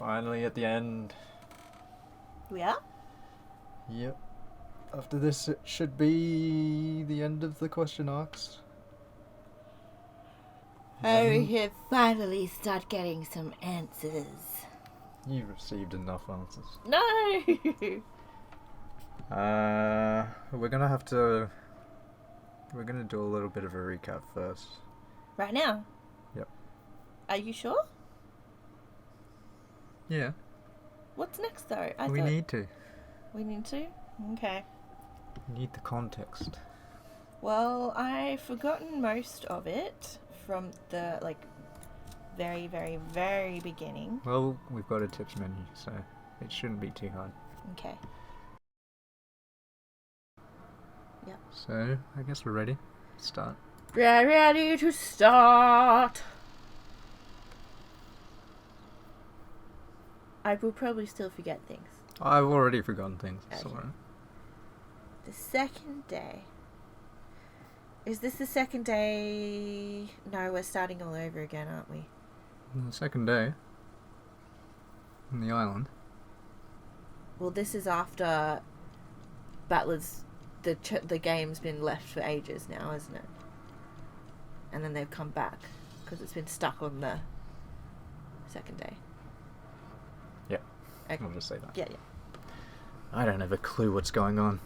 Finally at the end. We are? Yep. After this, it should be the end of the question arcs. We can finally start getting some answers. You've received enough answers. No! We're gonna do a little bit of a recap first. Right now? Yep. Are you sure? Yeah. What's next though? We need to. We need to? Okay. We need the context. Well, I've forgotten most of it from the, very, very, very beginning. Well, we've got a tips menu, so it shouldn't be too hard. Okay. Yep. So, I guess we're ready. Start. Ready to start! I will probably still forget things. I've already forgotten things. Okay. Sorry. The second day. Is this the second day? No, we're starting all over again, aren't we? The second day on the island. Well, this is after Battler's... The game's been left for ages now, isn't it? And then they've come back because it's been stuck on the second day. Yeah. Okay. I'll just say that. Yeah. I don't have a clue what's going on.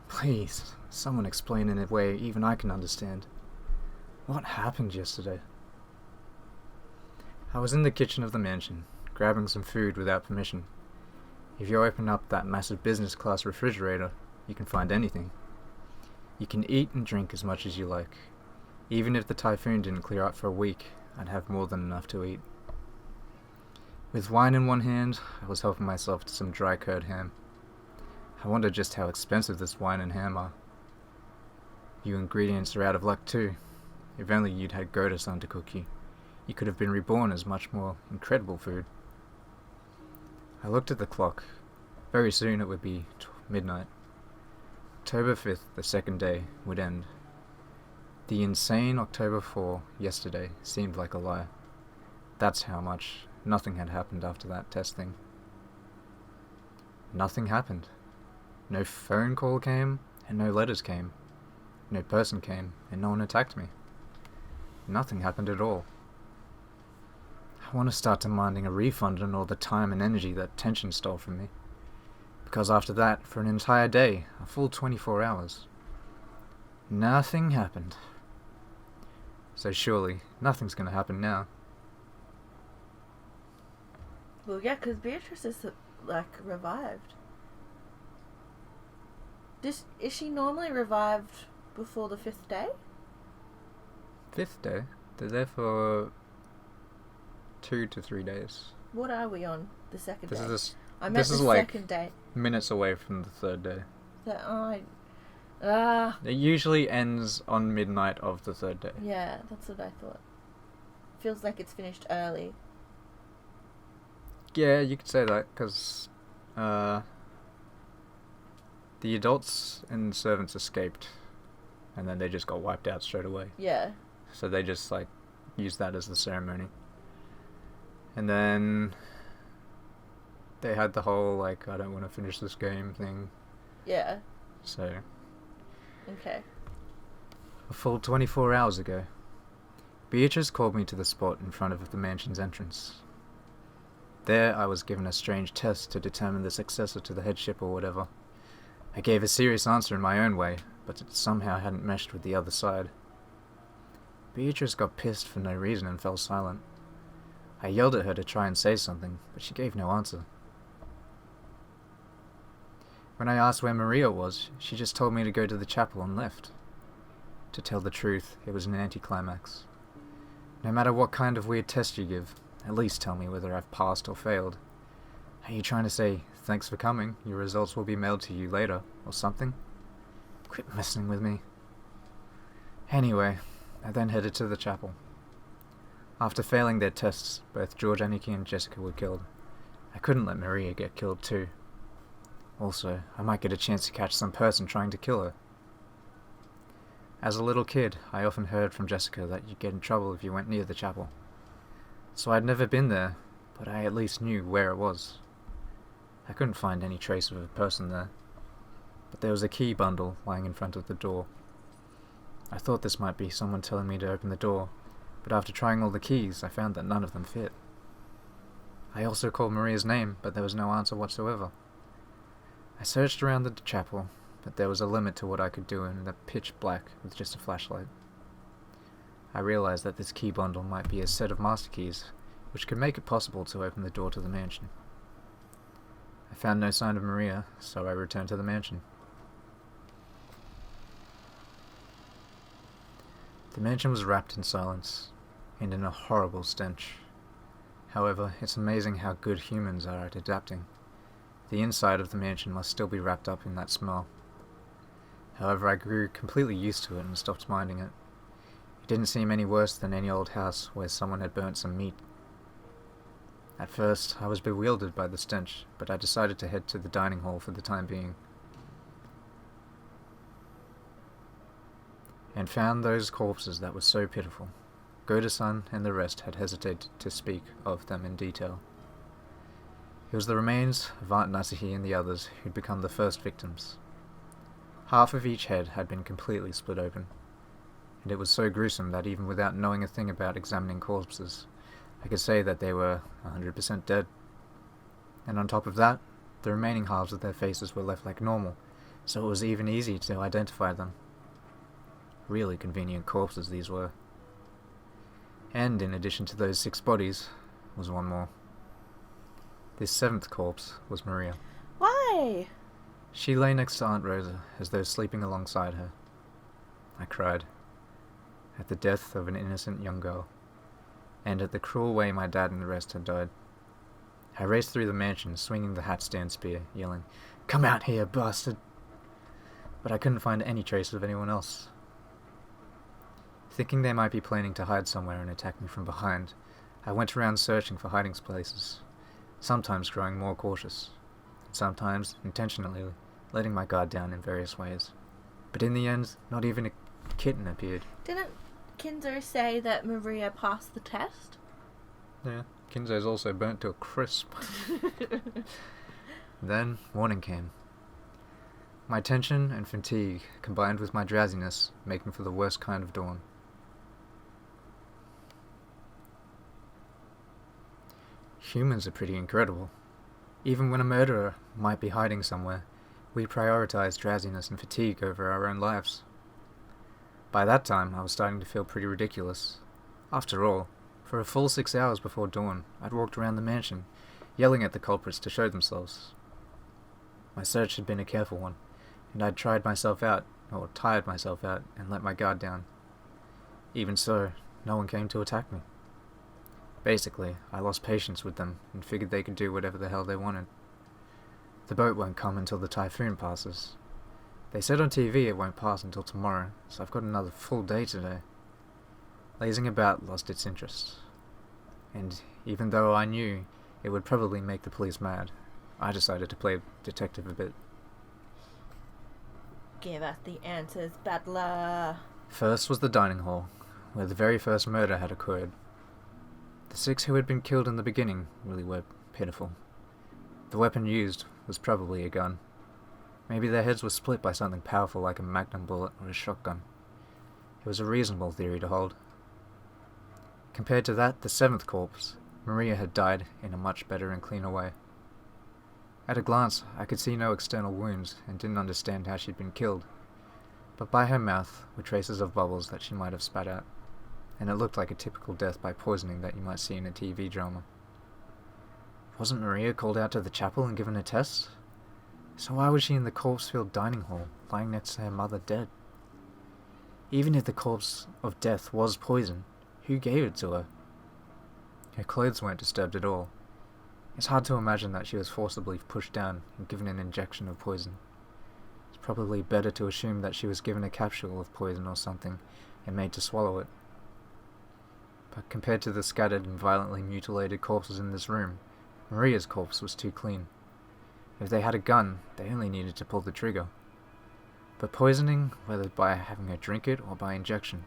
Please, someone explain in a way even I can understand. What happened yesterday? I was in the kitchen of the mansion, grabbing some food without permission. If you open up that massive business class refrigerator, you can find anything. You can eat and drink as much as you like. Even if the typhoon didn't clear up for a week, I'd have more than enough to eat. With wine in one hand, I was helping myself to some dry curd ham. I wonder just how expensive this wine and ham are. You ingredients are out of luck too. If only you'd had Goda-san to cook you, you could have been reborn as much more incredible food. I looked at the clock. Very soon it would be midnight. October 5th, the second day, would end. The insane October 4 yesterday seemed like a lie. That's how much nothing had happened after that testing. Nothing happened. No phone call came, and no letters came. No person came, and no one attacked me. Nothing happened at all. I want to start demanding a refund on all the time and energy that tension stole from me. Because after that, for an entire day, a full 24 hours, nothing happened. So surely, nothing's going to happen now. Well, yeah, because Beatrice is, revived. Is she normally revived before the 5th day? 5th day? They're there for 2 to 3 days. What are we on the second day? I meant this the is like second day. Minutes away from the 3rd day. It usually ends on midnight of the 3rd day. Yeah, that's what I thought. Feels like it's finished early. Yeah, you could say that, because the adults and servants escaped, and then they just got wiped out straight away. Yeah. So they just, used that as the ceremony. And then they had the whole, I don't want to finish this game thing. Yeah. So... Okay. A full 24 hours ago, Beatrice called me to the spot in front of the mansion's entrance. There I was given a strange test to determine the successor to the headship or whatever. I gave a serious answer in my own way, but it somehow hadn't meshed with the other side. Beatrice got pissed for no reason and fell silent. I yelled at her to try and say something, but she gave no answer. When I asked where Maria was, she just told me to go to the chapel and left. To tell the truth, it was an anticlimax. No matter what kind of weird test you give, at least tell me whether I've passed or failed. Are you trying to say, thanks for coming, your results will be mailed to you later, or something? Quit messing with me. Anyway, I then headed to the chapel. After failing their tests, both George, Aniki, and Jessica were killed. I couldn't let Maria get killed too. Also, I might get a chance to catch some person trying to kill her. As a little kid, I often heard from Jessica that you'd get in trouble if you went near the chapel. So I'd never been there, but I at least knew where it was. I couldn't find any trace of a person there, but there was a key bundle lying in front of the door. I thought this might be someone telling me to open the door, but after trying all the keys, I found that none of them fit. I also called Maria's name, but there was no answer whatsoever. I searched around the chapel, but there was a limit to what I could do in the pitch black with just a flashlight. I realized that this key bundle might be a set of master keys, which could make it possible to open the door to the mansion. I found no sign of Maria, so I returned to the mansion. The mansion was wrapped in silence, and in a horrible stench. However, it's amazing how good humans are at adapting. The inside of the mansion must still be wrapped up in that smell. However, I grew completely used to it and stopped minding it. It didn't seem any worse than any old house where someone had burnt some meat. At first, I was bewildered by the stench, but I decided to head to the dining hall for the time being, and found those corpses that were so pitiful. Goda-san and the rest had hesitated to speak of them in detail. It was the remains of Aunt Nasuhi and the others who'd become the first victims. Half of each head had been completely split open, and it was so gruesome that even without knowing a thing about examining corpses, I could say that they were 100% dead. And on top of that, the remaining halves of their faces were left like normal, so it was even easy to identify them. Really convenient corpses these were. And in addition to those 6 bodies, was one more. This 7th corpse was Maria. Why? She lay next to Aunt Rosa, as though sleeping alongside her. I cried. At the death of an innocent young girl, and at the cruel way my dad and the rest had died. I raced through the mansion, swinging the hat-stand spear, yelling, "Come out here, bastard!" But I couldn't find any trace of anyone else. Thinking they might be planning to hide somewhere and attack me from behind, I went around searching for hiding places, sometimes growing more cautious, and sometimes intentionally letting my guard down in various ways. But in the end, not even a kitten appeared. Didn't Kinzo say that Maria passed the test? Yeah, Kinzo's also burnt to a crisp. Then, morning came. My tension and fatigue, combined with my drowsiness, making for the worst kind of dawn. Humans are pretty incredible. Even when a murderer might be hiding somewhere, we prioritize drowsiness and fatigue over our own lives. By that time, I was starting to feel pretty ridiculous. After all, for a full 6 hours before dawn, I'd walked around the mansion, yelling at the culprits to show themselves. My search had been a careful one, and I'd tired myself out, and let my guard down. Even so, no one came to attack me. Basically, I lost patience with them and figured they could do whatever the hell they wanted. The boat won't come until the typhoon passes. They said on TV it won't pass until tomorrow, so I've got another full day today. Lazing about lost its interest. And even though I knew it would probably make the police mad, I decided to play detective a bit. Give us the answers, battler. First was the dining hall, where the very first murder had occurred. The 6 who had been killed in the beginning really were pitiful. The weapon used was probably a gun. Maybe their heads were split by something powerful like a magnum bullet or a shotgun. It was a reasonable theory to hold. Compared to that, the 7th corpse, Maria had died in a much better and cleaner way. At a glance, I could see no external wounds and didn't understand how she'd been killed, but by her mouth were traces of bubbles that she might have spat out, and it looked like a typical death by poisoning that you might see in a TV drama. Wasn't Maria called out to the chapel and given a test? So why was she in the corpse-filled dining hall, lying next to her mother dead? Even if the corpse of death was poison, who gave it to her? Her clothes weren't disturbed at all. It's hard to imagine that she was forcibly pushed down and given an injection of poison. It's probably better to assume that she was given a capsule of poison or something and made to swallow it. But compared to the scattered and violently mutilated corpses in this room, Maria's corpse was too clean. If they had a gun, they only needed to pull the trigger. But poisoning, whether by having her drink it or by injection,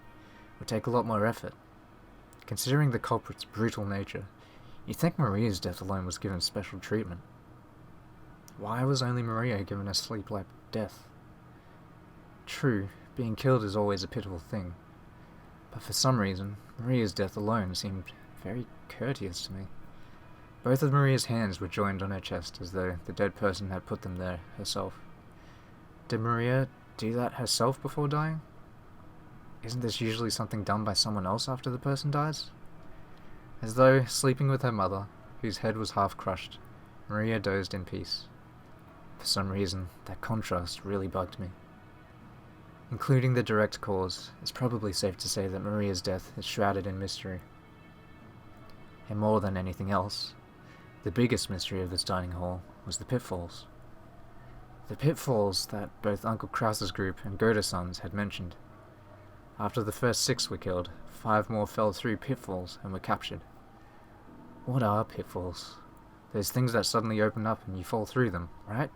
would take a lot more effort. Considering the culprit's brutal nature, You'd think Maria's death alone was given special treatment. Why was only Maria given a sleep-like death? True, being killed is always a pitiful thing, but for some reason, Maria's death alone seemed very courteous to me. Both of Maria's hands were joined on her chest as though the dead person had put them there herself. Did Maria do that herself before dying? Isn't this usually something done by someone else after the person dies? As though, sleeping with her mother, whose head was half crushed, Maria dozed in peace. For some reason, that contrast really bugged me. Including the direct cause, it's probably safe to say that Maria's death is shrouded in mystery. And more than anything else, the biggest mystery of this dining hall was the pitfalls. The pitfalls that both Uncle Krause's group and Goda-san's had mentioned. After the first 6 were killed, 5 more fell through pitfalls and were captured. What are pitfalls? Those things that suddenly open up and you fall through them, right?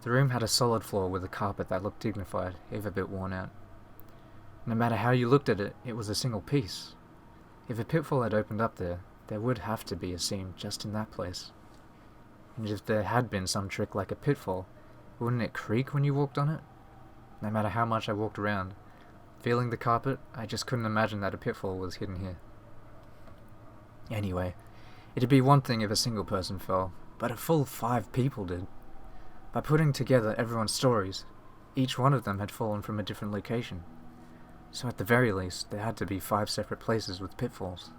The room had a solid floor with a carpet that looked dignified, if a bit worn out. No matter how you looked at it, it was a single piece. If a pitfall had opened up there, there would have to be a seam just in that place. And if there had been some trick like a pitfall, wouldn't it creak when you walked on it? No matter how much I walked around, feeling the carpet, I just couldn't imagine that a pitfall was hidden here. Anyway, it'd be one thing if a single person fell, but a full 5 people did. By putting together everyone's stories, each one of them had fallen from a different location. So at the very least, there had to be 5 separate places with pitfalls.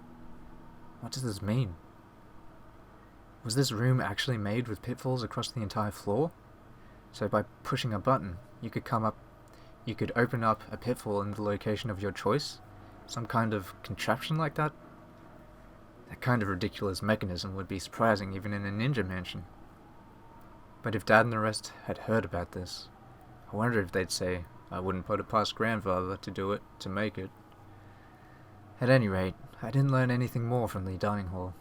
What does this mean? Was this room actually made with pitfalls across the entire floor? So by pushing a button, you could open up a pitfall in the location of your choice? Some kind of contraption like that? That kind of ridiculous mechanism would be surprising even in a ninja mansion. But if Dad and the rest had heard about this, I wonder if they'd say, I wouldn't put it past grandfather to do it, to make it. At any rate, I didn't learn anything more from the dining hall.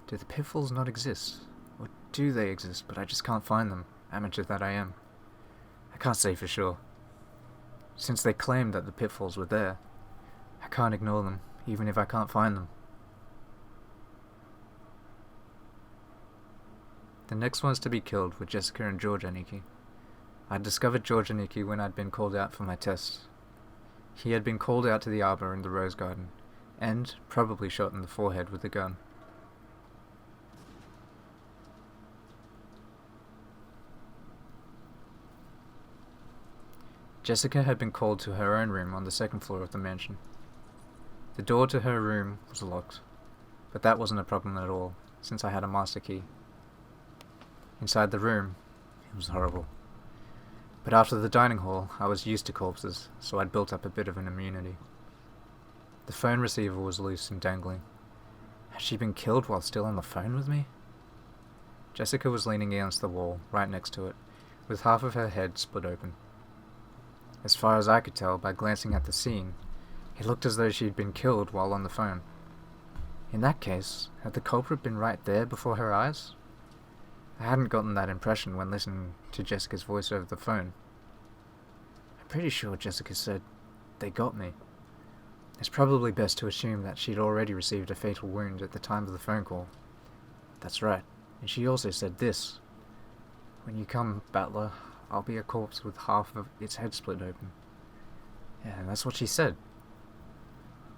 Do the pitfalls not exist? Or do they exist, but I just can't find them, amateur that I am? I can't say for sure. Since they claimed that the pitfalls were there, I can't ignore them, even if I can't find them. The next ones to be killed were Jessica and George Aniki. I discovered George Aniki when I'd been called out for my test. He had been called out to the arbor in the rose garden, and probably shot in the forehead with a gun. Jessica had been called to her own room on the 2nd floor of the mansion. The door to her room was locked, but that wasn't a problem at all, since I had a master key. Inside the room, it was horrible. But after the dining hall, I was used to corpses, so I'd built up a bit of an immunity. The phone receiver was loose and dangling. Had she been killed while still on the phone with me? Jessica was leaning against the wall, right next to it, with half of her head split open. As far as I could tell by glancing at the scene, it looked as though she had been killed while on the phone. In that case, had the culprit been right there before her eyes? I hadn't gotten that impression when listening to Jessica's voice over the phone. I'm pretty sure Jessica said, "They got me." It's probably best to assume that she'd already received a fatal wound at the time of the phone call. That's right, and she also said this: "When you come, Battler, I'll be a corpse with half of its head split open." Yeah, and that's what she said.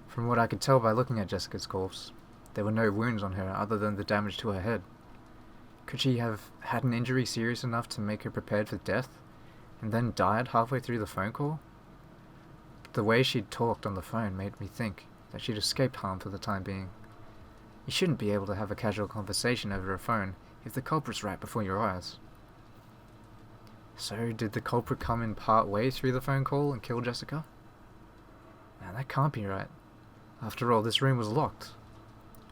From what I could tell by looking at Jessica's corpse, there were no wounds on her other than the damage to her head. Could she have had an injury serious enough to make her prepared for death, and then died halfway through the phone call? The way she'd talked on the phone made me think that she'd escaped harm for the time being. You shouldn't be able to have a casual conversation over a phone if the culprit's right before your eyes. So, did the culprit come in part way through the phone call and kill Jessica? Now, that can't be right. After all, this room was locked.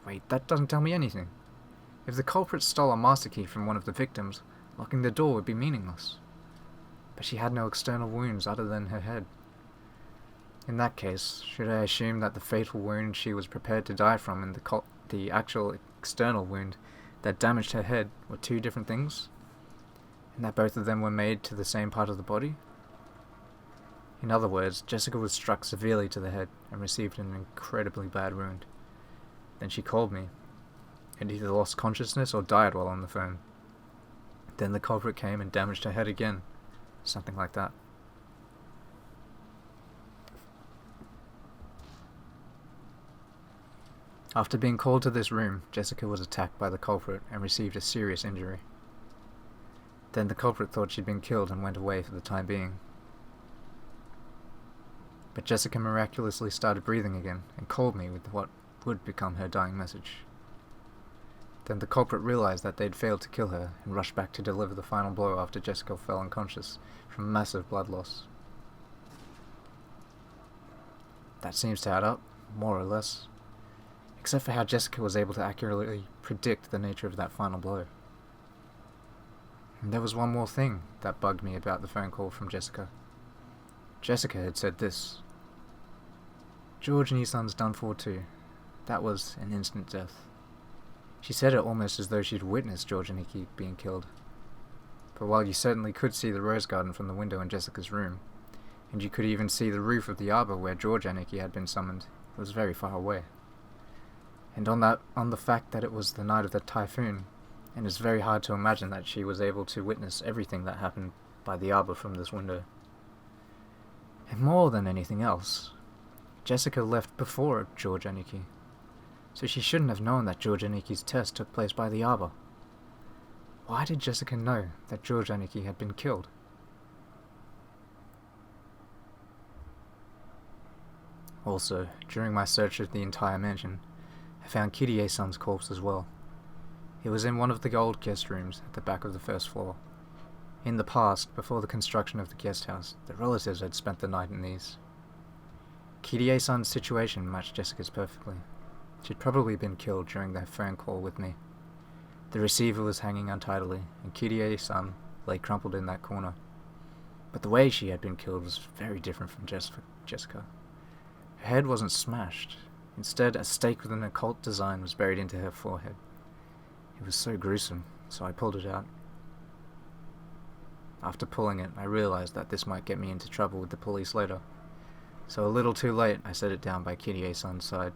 Wait, that doesn't tell me anything. If the culprit stole a master key from one of the victims, locking the door would be meaningless. But she had no external wounds other than her head. In that case, should I assume that the fatal wound she was prepared to die from and the actual external wound that damaged her head were 2 different things? And that both of them were made to the same part of the body? In other words, Jessica was struck severely to the head and received an incredibly bad wound. Then she called me, and either lost consciousness or died while on the phone. Then the culprit came and damaged her head again. Something like that. After being called to this room, Jessica was attacked by the culprit and received a serious injury. Then the culprit thought she'd been killed and went away for the time being. But Jessica miraculously started breathing again and called me with what would become her dying message. Then the culprit realized that they'd failed to kill her and rushed back to deliver the final blow after Jessica fell unconscious from massive blood loss. That seems to add up, more or less. Except for how Jessica was able to accurately predict the nature of that final blow. And there was one more thing that bugged me about the phone call from Jessica. Jessica had said this: "George and your son's done for too. That was an instant death." She said it almost as though she'd witnessed George and Nikki being killed. But while you certainly could see the rose garden from the window in Jessica's room, and you could even see the roof of the arbor where George and Nikki had been summoned, it was very far away. And on the fact that it was the night of the typhoon, and it's very hard to imagine that she was able to witness everything that happened by the arbor from this window. And more than anything else, Jessica left before George and Nikki, so she shouldn't have known that George and Nikki's test took place by the arbor. Why did Jessica know that George and Nikki had been killed? Also, during my search of the entire mansion, I found Kitty A-san's corpse as well. It was in one of the old guest rooms at the back of the first floor. In the past, before the construction of the guest house, the relatives had spent the night in these. Kitty A-san's situation matched Jessica's perfectly. She'd probably been killed during their phone call with me. The receiver was hanging untidily, and Kitty A-san lay crumpled in that corner. But the way she had been killed was very different from Jessica. Her head wasn't smashed. Instead, a stake with an occult design was buried into her forehead. It was so gruesome, so I pulled it out. After pulling it, I realized that this might get me into trouble with the police later. So a little too late, I set it down by Kitty A-san's side.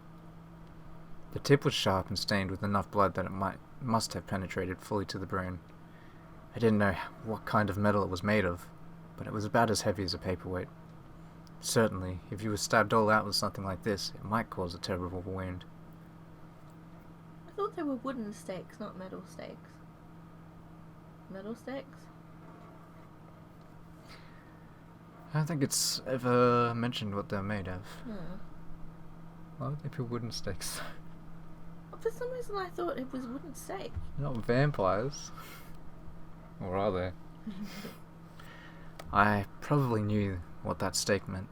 The tip was sharp and stained with enough blood that it must have penetrated fully to the brain. I didn't know what kind of metal it was made of, but it was about as heavy as a paperweight. Certainly, if you were stabbed all out with something like this, it might cause a terrible wound. I thought they were wooden stakes, not metal stakes. Metal stakes? I don't think it's ever mentioned what they're made of. Hmm. Why would they put wooden stakes? For some reason I thought it was wooden stakes. Not vampires. Or are they? I probably knew what that stake meant.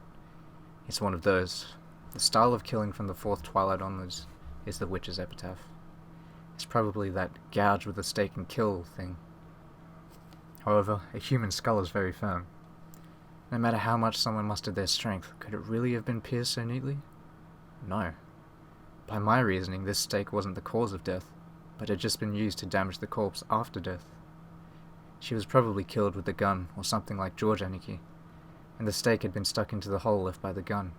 It's one of those. The style of killing from the fourth Twilight onwards is the witch's epitaph. It's probably that gouge with a stake and kill thing. However, a human skull is very firm. No matter how much someone mustered their strength, could it really have been pierced so neatly? No. By my reasoning, this stake wasn't the cause of death, but had just been used to damage the corpse after death. She was probably killed with a gun or something like George Aniki, and the stake had been stuck into the hole left by the gun.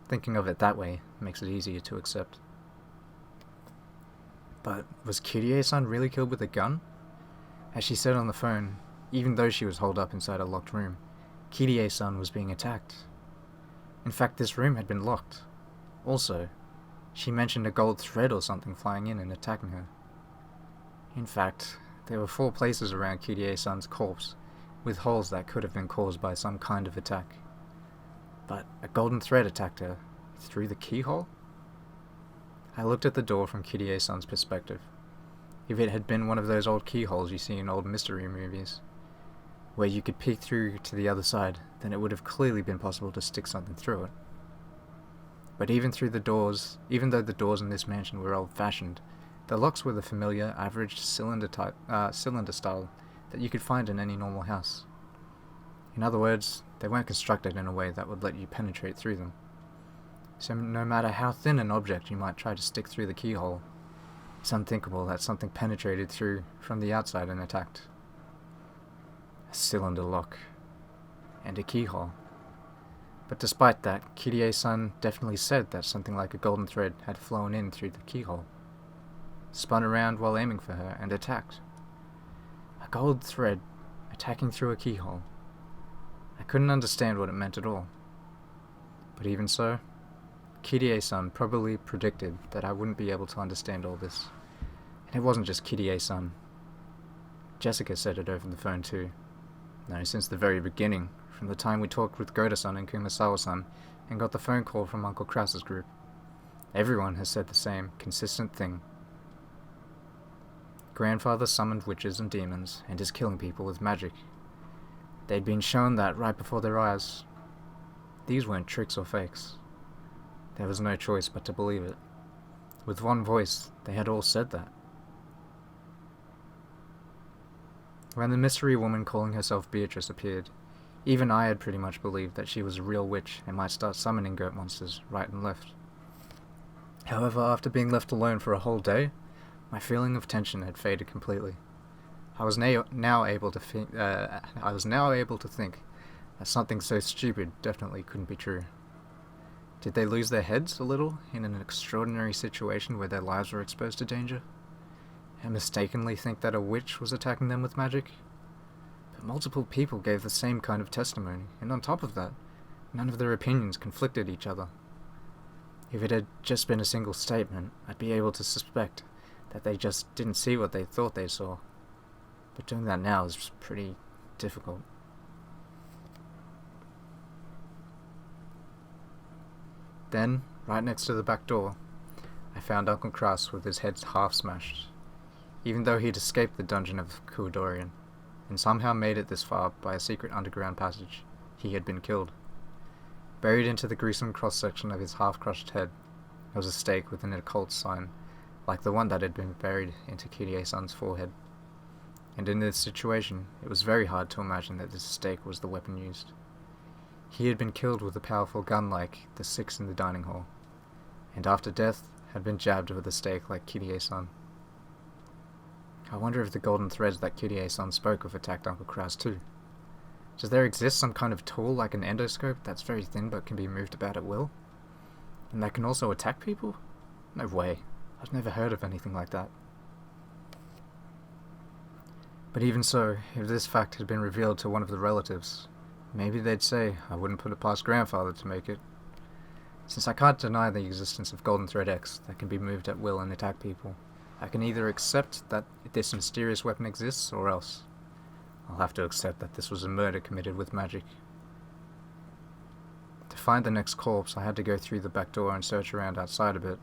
Thinking of it that way makes it easier to accept. But was Kirie-san really killed with a gun? As she said on the phone, even though she was holed up inside a locked room, Kirie-san was being attacked. In fact, this room had been locked. Also, she mentioned a gold thread or something flying in and attacking her. In fact, there were 4 places around Kirie-san's corpse, with holes that could have been caused by some kind of attack. But a golden thread attacked her through the keyhole? I looked at the door from Kirie-san's perspective. If it had been one of those old keyholes you see in old mystery movies, where you could peek through to the other side, then it would have clearly been possible to stick something through it. But even though the doors in this mansion were old-fashioned, the locks were the familiar, average cylinder style that you could find in any normal house. In other words, they weren't constructed in a way that would let you penetrate through them. So no matter how thin an object you might try to stick through the keyhole, it's unthinkable that something penetrated through from the outside and attacked. A cylinder lock. And a keyhole. But despite that, Kirie-san definitely said that something like a golden thread had flown in through the keyhole, spun around while aiming for her, and attacked. A gold thread attacking through a keyhole. I couldn't understand what it meant at all. But even so, Kirie-san probably predicted that I wouldn't be able to understand all this. And it wasn't just Kirie-san. Jessica said it over the phone too. No, since the very beginning, from the time we talked with Goda-san and Kumasawa-san and got the phone call from Uncle Krause's group. Everyone has said the same consistent thing. Grandfather summoned witches and demons and is killing people with magic. They'd been shown that right before their eyes. These weren't tricks or fakes. There was no choice but to believe it. With one voice, they had all said that. When the mystery woman calling herself Beatrice appeared, even I had pretty much believed that she was a real witch and might start summoning goat monsters right and left. However, after being left alone for a whole day, my feeling of tension had faded completely. I was now able to think that something so stupid definitely couldn't be true. Did they lose their heads a little in an extraordinary situation where their lives were exposed to danger? And mistakenly think that a witch was attacking them with magic? But multiple people gave the same kind of testimony, and on top of that, none of their opinions conflicted each other. If it had just been a single statement, I'd be able to suspect that they just didn't see what they thought they saw. But doing that now is pretty difficult. Then, right next to the back door, I found Uncle Krause with his head half smashed. Even though he'd escaped the dungeon of Kuodorian, and somehow made it this far by a secret underground passage, he had been killed. Buried into the gruesome cross-section of his half-crushed head was a stake with an occult sign, like the one that had been buried into Kirie-san's forehead. And in this situation, it was very hard to imagine that this stake was the weapon used. He had been killed with a powerful gun like the 6 in the dining hall, and after death had been jabbed with a stake like Kirie-san. I wonder if the golden threads that Kirie-san spoke of attacked Uncle Krause too. Does there exist some kind of tool like an endoscope that's very thin but can be moved about at will? And that can also attack people? No way. I've never heard of anything like that. But even so, if this fact had been revealed to one of the relatives, maybe they'd say I wouldn't put it past grandfather to make it. Since I can't deny the existence of Golden Thread X that can be moved at will and attack people, I can either accept that this mysterious weapon exists, or else I'll have to accept that this was a murder committed with magic. To find the next corpse, I had to go through the back door and search around outside a bit.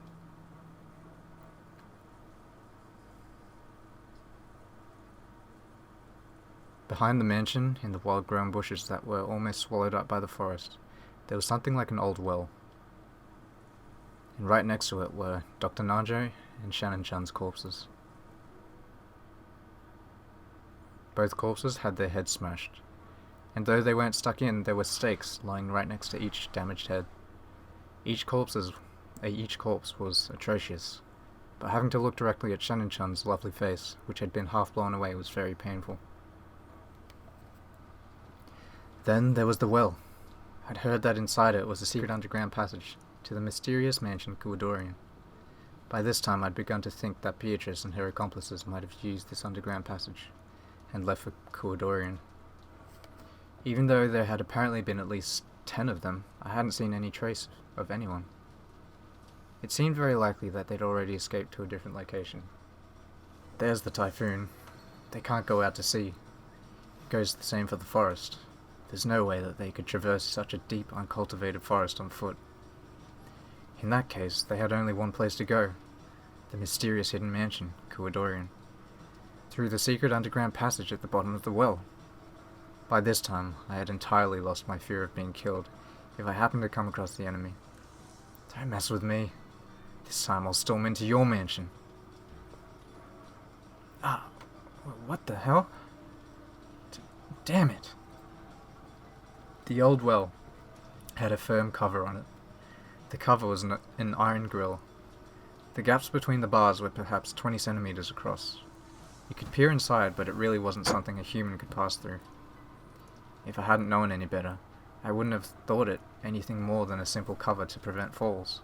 Behind the mansion, in the wild-grown bushes that were almost swallowed up by the forest, there was something like an old well. And right next to it were Dr. Najo and Shannon-chan's corpses. Both corpses had their heads smashed, and though they weren't stuck in, there were stakes lying right next to each damaged head. Each corpse was atrocious, but having to look directly at Shannon-chan's lovely face, which had been half blown away, was very painful. Then there was the well. I'd heard that inside it was a secret underground passage to the mysterious mansion Kuodorian. By this time I'd begun to think that Beatrice and her accomplices might have used this underground passage and left for Kuodorian. Even though there had apparently been at least 10 of them, I hadn't seen any trace of anyone. It seemed very likely that they'd already escaped to a different location. There's the typhoon. They can't go out to sea. It goes the same for the forest. There's no way that they could traverse such a deep, uncultivated forest on foot. In that case, they had only one place to go, the mysterious hidden mansion, Kuodorian, through the secret underground passage at the bottom of the well. By this time, I had entirely lost my fear of being killed if I happened to come across the enemy. Don't mess with me. This time I'll storm into your mansion. Ah, what the hell? Damn it. The old well had a firm cover on it. The cover was an iron grill. The gaps between the bars were perhaps 20 centimeters across. You could peer inside, but it really wasn't something a human could pass through. If I hadn't known any better, I wouldn't have thought it anything more than a simple cover to prevent falls.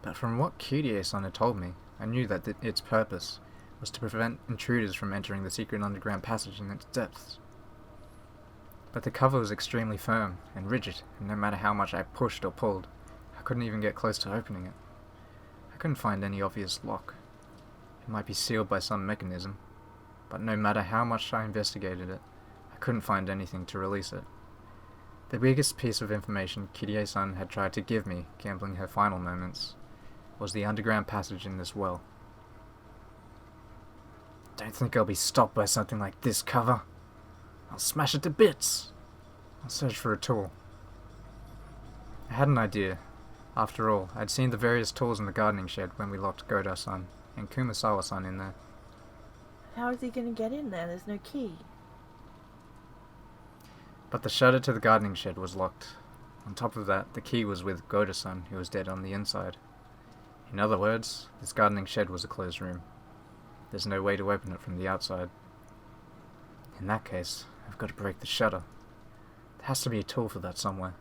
But from what Kyrie-san had told me, I knew that its purpose was to prevent intruders from entering the secret underground passage in its depths. But the cover was extremely firm and rigid, and no matter how much I pushed or pulled, I couldn't even get close to opening it. I couldn't find any obvious lock. It might be sealed by some mechanism, but no matter how much I investigated it, I couldn't find anything to release it. The biggest piece of information Kyrie-san had tried to give me, gambling her final moments, was the underground passage in this well. Don't think I'll be stopped by something like this cover. I'll smash it to bits. I'll search for a tool. I had an idea. After all, I'd seen the various tools in the gardening shed when we locked Goda-san and Kumasawa-san in there. How is he going to get in there? There's no key. But the shutter to the gardening shed was locked. On top of that, the key was with Goda-san, who was dead on the inside. In other words, this gardening shed was a closed room. There's no way to open it from the outside. In that case, I've got to break the shutter. There has to be a tool for that somewhere.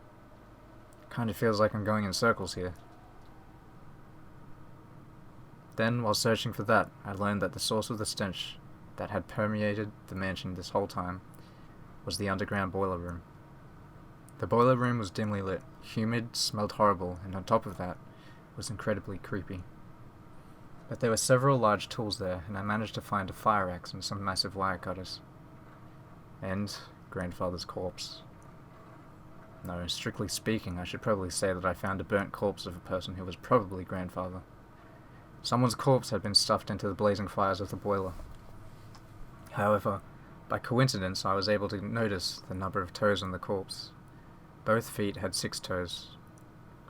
Kinda feels like I'm going in circles here. Then, while searching for that, I learned that the source of the stench that had permeated the mansion this whole time was the underground boiler room. The boiler room was dimly lit, humid, smelled horrible, and on top of that, was incredibly creepy. But there were several large tools there, and I managed to find a fire axe and some massive wire cutters. And grandfather's corpse. No, strictly speaking, I should probably say that I found a burnt corpse of a person who was probably grandfather. Someone's corpse had been stuffed into the blazing fires of the boiler. However, by coincidence, I was able to notice the number of toes on the corpse. Both feet had 6 toes.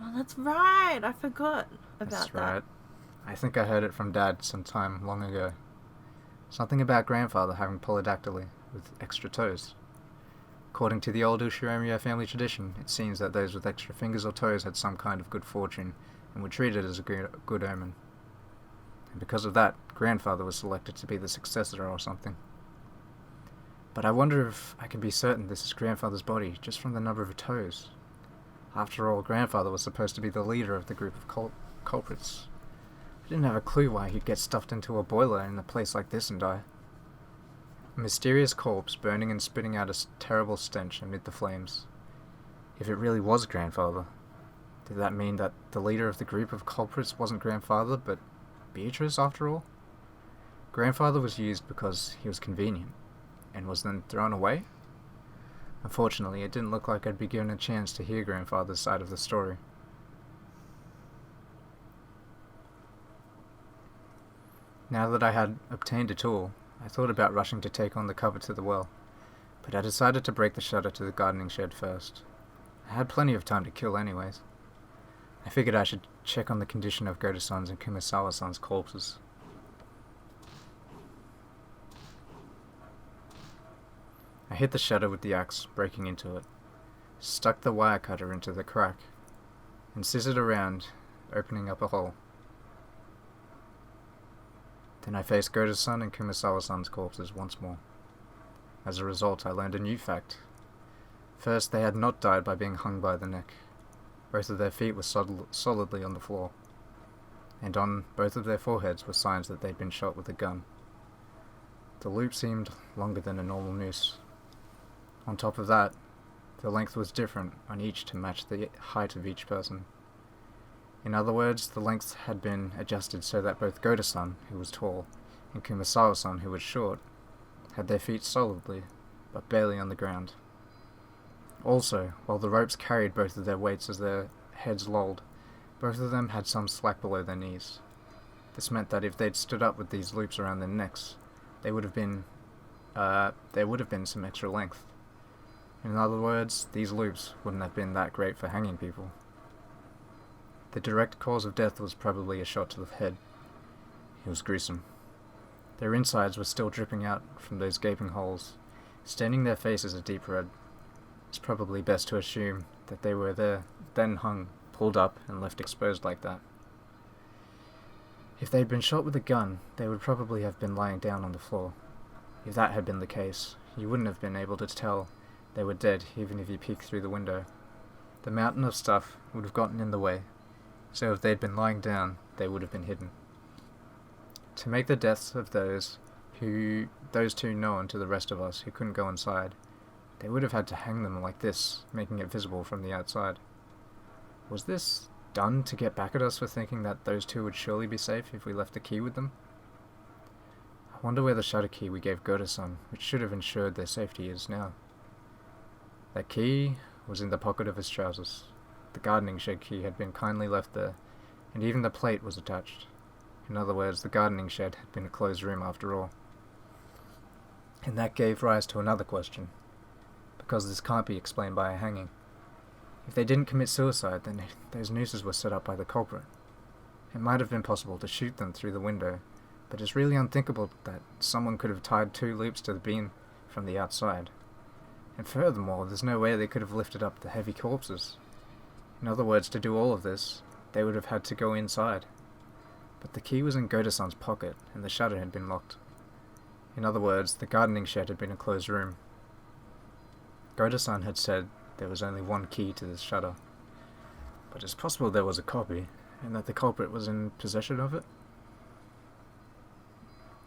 Oh, that's right. I forgot about That's that. right. I think I heard it from Dad some time long ago. Something about grandfather having polydactyly with extra toes. According to the old Ushiromiya family tradition, it seems that those with extra fingers or toes had some kind of good fortune and were treated as a good omen. And because of that, grandfather was selected to be the successor or something. But I wonder if I can be certain this is grandfather's body just from the number of toes. After all, grandfather was supposed to be the leader of the group of culprits. I didn't have a clue why he'd get stuffed into a boiler in a place like this and die. A mysterious corpse burning and spitting out a terrible stench amid the flames. If it really was grandfather, did that mean that the leader of the group of culprits wasn't grandfather, but Beatrice after all? Grandfather was used because he was convenient, and was then thrown away? Unfortunately, it didn't look like I'd be given a chance to hear grandfather's side of the story. Now that I had obtained a tool, I thought about rushing to take on the cover to the well, but I decided to break the shutter to the gardening shed first. I had plenty of time to kill anyways. I figured I should check on the condition of Goda-san's and Kumasawa-san's corpses. I hit the shutter with the axe, breaking into it, stuck the wire cutter into the crack, and scissored around, opening up a hole. Then I faced Goda-san and Kumasawa-san's corpses once more. As a result, I learned a new fact. First, they had not died by being hung by the neck. Both of their feet were solidly on the floor, and on both of their foreheads were signs that they'd been shot with a gun. The loop seemed longer than a normal noose. On top of that, the length was different on each to match the height of each person. In other words, the length had been adjusted so that both Goda-san, who was tall, and Kumasawa-san, who was short, had their feet solidly, but barely on the ground. Also, while the ropes carried both of their weights as their heads lolled, both of them had some slack below their knees. This meant that if they'd stood up with these loops around their necks, there would have been some extra length. In other words, these loops wouldn't have been that great for hanging people. The direct cause of death was probably a shot to the head. It was gruesome. Their insides were still dripping out from those gaping holes, staining their faces a deep red. It's probably best to assume that they were there, then hung, pulled up, and left exposed like that. If they'd been shot with a gun, they would probably have been lying down on the floor. If that had been the case, you wouldn't have been able to tell They were dead, even if you peeked through the window. The mountain of stuff would have gotten in the way, so if they'd been lying down, they would have been hidden. To make the deaths of those two known to the rest of us who couldn't go inside, they would have had to hang them like this, making it visible from the outside. Was this done to get back at us for thinking that those two would surely be safe if we left the key with them? I wonder where the shutter key we gave Goda-san, which should have ensured their safety, is now. That key was in the pocket of his trousers. The gardening shed key had been kindly left there, and even the plate was attached. In other words, the gardening shed had been a closed room after all. And that gave rise to another question, because this can't be explained by a hanging. If they didn't commit suicide, then those nooses were set up by the culprit. It might have been possible to shoot them through the window, but it's really unthinkable that someone could have tied 2 loops to the beam from the outside. And furthermore, there's no way they could have lifted up the heavy corpses. In other words, to do all of this, they would have had to go inside. But the key was in Goda-san's pocket, and the shutter had been locked. In other words, the gardening shed had been a closed room. Goda-san had said there was only one key to this shutter, but it's possible there was a copy, and that the culprit was in possession of it.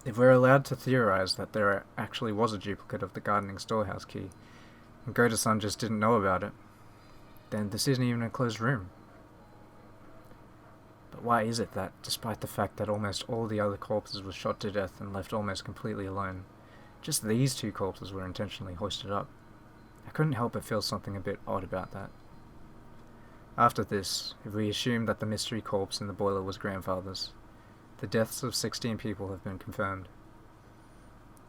If we're allowed to theorize that there actually was a duplicate of the gardening storehouse key, and Goda-san just didn't know about it, then this isn't even a closed room. But why is it that, despite the fact that almost all the other corpses were shot to death and left almost completely alone, just these 2 corpses were intentionally hoisted up? I couldn't help but feel something a bit odd about that. After this, if we assume that the mystery corpse in the boiler was grandfather's, the deaths of 16 people have been confirmed.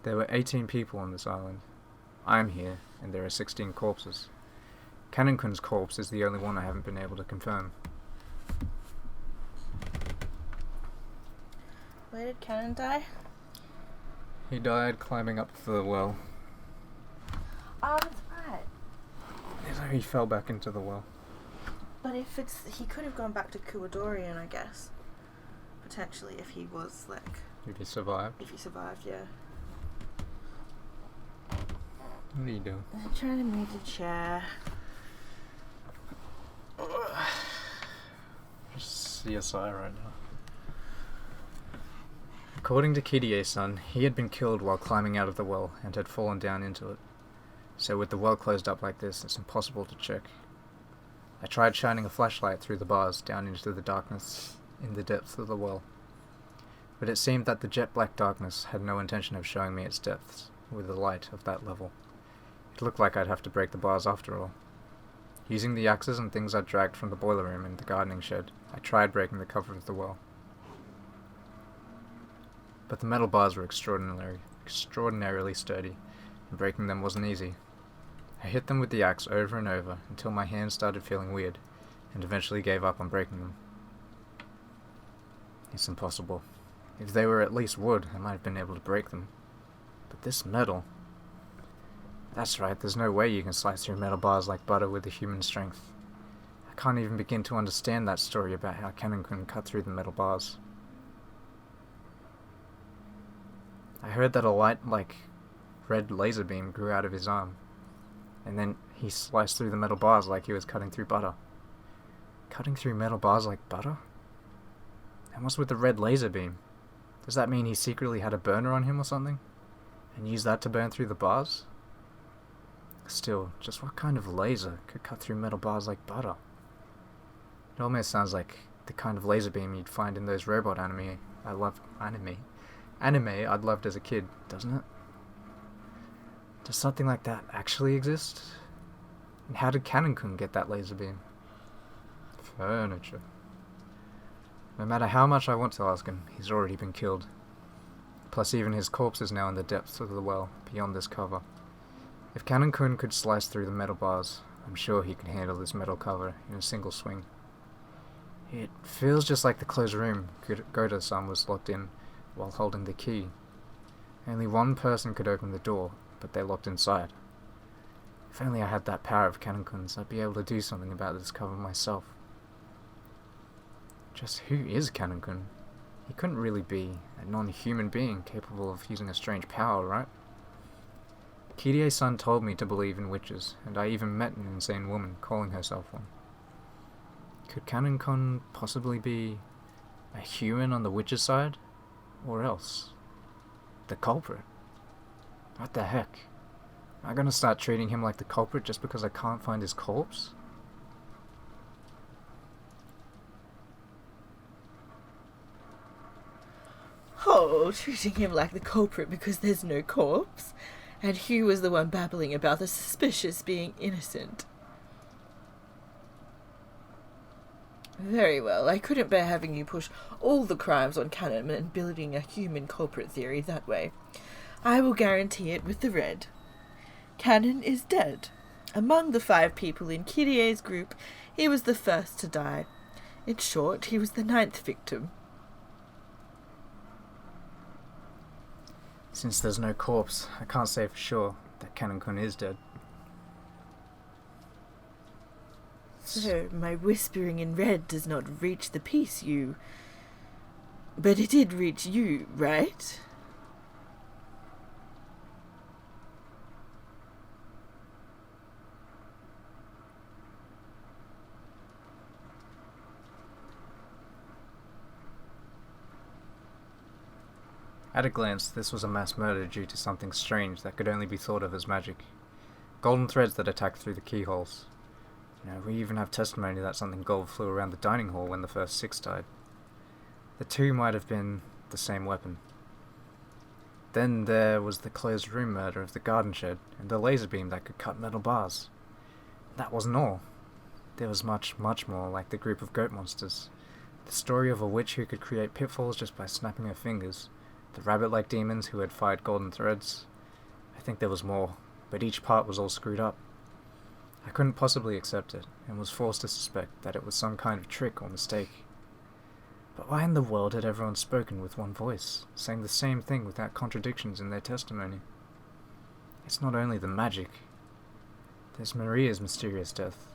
There were 18 people on this island. I'm here, and there are 16 corpses. Kanon-kun's corpse is the only one I haven't been able to confirm. Where did Kanon die? He died climbing up the well. Oh, that's right. So he fell back into the well. But if he could have gone back to Kuwadorian, I guess. Potentially, if he was, If he survived. If he survived, yeah. What are you doing? I'm trying to move the chair. Just CSI right now. According to Kirie-san, he had been killed while climbing out of the well and had fallen down into it. So with the well closed up like this, it's impossible to check. I tried shining a flashlight through the bars down into the darkness in the depths of the well, but it seemed that the jet black darkness had no intention of showing me its depths with the light of that level. It looked like I'd have to break the bars after all. Using the axes and things I'd dragged from the boiler room and the gardening shed, I tried breaking the cover of the well. But the metal bars were extraordinarily sturdy, and breaking them wasn't easy. I hit them with the axe over and over until my hands started feeling weird, and eventually gave up on breaking them. It's impossible. If they were at least wood, I might have been able to break them. But this metal... That's right, there's no way you can slice through metal bars like butter with a human strength. I can't even begin to understand that story about how Kanon-kun cut through the metal bars. I heard that a light, red laser beam grew out of his arm, and then he sliced through the metal bars like he was cutting through butter. Cutting through metal bars like butter? And what's with the red laser beam? Does that mean he secretly had a burner on him or something? And used that to burn through the bars? Still, just what kind of laser could cut through metal bars like butter? It almost sounds like the kind of laser beam you'd find in those robot anime I'd loved as a kid, doesn't it? Does something like that actually exist? And how did Kanon-kun get that laser beam? Furniture. No matter how much I want to ask him, he's already been killed. Plus even his corpse is now in the depths of the well, beyond this cover. If Kanon-kun could slice through the metal bars, I'm sure he could handle this metal cover in a single swing. It feels just like the closed room Goda-san was locked in while holding the key. Only one person could open the door, but they're locked inside. If only I had that power of Kanon-kun's, I'd be able to do something about this cover myself. Just who is Kanon-kun? He couldn't really be a non-human being capable of using a strange power, right? Kirie-san told me to believe in witches, and I even met an insane woman calling herself one. Could Canon-kun possibly be a human on the witch's side? Or else the culprit? What the heck? Am I gonna start treating him like the culprit just because I can't find his corpse? Oh, treating him like the culprit because there's no corpse? And Hugh was the one babbling about the suspicious being innocent. Very well, I couldn't bear having you push all the crimes on Canon and building a human culprit theory that way. I will guarantee it with the red. Canon is dead. Among the 5 people in Kirie's group, he was the first to die. In short, he was the 9th victim. Since there's no corpse, I can't say for sure that Canon-kun is dead. So, my whispering in red does not reach the piece, you... But it did reach you, right? At a glance, this was a mass murder due to something strange that could only be thought of as magic. Golden threads that attacked through the keyholes. We even have testimony that something gold flew around the dining hall when the first 6 died. The 2 might have been the same weapon. Then there was the closed room murder of the garden shed, and the laser beam that could cut metal bars. That wasn't all. There was much, much more, like the group of goat monsters. The story of a witch who could create pitfalls just by snapping her fingers. The rabbit-like demons who had fired golden threads. I think there was more, but each part was all screwed up. I couldn't possibly accept it, and was forced to suspect that it was some kind of trick or mistake. But why in the world had everyone spoken with one voice, saying the same thing without contradictions in their testimony? It's not only the magic. There's Maria's mysterious death.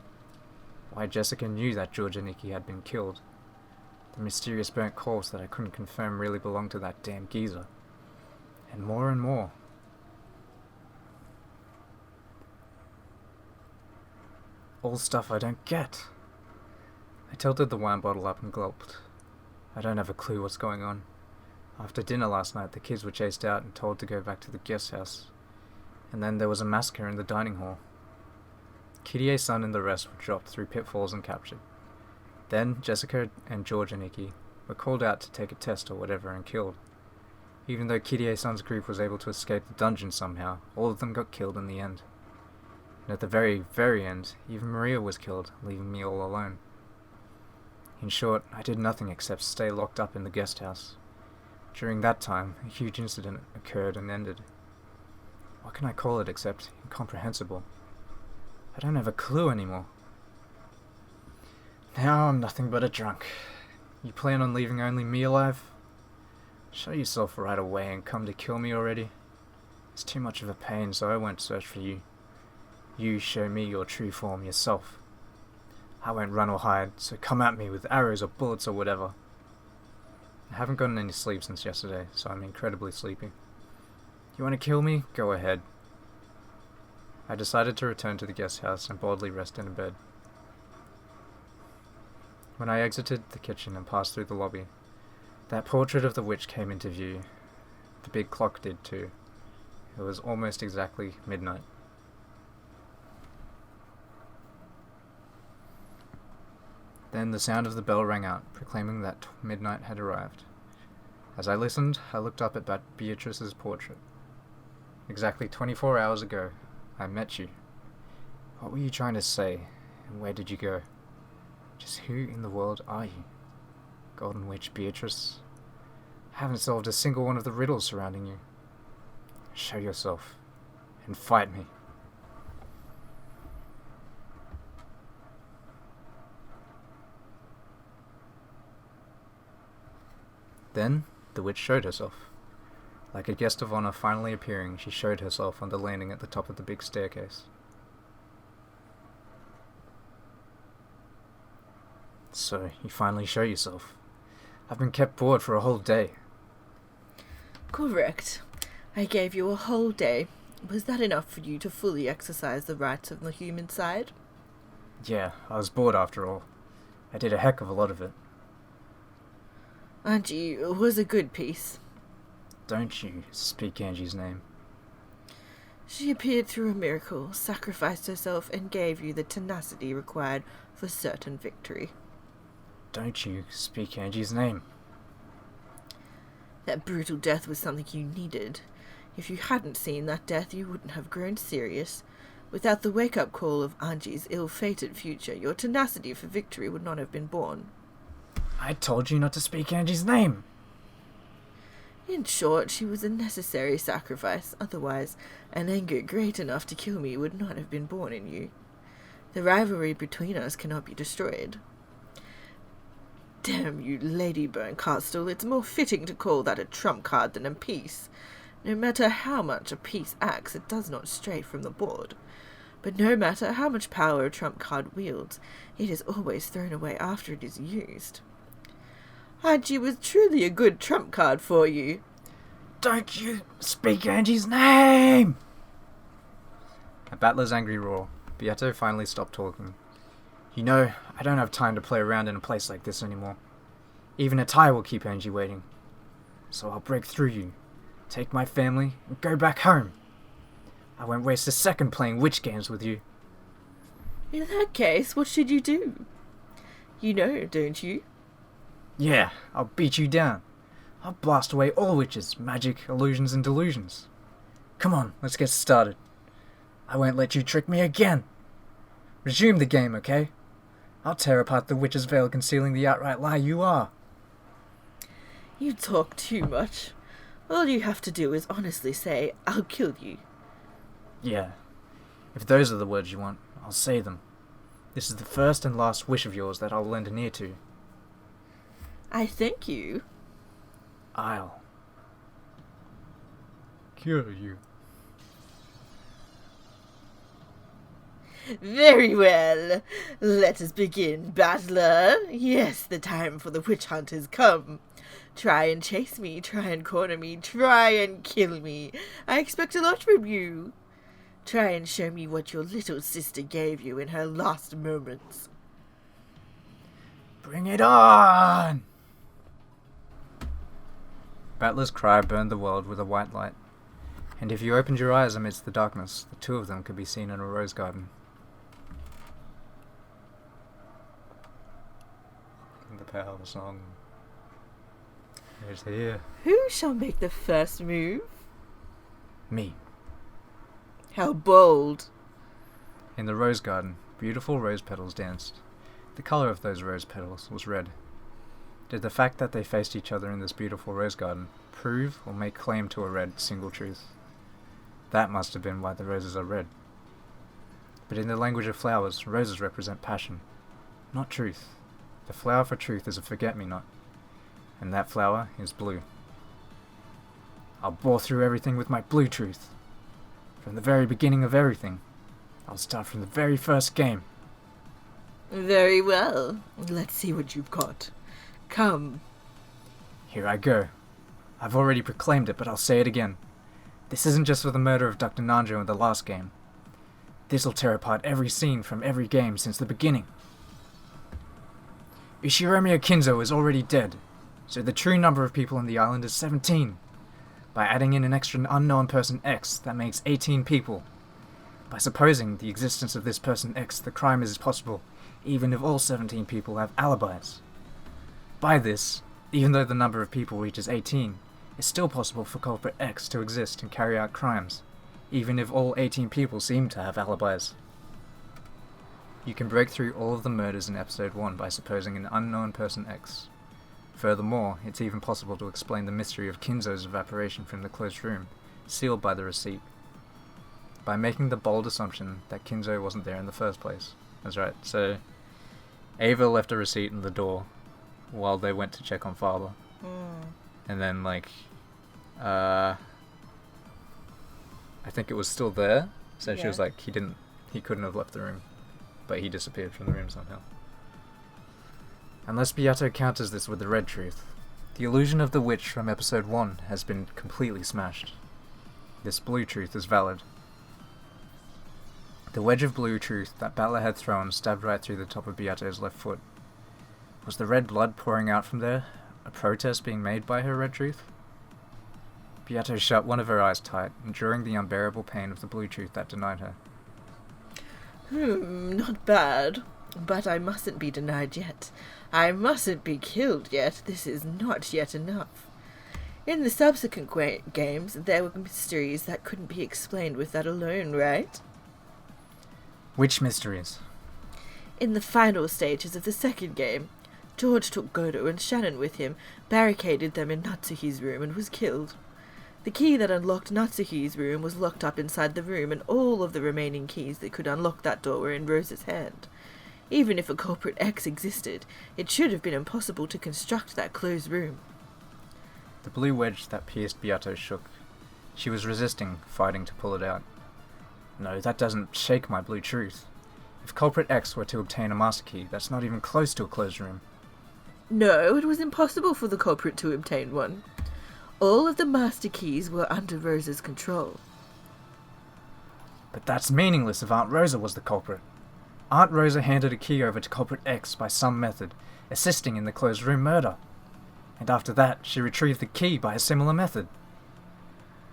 Why Jessica knew that George and Nikki had been killed. The mysterious burnt corpse that I couldn't confirm really belonged to that damn geezer. And more and more. All stuff I don't get. I tilted the wine bottle up and gulped. I don't have a clue what's going on. After dinner last night, the kids were chased out and told to go back to the guest house. And then there was a massacre in the dining hall. Kirie's son and the rest were dropped through pitfalls and captured. Then Jessica and George and Nikki were called out to take a test or whatever and killed. Even though Kirie's son's group was able to escape the dungeon somehow, all of them got killed in the end. And at the very, very end, even Maria was killed, leaving me all alone. In short, I did nothing except stay locked up in the guest house. During that time, a huge incident occurred and ended. What can I call it except incomprehensible? I don't have a clue anymore. Now I'm nothing but a drunk. You plan on leaving only me alive? Show yourself right away and come to kill me already. It's too much of a pain, so I won't search for you. You show me your true form yourself. I won't run or hide, so come at me with arrows or bullets or whatever. I haven't gotten any sleep since yesterday, so I'm incredibly sleepy. You want to kill me? Go ahead. I decided to return to the guest house and boldly rest in a bed. When I exited the kitchen and passed through the lobby, that portrait of the witch came into view. The big clock did too. It was almost exactly midnight. Then the sound of the bell rang out, proclaiming that midnight had arrived. As I listened, I looked up at Beatrice's portrait. Exactly 24 hours ago, I met you. What were you trying to say, and where did you go? Just who in the world are you? Golden Witch Beatrice? I haven't solved a single one of the riddles surrounding you. Show yourself, and fight me. Then, the witch showed herself. Like a guest of honor finally appearing, she showed herself on the landing at the top of the big staircase. So, you finally show yourself. I've been kept bored for a whole day. Correct. I gave you a whole day. Was that enough for you to fully exercise the rights of the human side? Yeah, I was bored after all. I did a heck of a lot of it. Angie was a good piece. Don't you speak Angie's name. She appeared through a miracle, sacrificed herself, and gave you the tenacity required for certain victory. Don't you speak Angie's name. That brutal death was something you needed. If you hadn't seen that death, you wouldn't have grown serious. Without the wake-up call of Angie's ill-fated future, your tenacity for victory would not have been born. I told you not to speak Angie's name. In short, she was a necessary sacrifice. Otherwise, an anger great enough to kill me would not have been born in you. The rivalry between us cannot be destroyed. Damn you, Lady Berncastle, it's more fitting to call that a trump card than a piece. No matter how much a piece acts, it does not stray from the board. But no matter how much power a trump card wields, it is always thrown away after it is used. Angie was truly a good trump card for you. Don't you speak Angie's name! At Battler's angry roar, Beato finally stopped talking. You know, I don't have time to play around in a place like this anymore. Even a tie will keep Angie waiting. So I'll break through you, take my family, and go back home. I won't waste a second playing witch games with you. In that case, what should you do? You know, don't you? Yeah, I'll beat you down. I'll blast away all witches, magic, illusions, and delusions. Come on, let's get started. I won't let you trick me again. Resume the game, okay? I'll tear apart the witch's veil concealing the outright lie you are. You talk too much. All you have to do is honestly say, I'll kill you. Yeah, if those are the words you want, I'll say them. This is the first and last wish of yours that I'll lend an ear to. I thank you. I'll kill you. Very well. Let us begin, battler. Yes, the time for the witch hunt has come. Try and chase me, try and corner me, try and kill me. I expect a lot from you. Try and show me what your little sister gave you in her last moments. Bring it on! Battler's cry burned the world with a white light, and if you opened your eyes amidst the darkness, the two of them could be seen in a rose garden. The power of the song is here. Who shall make the first move? Me. How bold. In the rose garden, beautiful rose petals danced. The colour of those rose petals was red. Did the fact that they faced each other in this beautiful rose garden prove or make claim to a red single truth? That must have been why the roses are red. But in the language of flowers, roses represent passion, not truth. The flower for truth is a forget-me-not, and that flower is blue. I'll bore through everything with my blue truth. From the very beginning of everything. I'll start from the very first game. Very well. Let's see what you've got. Come. Here I go. I've already proclaimed it, but I'll say it again. This isn't just for the murder of Dr. Nanjo in the last game. This'll tear apart every scene from every game since the beginning. Ushiromiya Kinzo is already dead, so the true number of people on the island is 17. By adding in an extra unknown person X, that makes 18 people. By supposing the existence of this person X, the crime is possible, even if all 17 people have alibis. By this, even though the number of people reaches 18, it's still possible for culprit X to exist and carry out crimes, even if all 18 people seem to have alibis. You can break through all of the murders in episode 1 by supposing an unknown person X. Furthermore, it's even possible to explain the mystery of Kinzo's evaporation from the closed room, sealed by the receipt, by making the bold assumption that Kinzo wasn't there in the first place. That's right, so Ava left a receipt in the door while they went to check on Father. And then, I think it was still there, so she was like, he couldn't have left the room, but he disappeared from the room somehow. Unless Beato counters this with the red truth, the illusion of the witch from episode 1 has been completely smashed. This blue truth is valid. The wedge of blue truth that Battler had thrown stabbed right through the top of Beato's left foot. Was the red blood pouring out from there? A protest being made by her red truth? Beato shut one of her eyes tight, enduring the unbearable pain of the blue truth that denied her. Not bad. But I mustn't be denied yet. I mustn't be killed yet. This is not yet enough. In the subsequent games, there were mysteries that couldn't be explained with that alone, right? Which mysteries? In the final stages of the second game, George took Koro and Shannon with him, barricaded them in Natsuhi's room, and was killed. The key that unlocked Natsuhi's room was locked up inside the room, and all of the remaining keys that could unlock that door were in Rose's hand. Even if a culprit X existed, it should have been impossible to construct that closed room. The blue wedge that pierced Beato shook. She was resisting, fighting to pull it out. No, that doesn't shake my blue truth. If culprit X were to obtain a master key, that's not even close to a closed room. No, it was impossible for the culprit to obtain one. All of the master keys were under Rosa's control. But that's meaningless if Aunt Rosa was the culprit. Aunt Rosa handed a key over to culprit X by some method, assisting in the closed room murder. And after that, she retrieved the key by a similar method.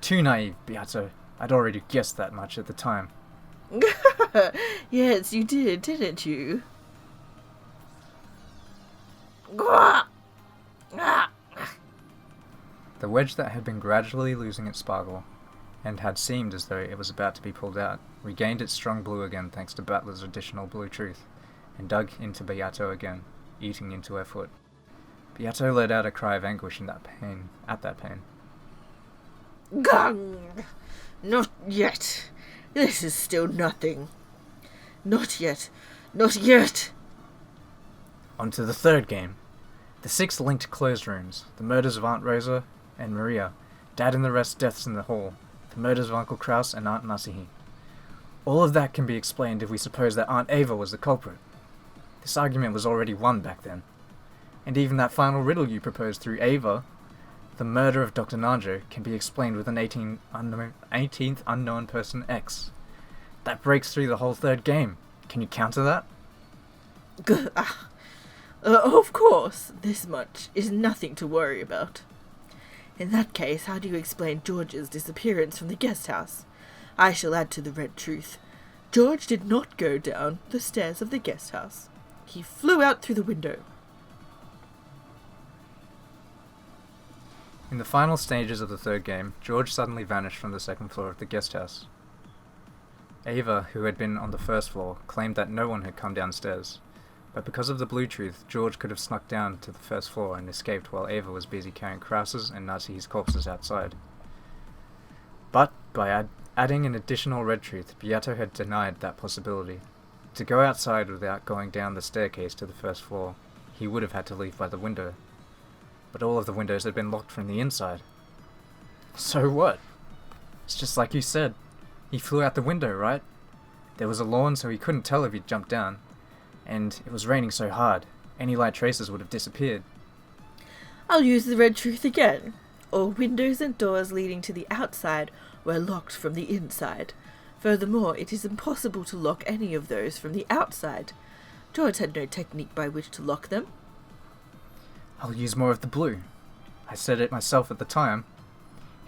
Too naive, Beato. I'd already guessed that much at the time. Yes, you did, didn't you? The wedge that had been gradually losing its sparkle, and had seemed as though it was about to be pulled out, regained its strong blue again thanks to Battler's additional blue truth, and dug into Beato again, eating into her foot. Beato let out a cry of anguish at that pain. Gong! Not yet. This is still nothing. Not yet. Not yet. On to the third game. The 6 linked closed rooms, the murders of Aunt Rosa and Maria, Dad and the rest deaths in the hall, the murders of Uncle Kraus and Aunt Nasihi. All of that can be explained if we suppose that Aunt Ava was the culprit. This argument was already won back then. And even that final riddle you proposed through Ava, the murder of Dr. Nanjo, can be explained with an 18th unknown person X. That breaks through the whole third game. Can you counter that? Of course, this much is nothing to worry about. In that case, how do you explain George's disappearance from the guest house? I shall add to the red truth. George did not go down the stairs of the guest house. He flew out through the window. In the final stages of the third game, George suddenly vanished from the second floor of the guest house. Ava, who had been on the first floor, claimed that no one had come downstairs, but because of the blue truth, George could have snuck down to the first floor and escaped while Ava was busy carrying Krause's and Nasihi's corpses outside. But by adding an additional red truth, Beato had denied that possibility. To go outside without going down the staircase to the first floor, he would have had to leave by the window. But all of the windows had been locked from the inside. So what? It's just like you said. He flew out the window, right? There was a lawn, so he couldn't tell if he'd jumped down. And it was raining so hard, any light traces would have disappeared. I'll use the red truth again. All windows and doors leading to the outside were locked from the inside. Furthermore, it is impossible to lock any of those from the outside. George had no technique by which to lock them. I'll use more of the blue. I said it myself at the time.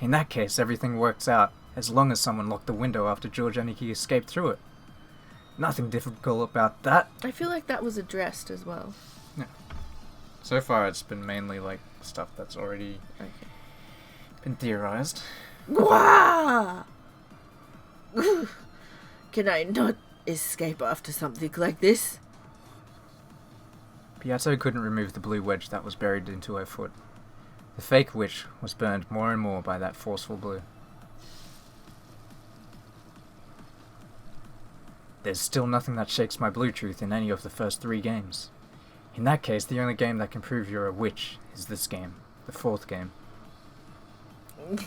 In that case, everything works out, as long as someone locked the window after George Aniki escaped through it. Nothing difficult about that. I feel like that was addressed as well. Yeah. So far, it's been mainly like stuff that's already been theorized. Gwah! Can I not escape after something like this? Beato couldn't remove the blue wedge that was buried into her foot. The fake witch was burned more and more by that forceful blue. There's still nothing that shakes my blue truth in any of the first 3 games. In that case, the only game that can prove you're a witch is this game, the 4th game.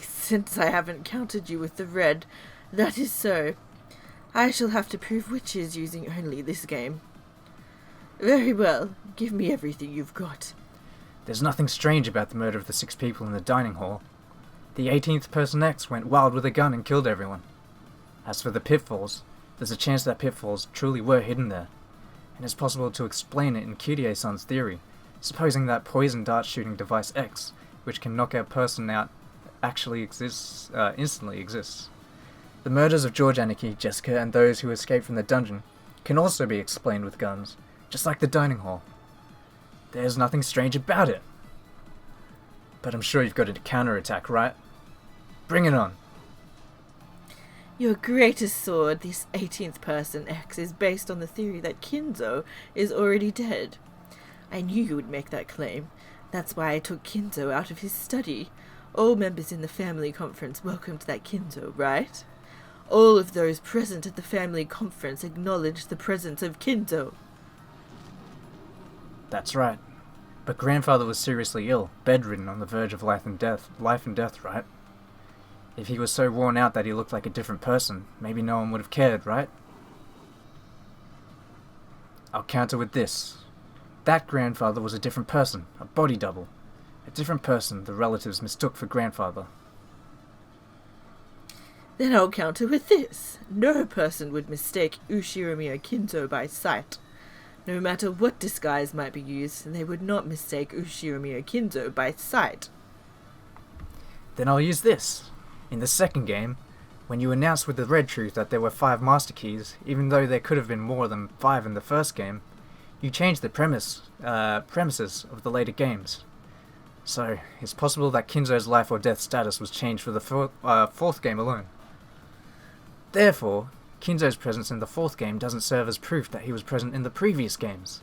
Since I haven't countered you with the red, that is so. I shall have to prove witches using only this game. Very well, give me everything you've got. There's nothing strange about the murder of the 6 people in the dining hall. The 18th Person X went wild with a gun and killed everyone. As for the pitfalls, there's a chance that pitfalls truly were hidden there, and it's possible to explain it in Kirie-san's theory, supposing that poison dart shooting device X, which can knock a person out, actually instantly exists. The murders of George Anarchy, Jessica, and those who escaped from the dungeon can also be explained with guns, just like the dining hall. There's nothing strange about it. But I'm sure you've got a counterattack, right? Bring it on. Your greatest sword, this 18th Person X, is based on the theory that Kinzo is already dead. I knew you would make that claim. That's why I took Kinzo out of his study. All members in the family conference welcomed that Kinzo, right? All of those present at the family conference acknowledged the presence of Kinzo. That's right. But grandfather was seriously ill, bedridden on the verge of life and death, right? If he was so worn out that he looked like a different person, maybe no one would have cared, right? I'll counter with this. That grandfather was a different person, a body double. A different person the relatives mistook for grandfather. Then I'll counter with this. No person would mistake Ushiromiya Kinzo by sight. No matter what disguise might be used, they would not mistake Ushiromiya Kinzo by sight. Then I'll use this. In the second game, when you announced with the Red Truth that there were 5 Master Keys, even though there could have been more than 5 in the first game, you changed the premises of the later games. So, it's possible that Kinzo's life or death status was changed for the fourth game alone. Therefore, Kinzo's presence in the fourth game doesn't serve as proof that he was present in the previous games.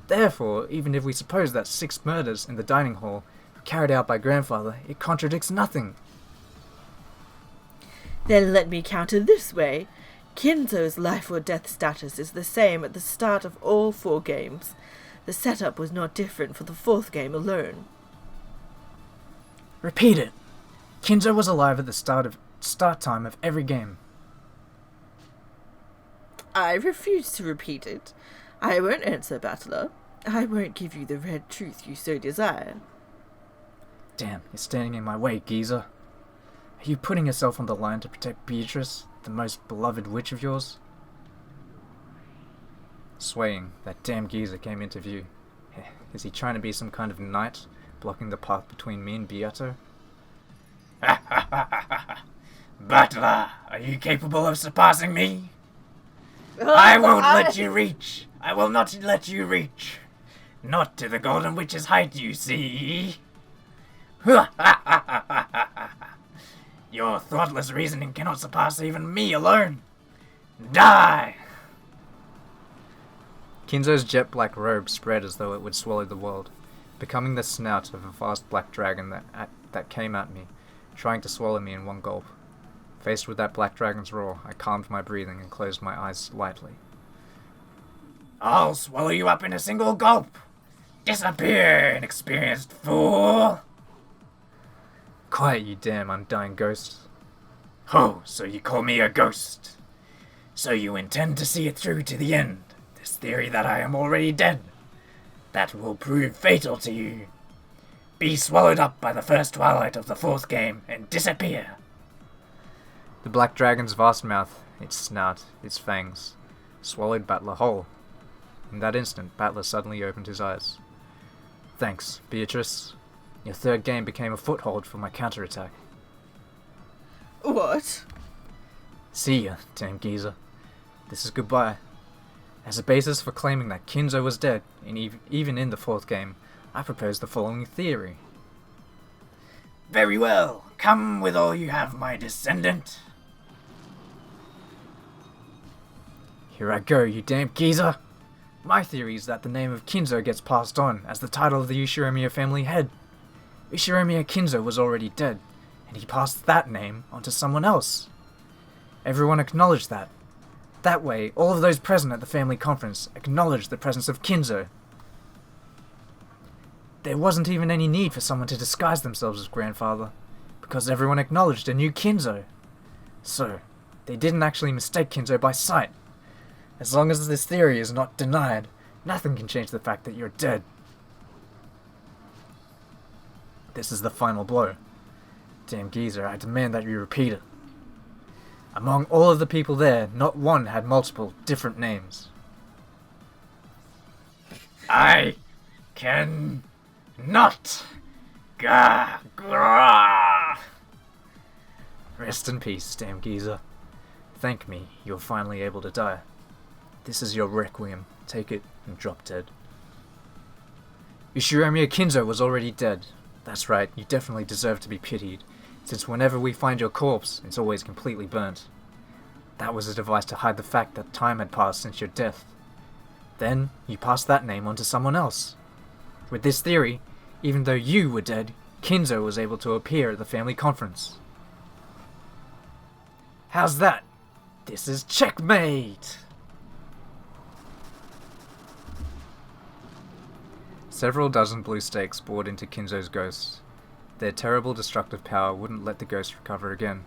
Therefore, even if we suppose that 6 murders in the dining hall were carried out by grandfather, it contradicts nothing. Then let me counter this way. Kinzo's life or death status is the same at the start of all 4 games. The setup was not different for the 4th game alone. Repeat it. Kinzo was alive at the start time of every game. I refuse to repeat it. I won't answer, Battler. I won't give you the red truth you so desire. Damn, you're standing in my way, geezer. Are you putting yourself on the line to protect Beatrice, the most beloved witch of yours? Swaying, that damn geezer came into view. Is he trying to be some kind of knight, blocking the path between me and Beato? Butler, are you capable of surpassing me? I won't let you reach. I will not let you reach. Not to the Golden Witch's height, you see. Your thoughtless reasoning cannot surpass even me alone. Die! Kinzo's jet-black robe spread as though it would swallow the world, becoming the snout of a vast black dragon that came at me, trying to swallow me in one gulp. Faced with that black dragon's roar, I calmed my breathing and closed my eyes lightly. I'll swallow you up in a single gulp. Disappear, inexperienced fool. Quiet, you damn undying ghost. Oh, so you call me a ghost. So you intend to see it through to the end, this theory that I am already dead. That will prove fatal to you. Be swallowed up by the first twilight of the 4th game and disappear. The black dragon's vast mouth, its snout, its fangs, swallowed Battler whole. In that instant, Battler suddenly opened his eyes. Thanks, Beatrice. Your 3rd game became a foothold for my counterattack. What? See ya, damn geezer. This is goodbye. As a basis for claiming that Kinzo was dead, even in the 4th game, I propose the following theory. Very well. Come with all you have, my descendant. Here I go, you damn geezer! My theory is that the name of Kinzo gets passed on as the title of the Ushiromiya family head. Ushiromiya Kinzo was already dead, and he passed that name on to someone else. Everyone acknowledged that. That way, all of those present at the family conference acknowledged the presence of Kinzo. There wasn't even any need for someone to disguise themselves as grandfather, because everyone acknowledged and knew Kinzo. So, they didn't actually mistake Kinzo by sight. As long as this theory is not denied, nothing can change the fact that you're dead. This is the final blow. Damn geezer, I demand that you repeat it. Among all of the people there, not one had multiple, different names. I can not. Gah. Rest in peace, damn geezer. Thank me, you're finally able to die. This is your requiem. Take it and drop dead. Ushiromiya Kinzo was already dead. That's right, you definitely deserve to be pitied, since whenever we find your corpse, it's always completely burnt. That was a device to hide the fact that time had passed since your death. Then, you passed that name on to someone else. With this theory, even though you were dead, Kinzo was able to appear at the family conference. How's that? This is checkmate! Several dozen blue stakes bored into Kinzo's ghost. Their terrible destructive power wouldn't let the ghost recover again.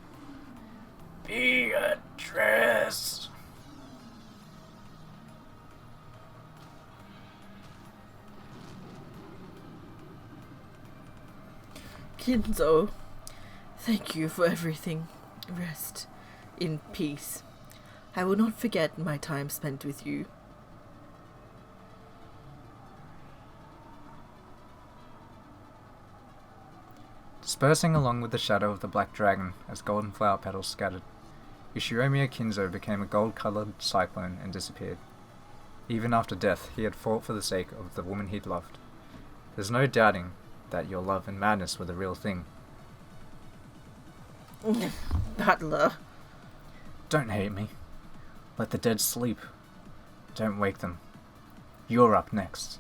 Beatrice. Kinzo, thank you for everything. Rest in peace. I will not forget my time spent with you. Dispersing along with the shadow of the black dragon as golden flower petals scattered, Ushiromiya Kinzo became a gold-coloured cyclone and disappeared. Even after death, he had fought for the sake of the woman he'd loved. There's no doubting that your love and madness were the real thing. Butler. Don't hate me. Let the dead sleep. Don't wake them. You're up next.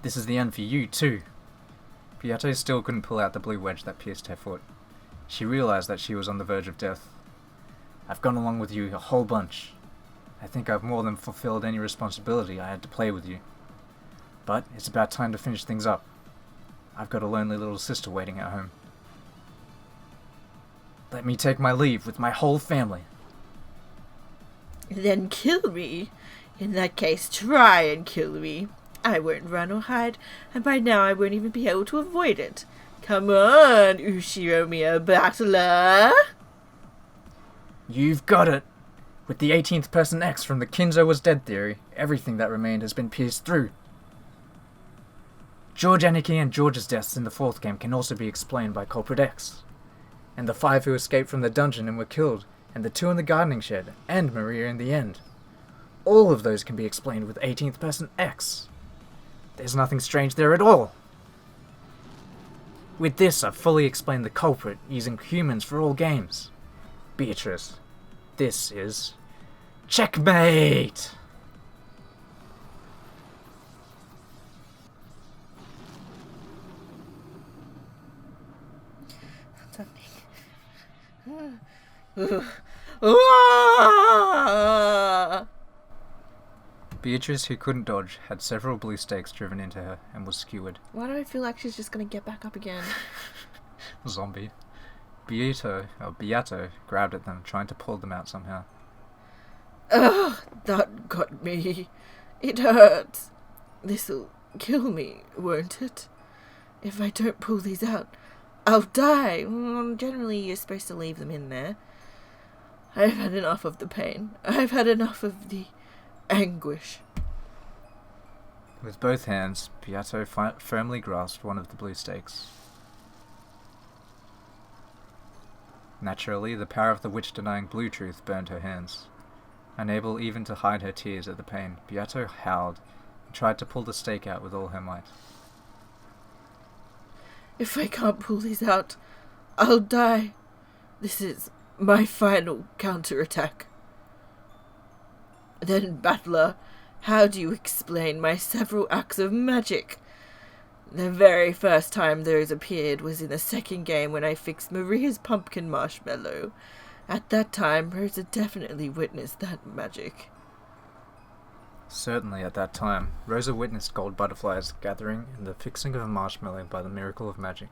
This is the end for you, too. Beato still couldn't pull out the blue wedge that pierced her foot. She realized that she was on the verge of death. I've gone along with you a whole bunch. I think I've more than fulfilled any responsibility I had to play with you. But it's about time to finish things up. I've got a lonely little sister waiting at home. Let me take my leave with my whole family. Then kill me. In that case, try and kill me. I won't run or hide, and by now I won't even be able to avoid it. Come on, Ushiromiya Battler! You've got it! With the 18th person X from the Kinzo was dead theory, everything that remained has been pierced through. George Aniki and George's deaths in the fourth game can also be explained by Culprit X. And the 5 who escaped from the dungeon and were killed, and the 2 in the gardening shed, and Maria in the end. All of those can be explained with 18th person X. There's nothing strange there at all. With this, I've fully explained the culprit using humans for all games. Beatrice, this is checkmate! Beatrice, who couldn't dodge, had several blue stakes driven into her and was skewered. Why do I feel like she's just gonna get back up again? Zombie. Beato grabbed at them, trying to pull them out somehow. Ugh, that got me. It hurts. This'll kill me, won't it? If I don't pull these out, I'll die. Generally, you're supposed to leave them in there. I've had enough of the pain. I've had enough of the anguish. With both hands, Beato firmly grasped one of the blue stakes. Naturally, the power of the witch-denying blue truth burned her hands. Unable even to hide her tears at the pain, Beato howled and tried to pull the stake out with all her might. If I can't pull these out, I'll die. This is my final counterattack. Then, Battler, how do you explain my several acts of magic? The very first time those appeared was in the second game when I fixed Maria's pumpkin marshmallow. At that time, Rosa definitely witnessed that magic. Certainly at that time, Rosa witnessed gold butterflies gathering in the fixing of a marshmallow by the miracle of magic.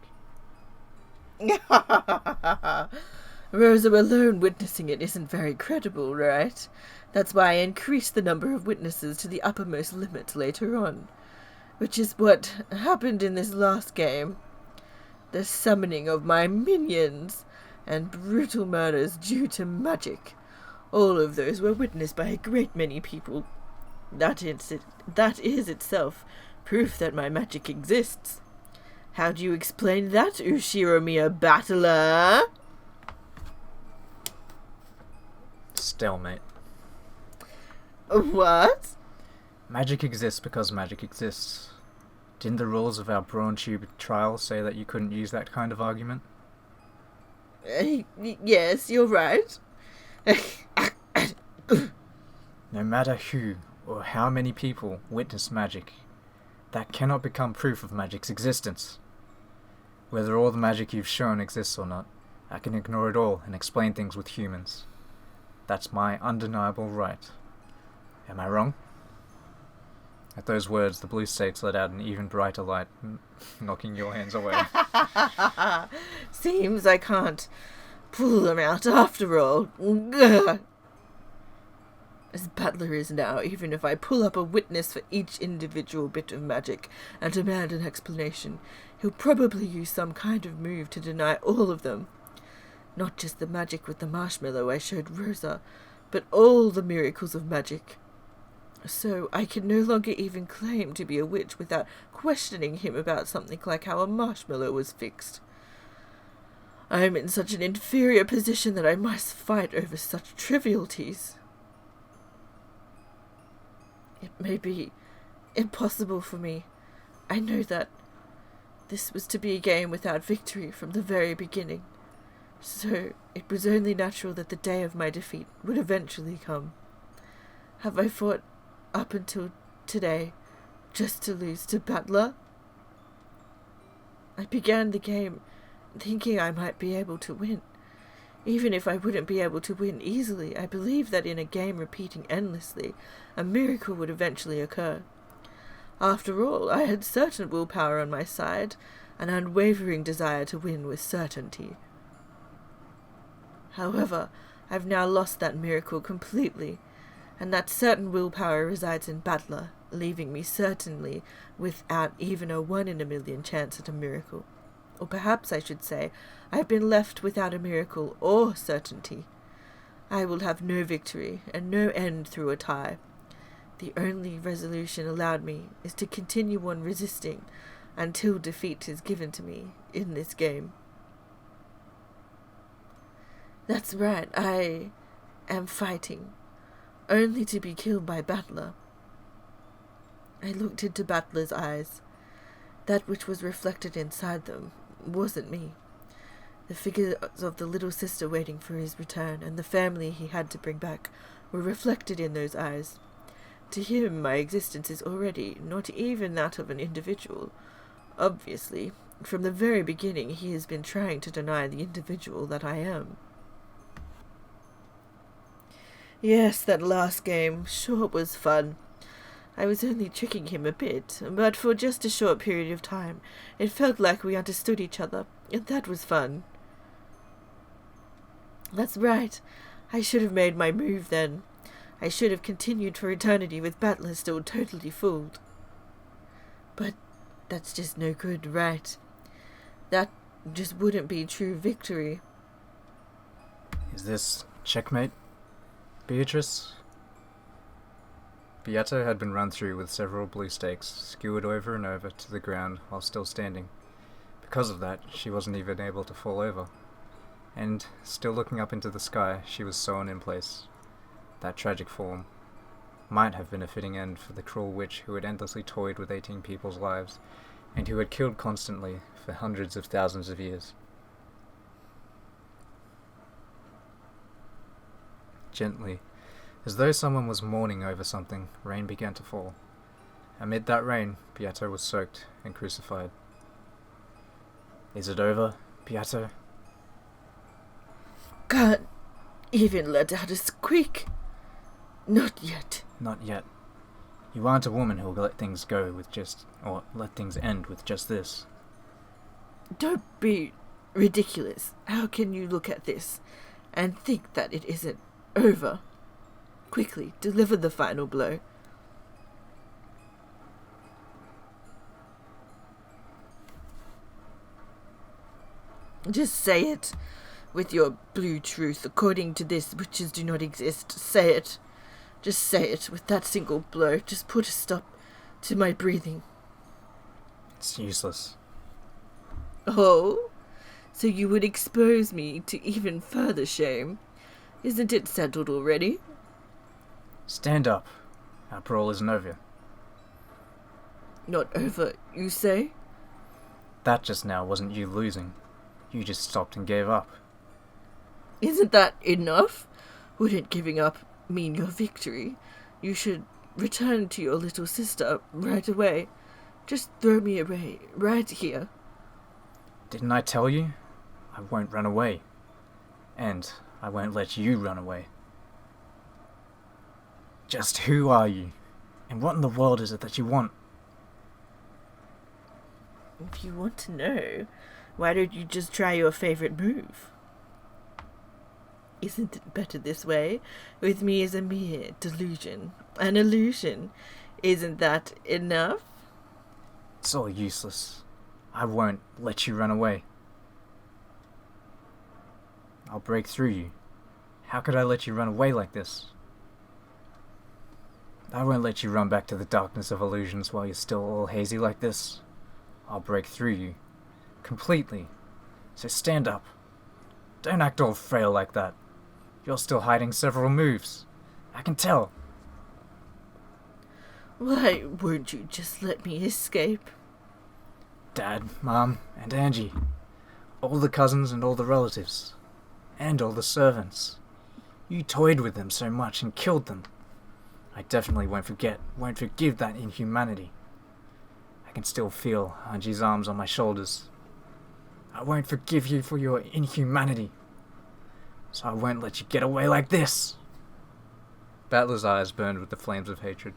Rosa alone witnessing it isn't very credible, right? That's why I increased the number of witnesses to the uppermost limit later on. Which is what happened in this last game. The summoning of my minions. and brutal murders due to magic. All of those were witnessed by a great many people. That is itself proof that my magic exists. How do you explain that, Ushiromiya battler? Stalemate. What? Magic exists because magic exists. Didn't the rules of our Brawn Tube trial say that you couldn't use that kind of argument? Yes, you're right. No matter who or how many people witness magic, that cannot become proof of magic's existence. Whether all the magic you've shown exists or not, I can ignore it all and explain things with humans. That's my undeniable right. Am I wrong? At those words, the blue stakes let out an even brighter light, knocking your hands away. Seems I can't pull them out after all. Ugh. As Butler is now, even if I pull up a witness for each individual bit of magic and demand an explanation, he'll probably use some kind of move to deny all of them. Not just the magic with the marshmallow I showed Rosa, but all the miracles of magic. So I can no longer even claim to be a witch without questioning him about something like how a marshmallow was fixed. I am in such an inferior position that I must fight over such trivialities. It may be impossible for me. I know that. This was to be a game without victory from the very beginning. So it was only natural that the day of my defeat would eventually come. Have I fought up until today just to lose to Butler? I began the game thinking I might be able to win. Even if I wouldn't be able to win easily, I believed that in a game repeating endlessly, a miracle would eventually occur. After all, I had certain willpower on my side, an unwavering desire to win with certainty. However, I've now lost that miracle completely, and that certain willpower resides in Butler, leaving me certainly without even a 1 in a million chance at a miracle. Or perhaps I should say, I have been left without a miracle or certainty. I will have no victory and no end through a tie. The only resolution allowed me is to continue on resisting until defeat is given to me in this game. That's right, I am fighting, only to be killed by Butler. I looked into Butler's eyes. That which was reflected inside them wasn't me. The figures of the little sister waiting for his return and the family he had to bring back were reflected in those eyes. To him, my existence is already not even that of an individual. Obviously, from the very beginning, he has been trying to deny the individual that I am. Yes, that last game sure was fun. I was only tricking him a bit, but for just a short period of time, it felt like we understood each other, and that was fun. That's right. I should have made my move then. I should have continued for eternity with Butler still totally fooled. But that's just no good, right? That just wouldn't be true victory. Is this checkmate, Beatrice? Beato had been run through with several blue stakes, skewered over and over to the ground while still standing. Because of that, she wasn't even able to fall over. And, still looking up into the sky, she was sewn in place. That tragic form might have been a fitting end for the cruel witch who had endlessly toyed with 18 people's lives, and who had killed constantly for hundreds of thousands of years. Gently, as though someone was mourning over something, rain began to fall. Amid that rain, Beato was soaked and crucified. Is it over, Beato? Can't even let out a squeak. Not yet. Not yet. You aren't a woman who'll let things go with just, or let things end with just this. Don't be ridiculous. How can you look at this and think that it isn't over? Quickly, deliver the final blow. Just say it. With your blue truth, according to this, witches do not exist. Say it. Just say it. With that single blow, just put a stop to my breathing. It's useless. Oh? So you would expose me to even further shame? Isn't it settled already? Stand up. Our brawl isn't over. Not over, you say? That just now wasn't you losing. You just stopped and gave up. Isn't that enough? Wouldn't giving up mean your victory? You should return to your little sister right away. Just throw me away, right here. Didn't I tell you? I won't run away. And I won't let you run away. Just who are you? And what in the world is it that you want? If you want to know, why don't you just try your favorite move? Isn't it better this way? With me is a mere delusion. An illusion. Isn't that enough? It's all useless. I won't let you run away. I'll break through you. How could I let you run away like this? I won't let you run back to the darkness of illusions while you're still all hazy like this. I'll break through you. Completely. So stand up. Don't act all frail like that. You're still hiding several moves. I can tell. Why won't you just let me escape? Dad, Mom, and Angie. All the cousins and all the relatives. And all the servants. You toyed with them so much and killed them. I definitely won't forgive that inhumanity. I can still feel Angie's arms on my shoulders. I won't forgive you for your inhumanity. So I won't let you get away like this. Battler's eyes burned with the flames of hatred.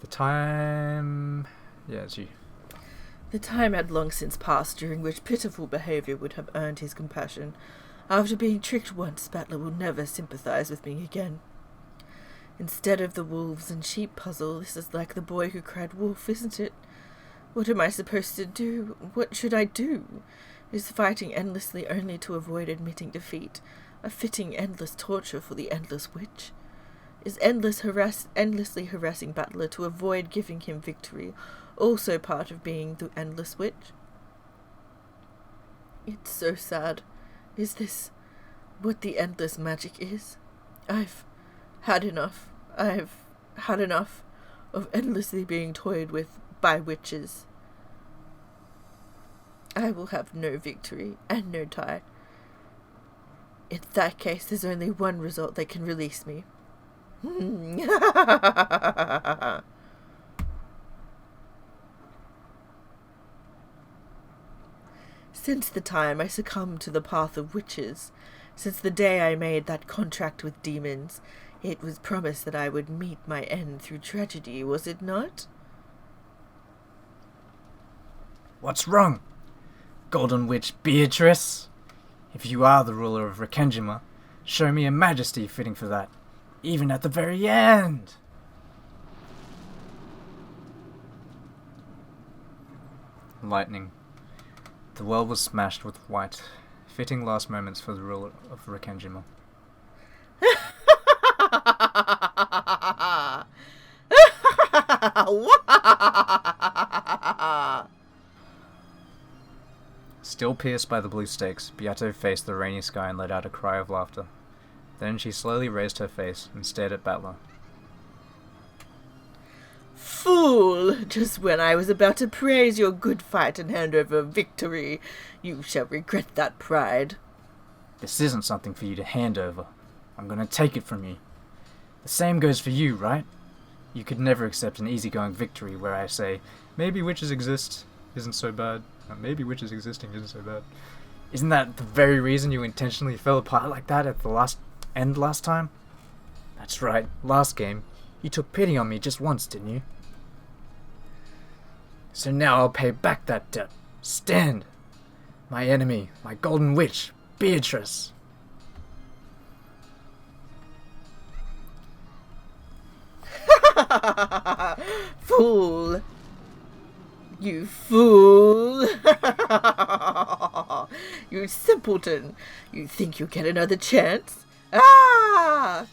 The time... Yeah, it's you. The time had long since passed during which pitiful behaviour would have earned his compassion. After being tricked once, Battler will never sympathise with me again. Instead of the wolves and sheep puzzle, this is like the boy who cried wolf, isn't it? What am I supposed to do? What should I do? Is fighting endlessly only to avoid admitting defeat a fitting endless torture for the endless witch? Is endlessly harassing Battler to avoid giving him victory also part of being the endless witch? It's so sad. Is this what the endless magic is? I've had enough. I've had enough of endlessly being toyed with by witches. I will have no victory and no tie. In that case, there's only one result that can release me. Since the time I succumbed to the path of witches, since the day I made that contract with demons, it was promised that I would meet my end through tragedy, was it not? What's wrong? Golden Witch Beatrice? If you are the ruler of Rekenjima, show me a majesty fitting for that, even at the very end! Lightning. The world was smashed with white, fitting last moments for the ruler of Rekenjima. Still pierced by the blue stakes, Beato faced the rainy sky and let out a cry of laughter. Then she slowly raised her face and stared at Battler. Fool! Just when I was about to praise your good fight and hand over victory, you shall regret that pride. This isn't something for you to hand over. I'm gonna take it from you. The same goes for you, right? You could never accept an easygoing victory where I say, maybe witches exist isn't so bad. Maybe witches existing isn't so bad. Isn't that the very reason you intentionally fell apart like that at the last time? That's right, last game. You took pity on me just once, didn't you? So now I'll pay back that debt. Stand! My enemy, my golden witch, Beatrice! Fool! You fool! You simpleton! You think you'll get another chance? Ah!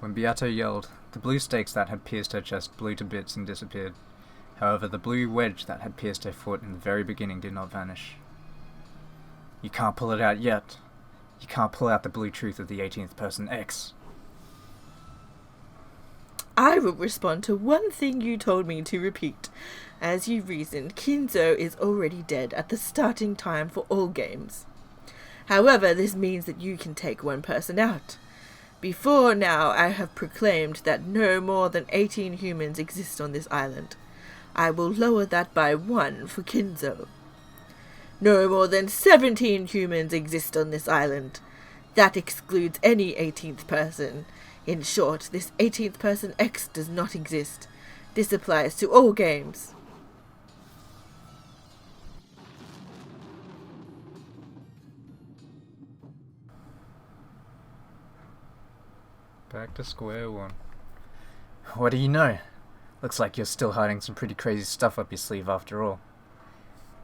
When Beato yelled, the blue stakes that had pierced her chest blew to bits and disappeared. However, the blue wedge that had pierced her foot in the very beginning did not vanish. You can't pull it out yet. You can't pull out the blue truth of the 18th person X. I will respond to one thing you told me to repeat. As you reasoned, Kinzo is already dead at the starting time for all games. However, this means that you can take one person out. Before now, I have proclaimed that no more than 18 humans exist on this island. I will lower that by 1 for Kinzo. No more than 17 humans exist on this island. That excludes any 18th person. In short, this 18th person X does not exist. This applies to all games. Back to square one. What do you know? Looks like you're still hiding some pretty crazy stuff up your sleeve after all.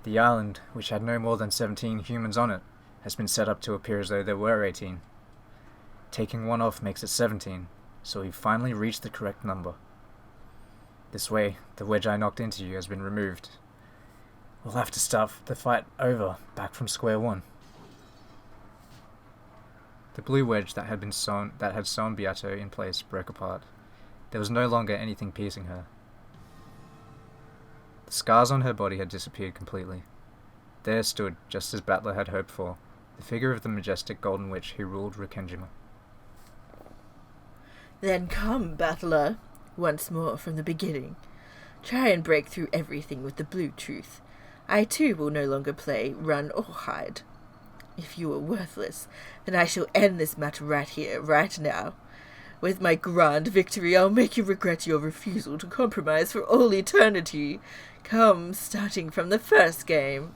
The island, which had no more than 17 humans on it, has been set up to appear as though there were 18. Taking one off makes it 17, so we've finally reached the correct number. This way, the wedge I knocked into you has been removed. We'll have to start the fight over, back from square one. The blue wedge that had sewn Beato in place broke apart. There was no longer anything piercing her. The scars on her body had disappeared completely. There stood, just as Battler had hoped for, the figure of the majestic golden witch who ruled Rikenjima. Then come, Battler, once more from the beginning. Try and break through everything with the blue truth. I too will no longer play run or hide. If you are worthless, then I shall end this match right here, right now. With my grand victory, I'll make you regret your refusal to compromise for all eternity. Come, starting from the first game.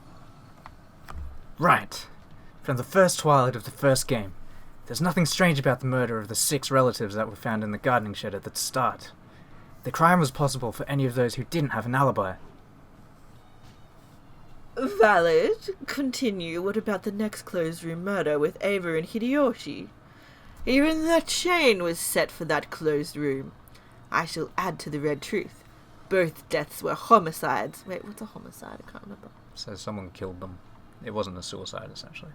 Right. From the first twilight of the first game. There's nothing strange about the murder of the 6 relatives that were found in the gardening shed at the start. The crime was possible for any of those who didn't have an alibi. Valid. Continue. What about the next closed room murder with Ava and Hideyoshi? Even that chain was set for that closed room. I shall add to the red truth. Both deaths were homicides. Wait, what's a homicide? I can't remember. So someone killed them. It wasn't a suicide, essentially.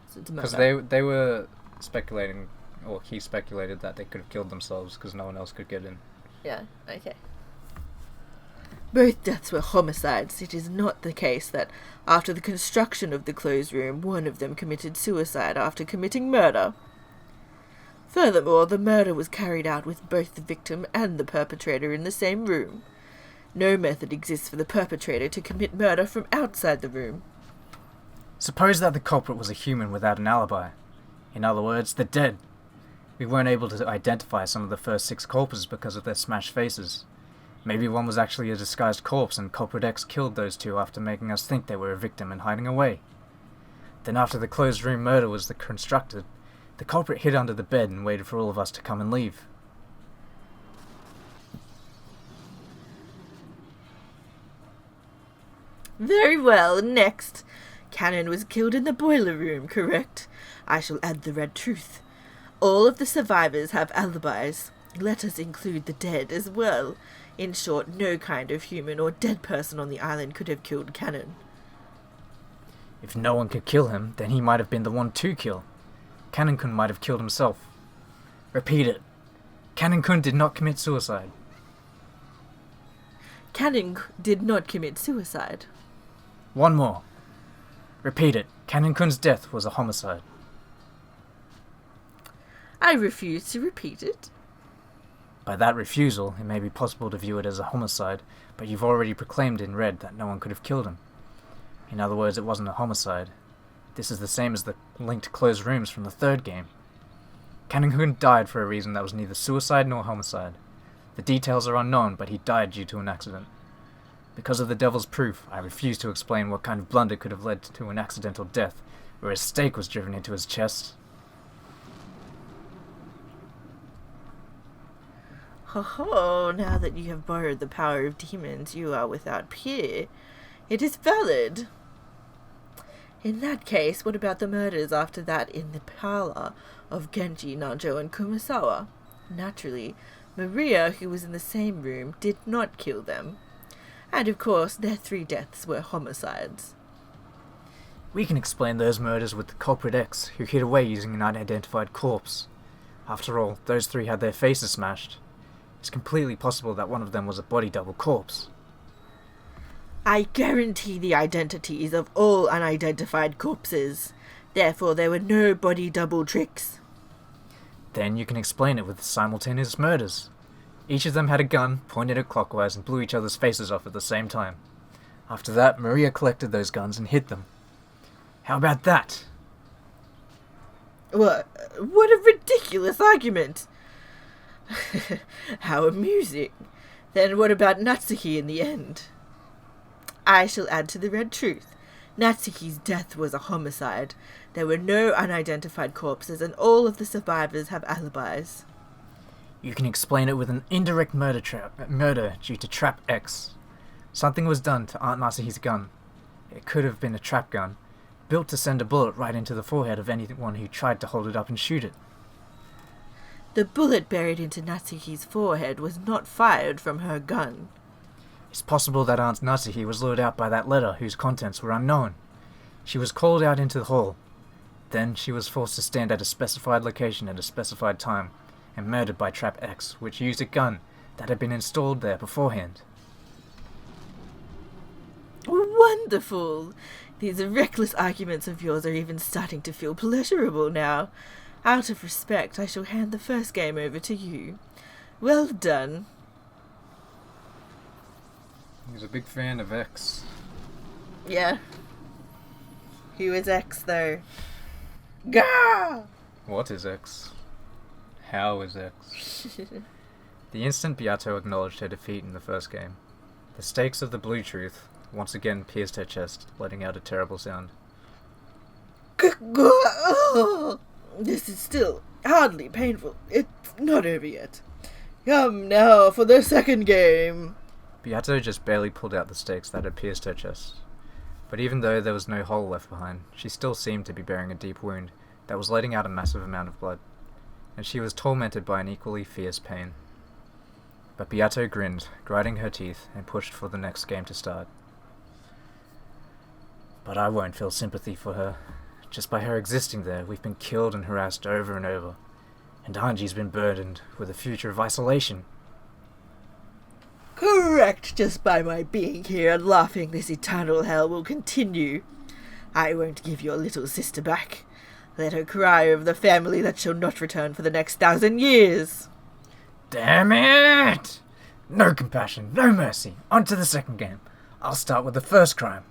So it's a Because murder. they were speculating, or he speculated that they could have killed themselves because no one else could get in. Yeah, okay. Both deaths were homicides. It is not the case that, after the construction of the closed room, one of them committed suicide after committing murder. Furthermore, the murder was carried out with both the victim and the perpetrator in the same room. No method exists for the perpetrator to commit murder from outside the room. Suppose that the culprit was a human without an alibi. In other words, the dead. We weren't able to identify some of the first 6 corpses because of their smashed faces. Maybe one was actually a disguised corpse and Culprit X killed those 2 after making us think they were a victim and hiding away. Then after the closed room murder was constructed, the culprit hid under the bed and waited for all of us to come and leave. Very well, next. Cannon was killed in the boiler room, correct? I shall add the red truth. All of the survivors have alibis. Let us include the dead as well. In short, no kind of human or dead person on the island could have killed Cannon. If no one could kill him, then he might have been the one to kill. Cannon-kun might have killed himself. Repeat it. Cannon-kun did not commit suicide. Cannon did not commit suicide. One more. Repeat it. Cannon-kun's death was a homicide. I refuse to repeat it. By that refusal, it may be possible to view it as a homicide, but you've already proclaimed in red that no one could have killed him. In other words, it wasn't a homicide. This is the same as the linked closed rooms from the 3rd game. Cannon-kun died for a reason that was neither suicide nor homicide. The details are unknown, but he died due to an accident. Because of the devil's proof, I refuse to explain what kind of blunder could have led to an accidental death, where a stake was driven into his chest. Ho ho, now that you have borrowed the power of demons, you are without peer. It is valid. In that case, what about the murders after that in the parlor of Genji, Nanjo, and Kumasawa? Naturally, Maria, who was in the same room, did not kill them. And of course, their 3 deaths were homicides. We can explain those murders with the culprit X, who hid away using an unidentified corpse. After all, those 3 had their faces smashed. It's completely possible that one of them was a body double corpse. I guarantee the identities of all unidentified corpses. Therefore, there were no body double tricks. Then you can explain it with simultaneous murders. Each of them had a gun, pointed it clockwise, and blew each other's faces off at the same time. After that, Maria collected those guns and hid them. How about that? What a ridiculous argument! How amusing. Then what about Natsuki in the end? I shall add to the red truth. Natsuki's death was a homicide. There were no unidentified corpses, and all of the survivors have alibis. You can explain it with an indirect murder due to Trap X. Something was done to Aunt Natsuki's gun. It could have been a trap gun, built to send a bullet right into the forehead of anyone who tried to hold it up and shoot it. The bullet buried into Natsuki's forehead was not fired from her gun. It's possible that Aunt Natsuki was lured out by that letter whose contents were unknown. She was called out into the hall. Then she was forced to stand at a specified location at a specified time and murdered by Trap X, which used a gun that had been installed there beforehand. Wonderful! These reckless arguments of yours are even starting to feel pleasurable now. Out of respect, I shall hand the first game over to you. Well done. He's a big fan of X. Yeah. Who is X, though? Gah! What is X? How is X? The instant Beato acknowledged her defeat in the first game, the stakes of the blue truth once again pierced her chest, letting out a terrible sound. This is still hardly painful. It's not over yet. Come now for the second game. Beato just barely pulled out the stakes that had pierced her chest. But even though there was no hole left behind, she still seemed to be bearing a deep wound that was letting out a massive amount of blood, and she was tormented by an equally fierce pain. But Beato grinned, grinding her teeth, and pushed for the next game to start. But I won't feel sympathy for her. Just by her existing there, we've been killed and harassed over and over, and Hanji's been burdened with a future of isolation. Correct, just by my being here and laughing, this eternal hell will continue. I won't give your little sister back. Let her cry over the family that shall not return for the next 1,000 years. Damn it! No compassion, no mercy. On to the second game. I'll start with the first crime.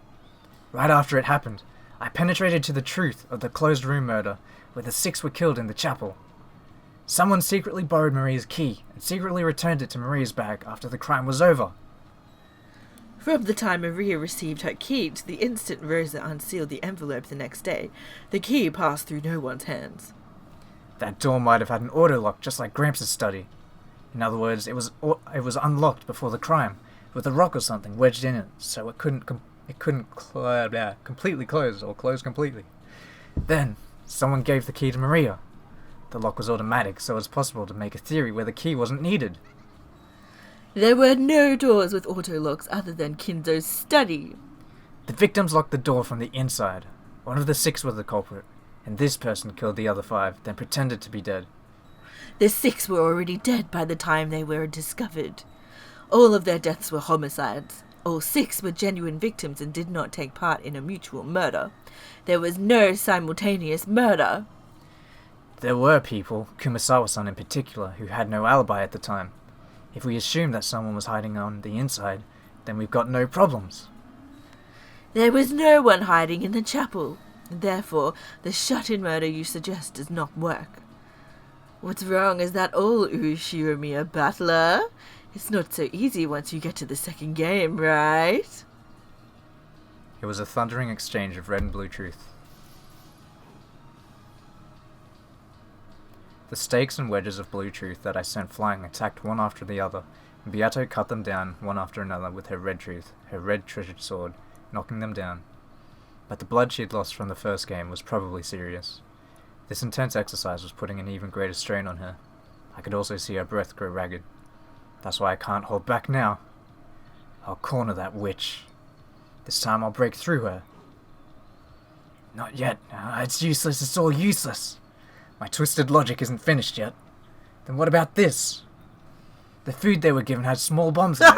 Right after it happened, I penetrated to the truth of the closed room murder where the 6 were killed in the chapel. Someone secretly borrowed Maria's key and secretly returned it to Maria's bag after the crime was over. From the time Maria received her key to the instant Rosa unsealed the envelope the next day, the key passed through no one's hands. That door might have had an auto-lock just like Gramps' study. In other words, it was unlocked before the crime, with a rock or something wedged in it, so it couldn't completely close, or close completely. Then, someone gave the key to Maria. The lock was automatic, so it's possible to make a theory where the key wasn't needed. There were no doors with auto-locks other than Kinzo's study. The victims locked the door from the inside. One of the 6 was the culprit, and this person killed the other 5, then pretended to be dead. The 6 were already dead by the time they were discovered. All of their deaths were homicides. All 6 were genuine victims and did not take part in a mutual murder. There was no simultaneous murder. There were people, Kumasawa-san in particular, who had no alibi at the time. If we assume that someone was hiding on the inside, then we've got no problems. There was no one hiding in the chapel. Therefore, the shut-in murder you suggest does not work. What's wrong is that all Ushiramiya battler? It's not so easy once you get to the second game, right? It was a thundering exchange of red and blue truth. The stakes and wedges of blue truth that I sent flying attacked one after the other, and Beato cut them down one after another with her red truth, her red treasured sword, knocking them down. But the blood she had lost from the first game was probably serious. This intense exercise was putting an even greater strain on her. I could also see her breath grow ragged. That's why I can't hold back now. I'll corner that witch. This time I'll break through her. Not yet. It's useless. It's all useless. My twisted logic isn't finished yet. Then what about this? The food they were given had small bombs in it,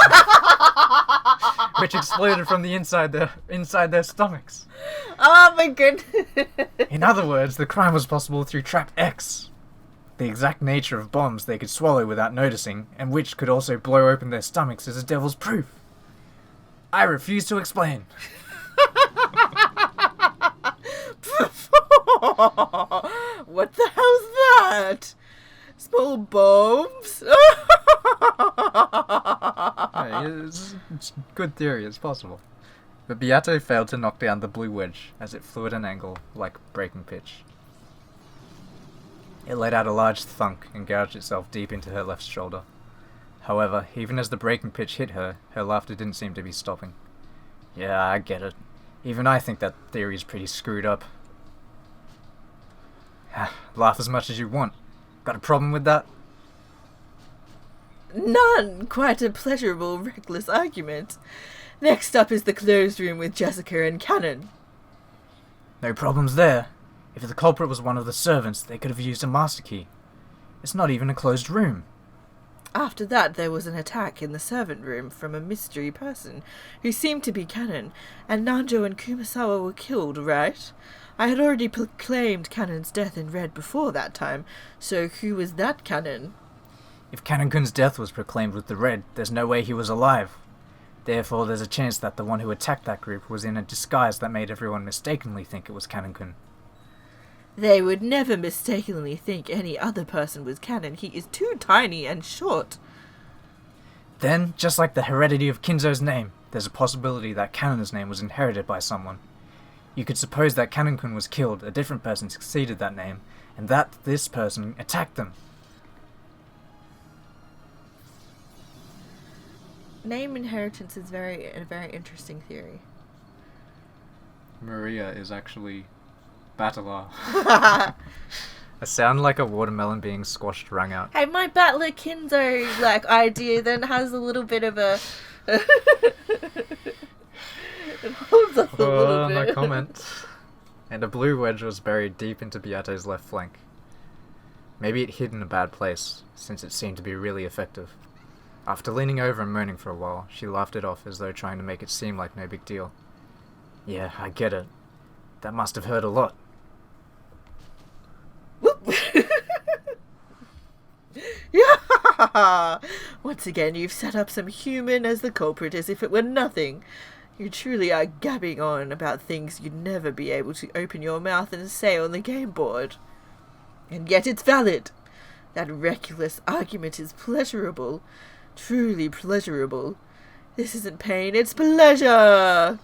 which exploded from the inside their stomachs. Oh my goodness. In other words, the crime was possible through Trap X. The exact nature of bombs they could swallow without noticing, and which could also blow open their stomachs, is a devil's proof. I refuse to explain. What the hell's that? Small bombs? It's good theory, it's possible. But Beato failed to knock down the blue wedge as it flew at an angle like breaking pitch. It let out a large thunk and gouged itself deep into her left shoulder. However, even as the breaking pitch hit her, her laughter didn't seem to be stopping. Yeah, I get it. Even I think that theory's pretty screwed up. Laugh as much as you want. Got a problem with that? None. Quite a pleasurable, reckless argument. Next up is the closed room with Jessica and Cannon. No problems there. If the culprit was one of the servants, they could have used a master key. It's not even a closed room. After that, there was an attack in the servant room from a mystery person who seemed to be Cannon, and Nanjo and Kumasawa were killed, right? I had already proclaimed Cannon's death in red before that time, so who was that Cannon? If Cannon-kun's death was proclaimed with the red, there's no way he was alive. Therefore, there's a chance that the one who attacked that group was in a disguise that made everyone mistakenly think it was Cannon-kun. They would never mistakenly think any other person was Cannon. He is too tiny and short. Then, just like the heredity of Kinzo's name, there's a possibility that Cannon's name was inherited by someone. You could suppose that Cannon-kun was killed, a different person succeeded that name, and that this person attacked them. Name inheritance is a very interesting theory. Maria is actually Battler. I sound like a watermelon being squashed wrung out. Hey, my Battler Kinzo idea then has a little bit of a it holds up a little bit. No comment. And a blue wedge was buried deep into Beato's left flank. Maybe it hid in a bad place, since it seemed to be really effective. After leaning over and moaning for a while, she laughed it off as though trying to make it seem like no big deal. Yeah, I get it. That must have hurt a lot. Yeah! Once again, you've set up some human as the culprit as if it were nothing. You truly are gabbing on about things you'd never be able to open your mouth and say on the game board. And yet it's valid. That reckless argument is pleasurable. Truly pleasurable. This isn't pain, it's pleasure!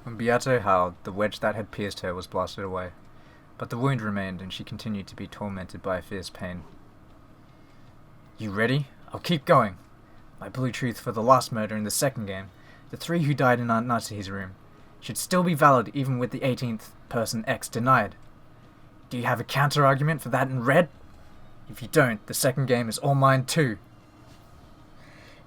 When Beato howled, the wedge that had pierced her was blasted away. But the wound remained, and she continued to be tormented by a fierce pain. You ready? I'll keep going. My blue truth for the last murder in the second game, the 3 who died in Aunt Natsuhi's room, should still be valid even with the 18th person X denied. Do you have a counter-argument for that in red? If you don't, the second game is all mine too.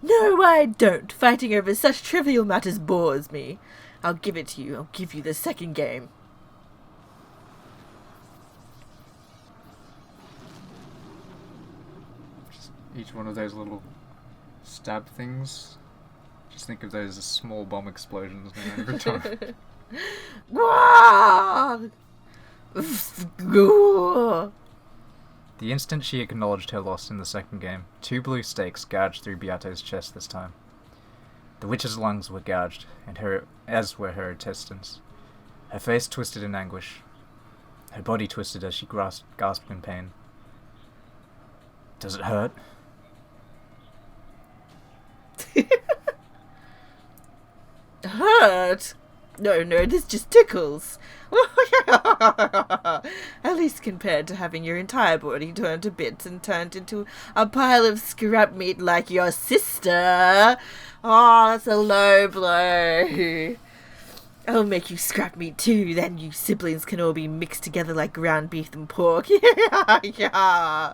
No, I don't. Fighting over such trivial matters bores me. I'll give it to you. I'll give you the second game. Each one of those little stab things, just think of those as small bomb explosions every time. The instant she acknowledged her loss in the second game, 2 blue stakes gouged through Beato's chest this time. The witch's lungs were gouged, as were her intestines. Her face twisted in anguish. Her body twisted as she gasped in pain. Does it hurt? Hurt? No, this just tickles. At least compared to having your entire body turned to bits and turned into a pile of scrap meat like your sister. Oh, that's a low blow. I'll make you scrap meat too, then you siblings can all be mixed together like ground beef and pork. Yeah.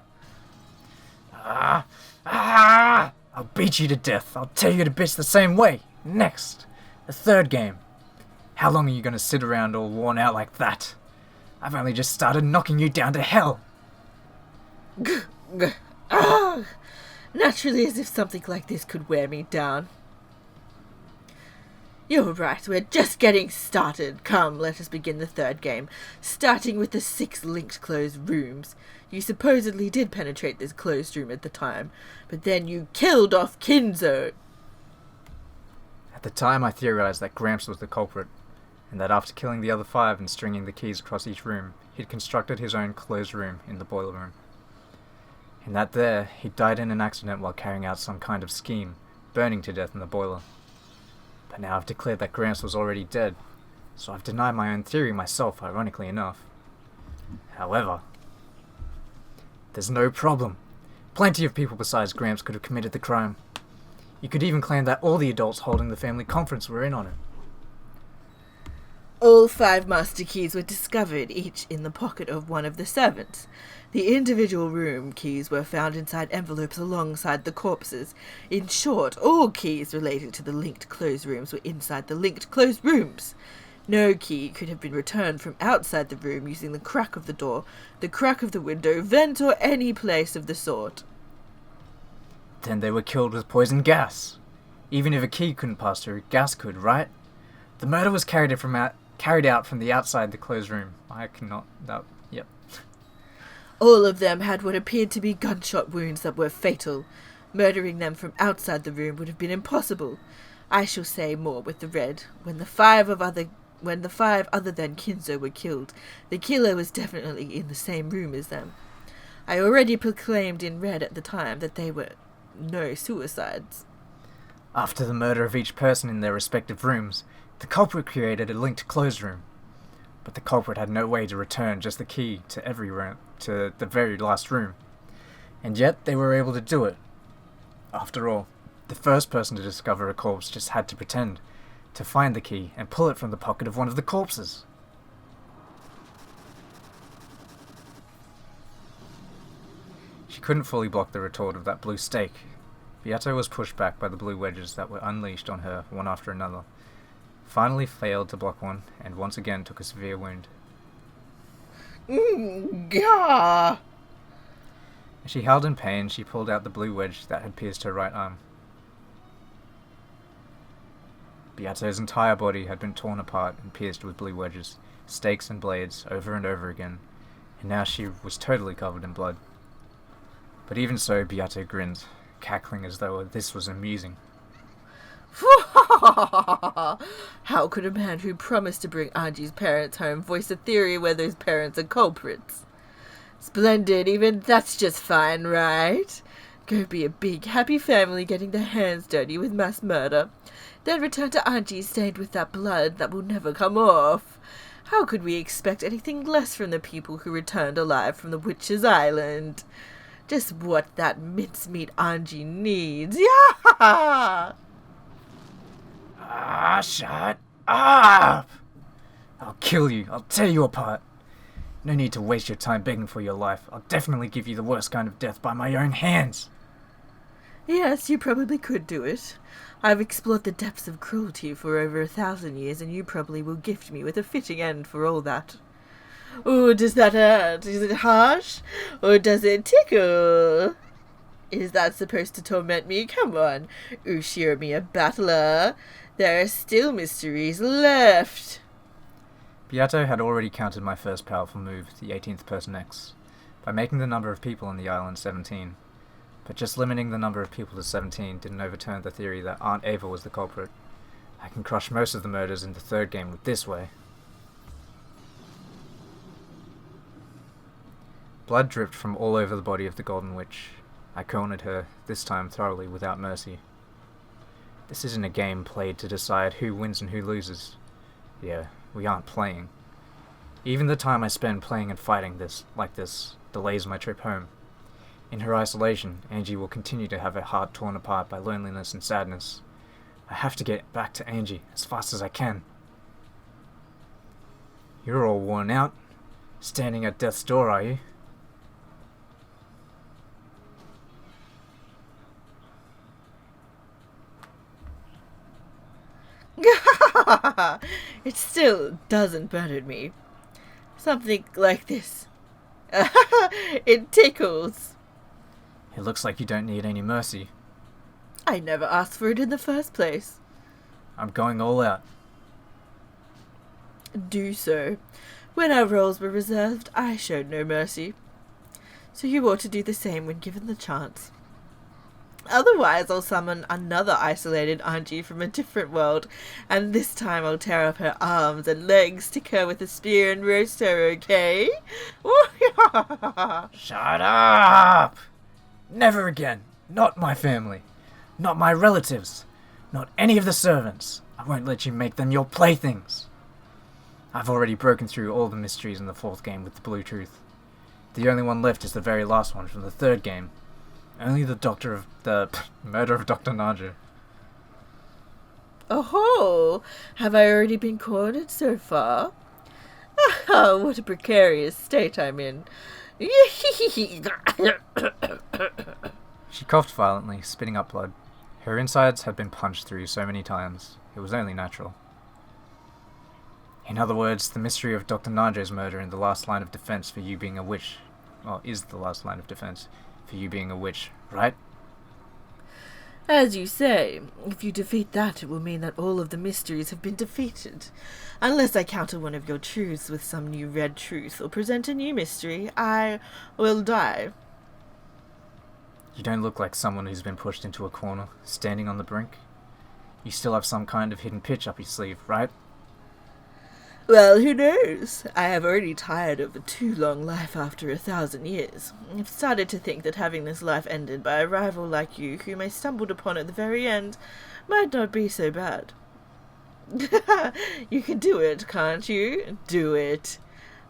I'll beat you to death. I'll tear you to bits the same way. Next, the third game. How long are you going to sit around all worn out like that? I've only just started knocking you down to hell. Naturally, as if something like this could wear me down. You're right, we're just getting started. Come, let us begin the third game, starting with the 6 linked closed rooms. You supposedly did penetrate this closed room at the time, but then you killed off Kinzo. At the time, I theorized that Gramps was the culprit, and that after killing the other 5 and stringing the keys across each room, he'd constructed his own closed room in the boiler room. And that there, he died in an accident while carrying out some kind of scheme, burning to death in the boiler. But now I've declared that Gramps was already dead, so I've denied my own theory myself, ironically enough. However, there's no problem. Plenty of people besides Gramps could have committed the crime. You could even claim that all the adults holding the family conference were in on it. All 5 master keys were discovered, each in the pocket of one of the servants. The individual room keys were found inside envelopes alongside the corpses. In short, all keys related to the linked closed rooms were inside the linked closed rooms. No key could have been returned from outside the room using the crack of the door, the crack of the window, vent, or any place of the sort. Then they were killed with poison gas. Even if a key couldn't pass through, gas could, right? The murder was carried out from the outside the closed room. Yep. All of them had what appeared to be gunshot wounds that were fatal. Murdering them from outside the room would have been impossible. I shall say more with the red. When the 5 other than Kinzo were killed, the killer was definitely in the same room as them. I already proclaimed in red at the time that they were no suicides. After the murder of each person in their respective rooms, the culprit created a linked closed room. But the culprit had no way to return just the key to every room, to the very last room. And yet they were able to do it. After all, the first person to discover a corpse just had to pretend to find the key and pull it from the pocket of one of the corpses. She couldn't fully block the retort of that blue stake. Beato was pushed back by the blue wedges that were unleashed on her one after another, finally failed to block one, and once again took a severe wound. Gah! As she howled in pain, she pulled out the blue wedge that had pierced her right arm. Beato's entire body had been torn apart and pierced with blue wedges, stakes and blades, over and over again, and now she was totally covered in blood. But even so, Beato grinned, cackling as though this was amusing. How could a man who promised to bring Anji's parents home voice a theory where those parents are culprits? Splendid, even that's just fine, right? Go be a big, happy family getting their hands dirty with mass murder. Then return to Anji stained with that blood that will never come off. How could we expect anything less from the people who returned alive from the Witch's Island? Just what that mincemeat Anji needs. Yeah! Shut up! I'll kill you. I'll tear you apart. No need to waste your time begging for your life. I'll definitely give you the worst kind of death by my own hands. Yes, you probably could do it. I've explored the depths of cruelty for over 1,000 years, and you probably will gift me with a fitting end for all that. Ooh, does that hurt? Is it harsh? Or does it tickle? Is that supposed to torment me? Come on, Ushiramiya battler. There are still mysteries left. Beato had already counted my first powerful move, the 18th person X, by making the number of people on the island 17. But just limiting the number of people to 17 didn't overturn the theory that Aunt Ava was the culprit. I can crush most of the murders in the third game with this way. Blood dripped from all over the body of the Golden Witch. I cornered her, this time thoroughly without mercy. This isn't a game played to decide who wins and who loses. Yeah, we aren't playing. Even the time I spend playing and fighting like this delays my trip home. In her isolation, Angie will continue to have her heart torn apart by loneliness and sadness. I have to get back to Angie as fast as I can. You're all worn out, standing at death's door, are you? It still doesn't bother me. Something like this. It tickles. It looks like you don't need any mercy. I never asked for it in the first place. I'm going all out. Do so. When our roles were reserved, I showed no mercy. So you ought to do the same when given the chance. Otherwise, I'll summon another isolated Angie from a different world, and this time I'll tear up her arms and legs, stick her with a spear and roast her, okay? Shut up! Never again. Not my family. Not my relatives. Not any of the servants. I won't let you make them your playthings. I've already broken through all the mysteries in the 4th game with the Blue Truth. The only one left is the very last one from the 3rd game. Only the murder of Dr. Naku. Oh, have I already been cornered so far? Oh, what a precarious state I'm in. She coughed violently, spitting up blood. Her insides had been punched through so many times, it was only natural. In other words, the mystery of Dr. Naku's murder is the last line of defense for you being a witch, right? As you say, if you defeat that, it will mean that all of the mysteries have been defeated. Unless I counter one of your truths with some new red truth or present a new mystery, I will die. You don't look like someone who's been pushed into a corner, standing on the brink. You still have some kind of hidden pitch up your sleeve, right? Well, who knows? I have already tired of a too long life after 1,000 years. I've started to think that having this life ended by a rival like you, whom I stumbled upon at the very end, might not be so bad. You can do it, can't you? Do it.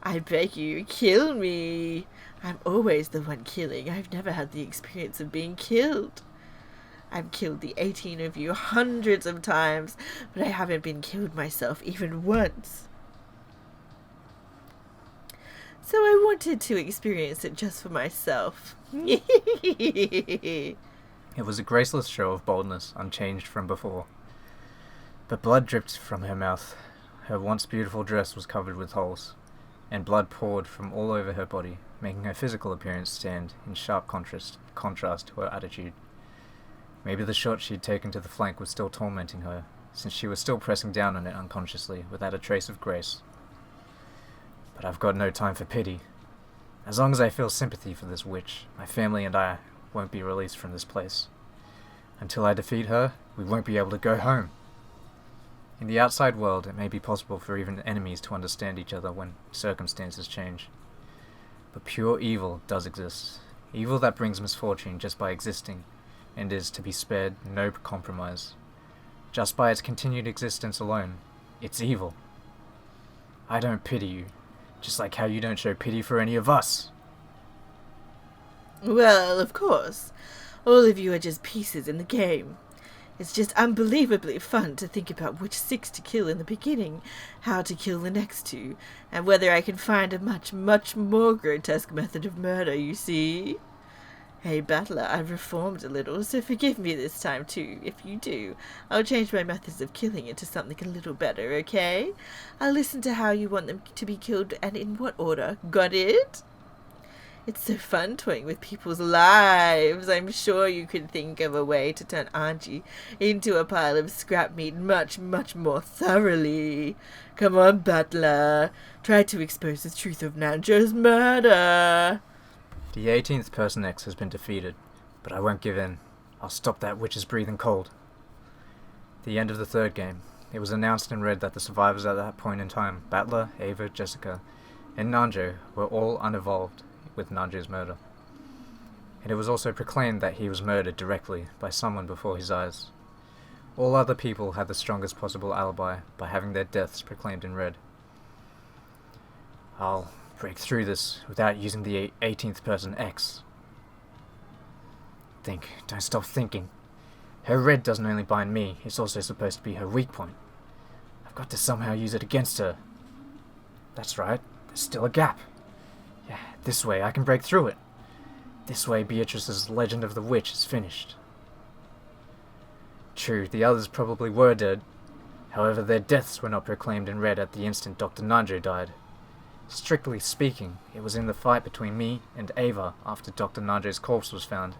I beg you, kill me. I'm always the one killing. I've never had the experience of being killed. I've killed the 18 of you hundreds of times, but I haven't been killed myself even once. So I wanted to experience it just for myself. It was a graceless show of boldness, unchanged from before. But blood dripped from her mouth. Her once beautiful dress was covered with holes, and blood poured from all over her body, making her physical appearance stand in sharp contrast to her attitude. Maybe the shot she had taken to the flank was still tormenting her, since she was still pressing down on it unconsciously, without a trace of grace. But I've got no time for pity. As long as I feel sympathy for this witch, my family and I won't be released from this place. Until I defeat her, we won't be able to go home. In the outside world, it may be possible for even enemies to understand each other when circumstances change. But pure evil does exist. Evil that brings misfortune just by existing, and is to be spared no compromise. Just by its continued existence alone, it's evil. I don't pity you, just like how you don't show pity for any of us. Well, of course. All of you are just pieces in the game. It's just unbelievably fun to think about which 6 to kill in the beginning, how to kill the next 2, and whether I can find a much, much more grotesque method of murder, you see. Hey, Battler, I've reformed a little, so forgive me this time too. If you do, I'll change my methods of killing into something a little better, okay? I'll listen to how you want them to be killed and in what order. Got it? It's so fun toying with people's lives. I'm sure you could think of a way to turn Angie into a pile of scrap meat much, much more thoroughly. Come on, Butler. Try to expose the truth of Nanjo's murder. The 18th Person X has been defeated, but I won't give in. I'll stop that witch's breathing cold. The end of the 3rd game. It was announced and read that the survivors at that point in time, Battler, Ava, Jessica, and Nanjo, were all uninvolved with Nanjo's murder. And it was also proclaimed that he was murdered directly by someone before his eyes. All other people had the strongest possible alibi by having their deaths proclaimed in red. I'll break through this without using the 18th person X. Think, don't stop thinking. Her red doesn't only bind me, it's also supposed to be her weak point. I've got to somehow use it against her. That's right, there's still a gap. Yeah, this way I can break through it. This way Beatrice's Legend of the Witch is finished. True, the others probably were dead. However, their deaths were not proclaimed in red at the instant Dr. Nanjo died. Strictly speaking, it was in the fight between me and Ava after Dr. Nanjo's corpse was found.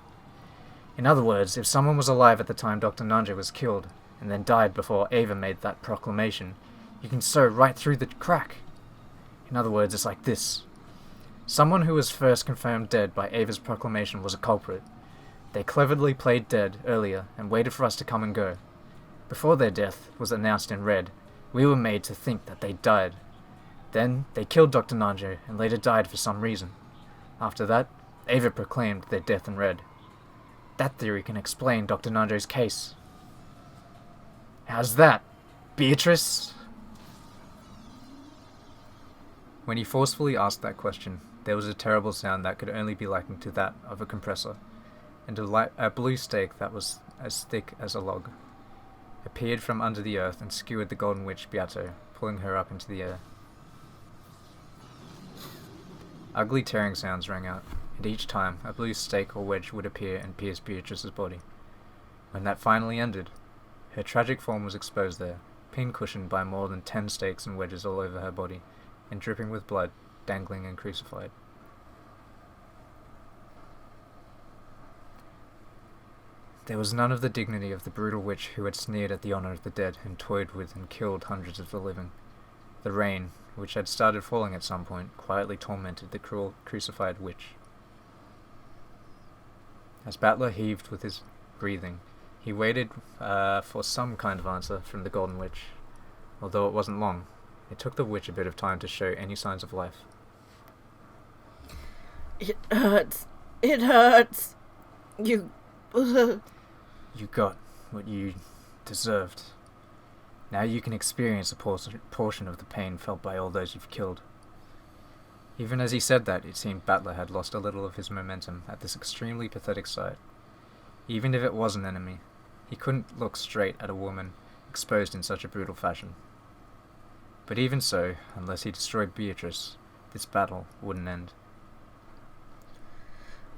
In other words, if someone was alive at the time Dr. Nanjo was killed, and then died before Ava made that proclamation, you can sew right through the crack. In other words, it's like this. Someone who was first confirmed dead by Ava's proclamation was a culprit. They cleverly played dead earlier and waited for us to come and go. Before their death was announced in red, we were made to think that they died. Then, they killed Dr. Nanjo and later died for some reason. After that, Ava proclaimed their death in red. That theory can explain Dr. Nanjo's case. How's that, Beatrice? When he forcefully asked that question, there was a terrible sound that could only be likened to that of a compressor, and a blue stake that was as thick as a log appeared from under the earth and skewered the Golden Witch Beato, pulling her up into the air. Ugly tearing sounds rang out, and each time a blue stake or wedge would appear and pierce Beatrice's body. When that finally ended, her tragic form was exposed there, pin-cushioned by more than 10 stakes and wedges all over her body, and dripping with blood, dangling and crucified. There was none of the dignity of the brutal witch who had sneered at the honour of the dead and toyed with and killed hundreds of the living. The rain, which had started falling at some point, quietly tormented the cruel, crucified witch. As Battler heaved with his breathing, he waited for some kind of answer from the Golden Witch. Although it wasn't long, it took the witch a bit of time to show any signs of life. It hurts. It hurts. You got what you deserved. Now you can experience a portion of the pain felt by all those you've killed. Even as he said that, it seemed Battler had lost a little of his momentum at this extremely pathetic sight. Even if it was an enemy, he couldn't look straight at a woman exposed in such a brutal fashion. But even so, unless he destroyed Beatrice, this battle wouldn't end.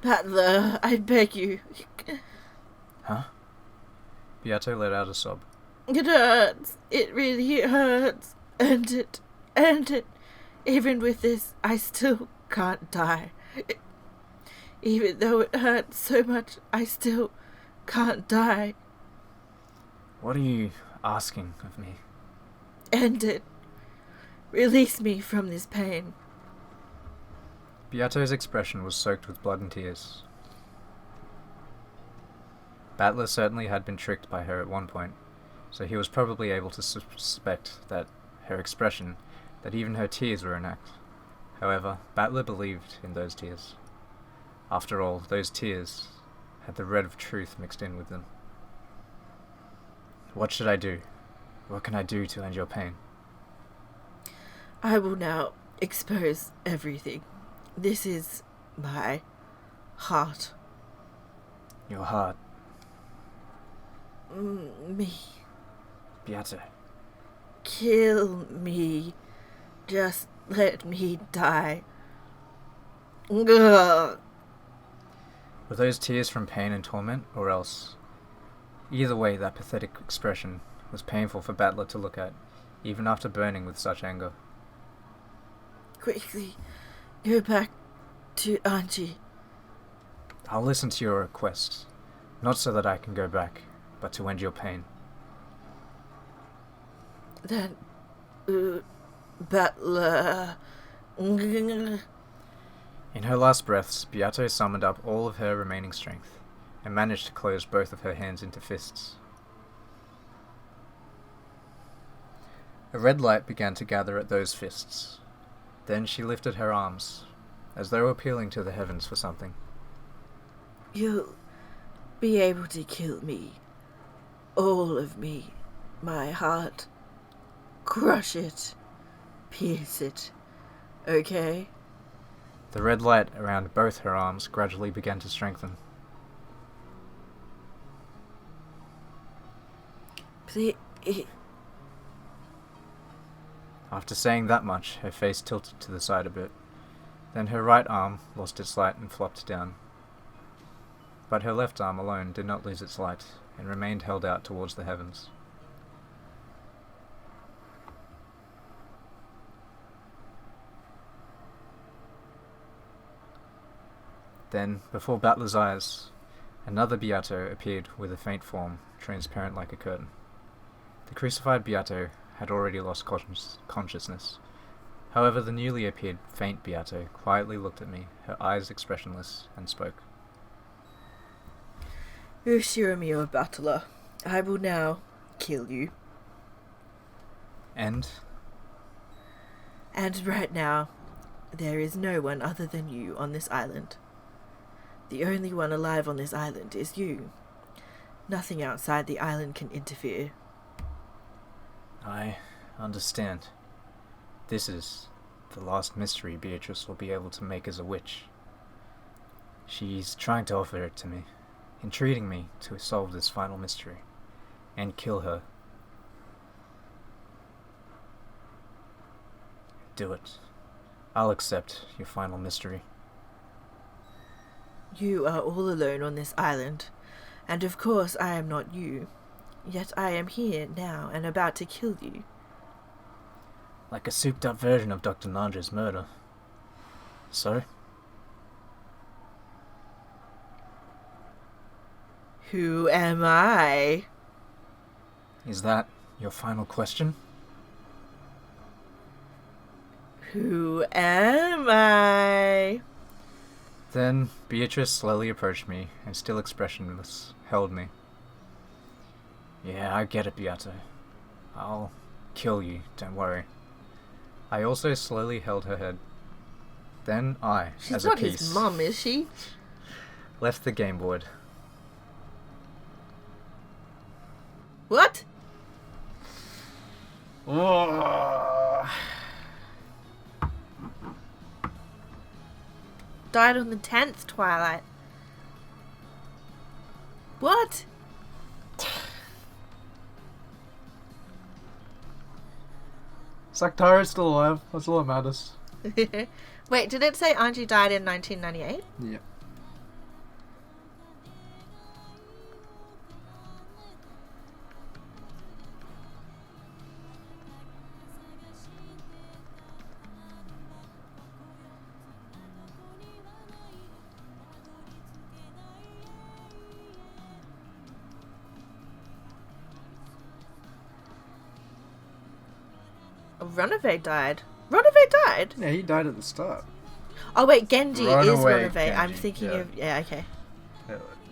Battler, I beg you. Huh? Beato let out a sob. It hurts. It really hurts. End it. Even with this, I still can't die. Even though it hurts so much, I still can't die. What are you asking of me? End it. Release me from this pain. Beato's expression was soaked with blood and tears. Battler certainly had been tricked by her at one point, so he was probably able to suspect that her expression, that even her tears were an act. However, Battler believed in those tears. After all, those tears had the red of truth mixed in with them. What should I do? What can I do to end your pain? I will now expose everything. This is my heart. Your heart. Me. Beato. Kill me. Just let me die. Ugh. Were those tears from pain and torment, or else? Either way, that pathetic expression was painful for Battler to look at, even after burning with such anger. Quickly, go back to Auntie. I'll listen to your request, not so that I can go back, but to end your pain. Then, Battler. In her last breaths, Beato summoned up all of her remaining strength, and managed to close both of her hands into fists. A red light began to gather at those fists. Then she lifted her arms, as though appealing to the heavens for something. You'll be able to kill me. all of me, my heart. Crush it. Pierce it. Okay? The red light around both her arms gradually began to strengthen. Please. After saying that much, her face tilted to the side a bit. Then her right arm lost its light and flopped down. But her left arm alone did not lose its light, and remained held out towards the heavens. Then, before Battler's eyes, another Beato appeared with a faint form, transparent like a curtain. The crucified Beato had already lost consciousness. However, the newly appeared faint Beato quietly looked at me, her eyes expressionless, and spoke. Ushiromio Battler, I will now kill you. And right now, there is no one other than you on this island. The only one alive on this island is you. Nothing outside the island can interfere. I understand. This is the last mystery Beatrice will be able to make as a witch. She's trying to offer it to me, entreating me to solve this final mystery, and kill her. Do it. I'll accept your final mystery. You are all alone on this island, and of course I am not you. Yet I am here now and about to kill you. Like a souped-up version of Dr. Nanja's murder. So? Who am I? Is that your final question? Who am I? Then Beatrice slowly approached me, and still expressionless, held me. Yeah, I get it, Beato. I'll kill you, don't worry. I also slowly held her head. Then I, She's as a not piece, his mum, is she? left the game board. What? Died on the 10th Twilight. What? Sakhtara's still alive. That's all that matters. Wait, did it say Anji died in 1998? Yeah. Runaway died. Runaway died? Yeah, he died at the start. Oh wait, Genji is Runaway Runaway. I'm Genji, thinking yeah. of... Yeah, okay.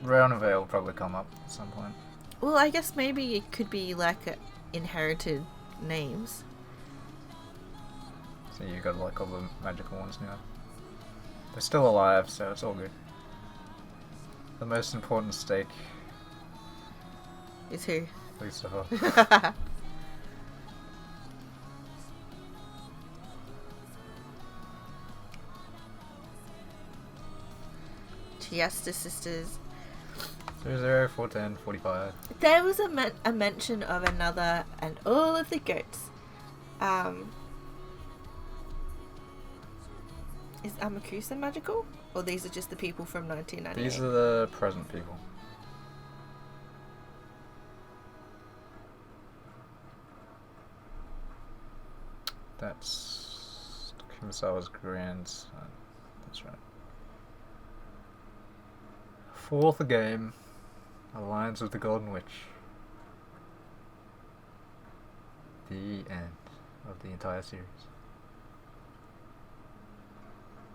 Runaway will probably come up at some point. Well, I guess maybe it could be like inherited names. So you got like all the magical ones now. They're still alive, so it's all good. The most important stake, Is who? Lisa Ho. Chiesta sisters. 00, 410, 45. There was a mention of another and all of the goats. Is Amakusa magical? Or these are just the people from 1998? These are the present people. That's Kumasawa's grandson. That's right. Fourth game, Alliance of the Golden Witch. The end of the entire series.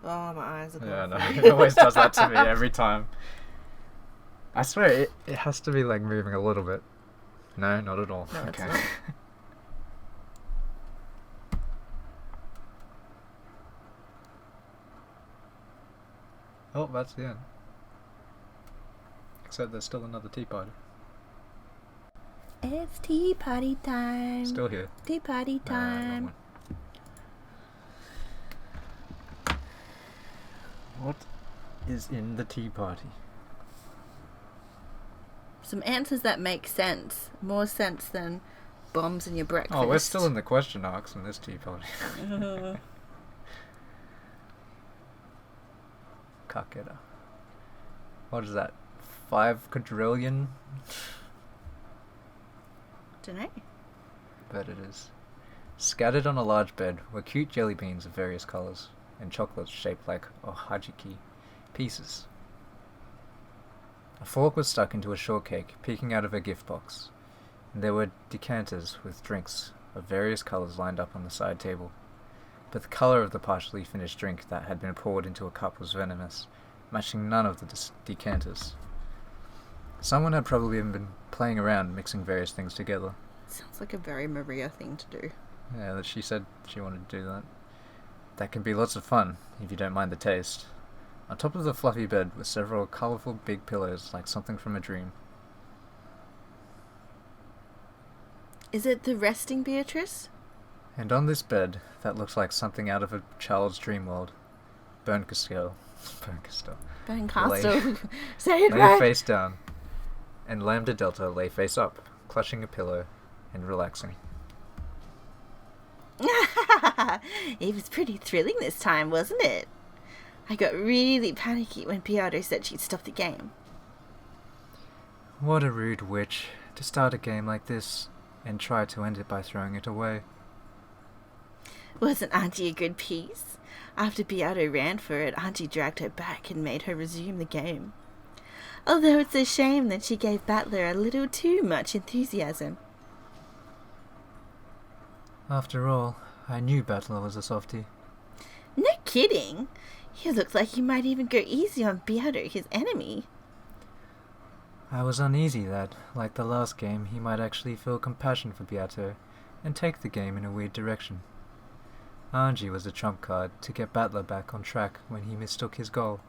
Oh, my eyes are Yeah, going. no, it always does that to me every time. I swear, it has to be like moving a little bit. No, not at all. No, it's okay. not. Oh, that's the end. Except there's still another tea party. It's tea party time. Still here. Tea party Wrong time. one. What is in the tea party? Some answers that make sense. More sense than bombs in your breakfast. Oh, we're still in the question arcs in this tea party. Kakera. What is that? 5 quadrillion? Dunno. Bet it is. Scattered on a large bed were cute jelly beans of various colours, and chocolates shaped like ohajiki pieces. A fork was stuck into a shortcake peeking out of a gift box, and there were decanters with drinks of various colours lined up on the side table. But the colour of the partially finished drink that had been poured into a cup was venomous, matching none of the decanters. Someone had probably been playing around mixing various things together. Sounds like a very Maria thing to do. Yeah, that she said she wanted to do that. That can be lots of fun, if you don't mind the taste. On top of the fluffy bed were several colourful big pillows like something from a dream. Is it the resting Beatrice? And on this bed, that looks like something out of a child's dream world, Bernkastel Bernkastel. Say it lay right. face down, and Lambda Delta lay face up, clutching a pillow and relaxing. It was pretty thrilling this time, wasn't it? I got really panicky when Beato said she'd stop the game. What a rude witch to start a game like this and try to end it by throwing it away. Wasn't Auntie a good piece? After Beato ran for it, Auntie dragged her back and made her resume the game. Although it's a shame that she gave Battler a little too much enthusiasm. After all, I knew Battler was a softie. No kidding! You look like you might even go easy on Beato, his enemy. I was uneasy that, like the last game, he might actually feel compassion for Beato and take the game in a weird direction. Angie was a trump card to get Battler back on track when he mistook his goal.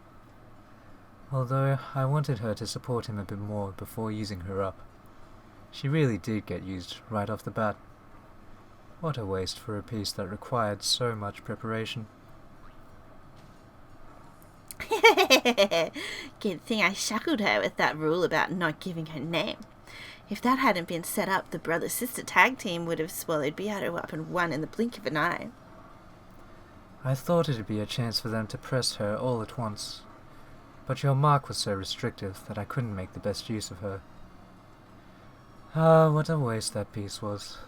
Although I wanted her to support him a bit more before using her up. She really did get used right off the bat. What a waste for a piece that required so much preparation. Good thing I shackled her with that rule about not giving her name. If that hadn't been set up, the brother-sister tag team would have swallowed Beato up and won in the blink of an eye. I thought it'd be a chance for them to press her all at once, but your mark was so restrictive that I couldn't make the best use of her. Ah, what a waste that piece was.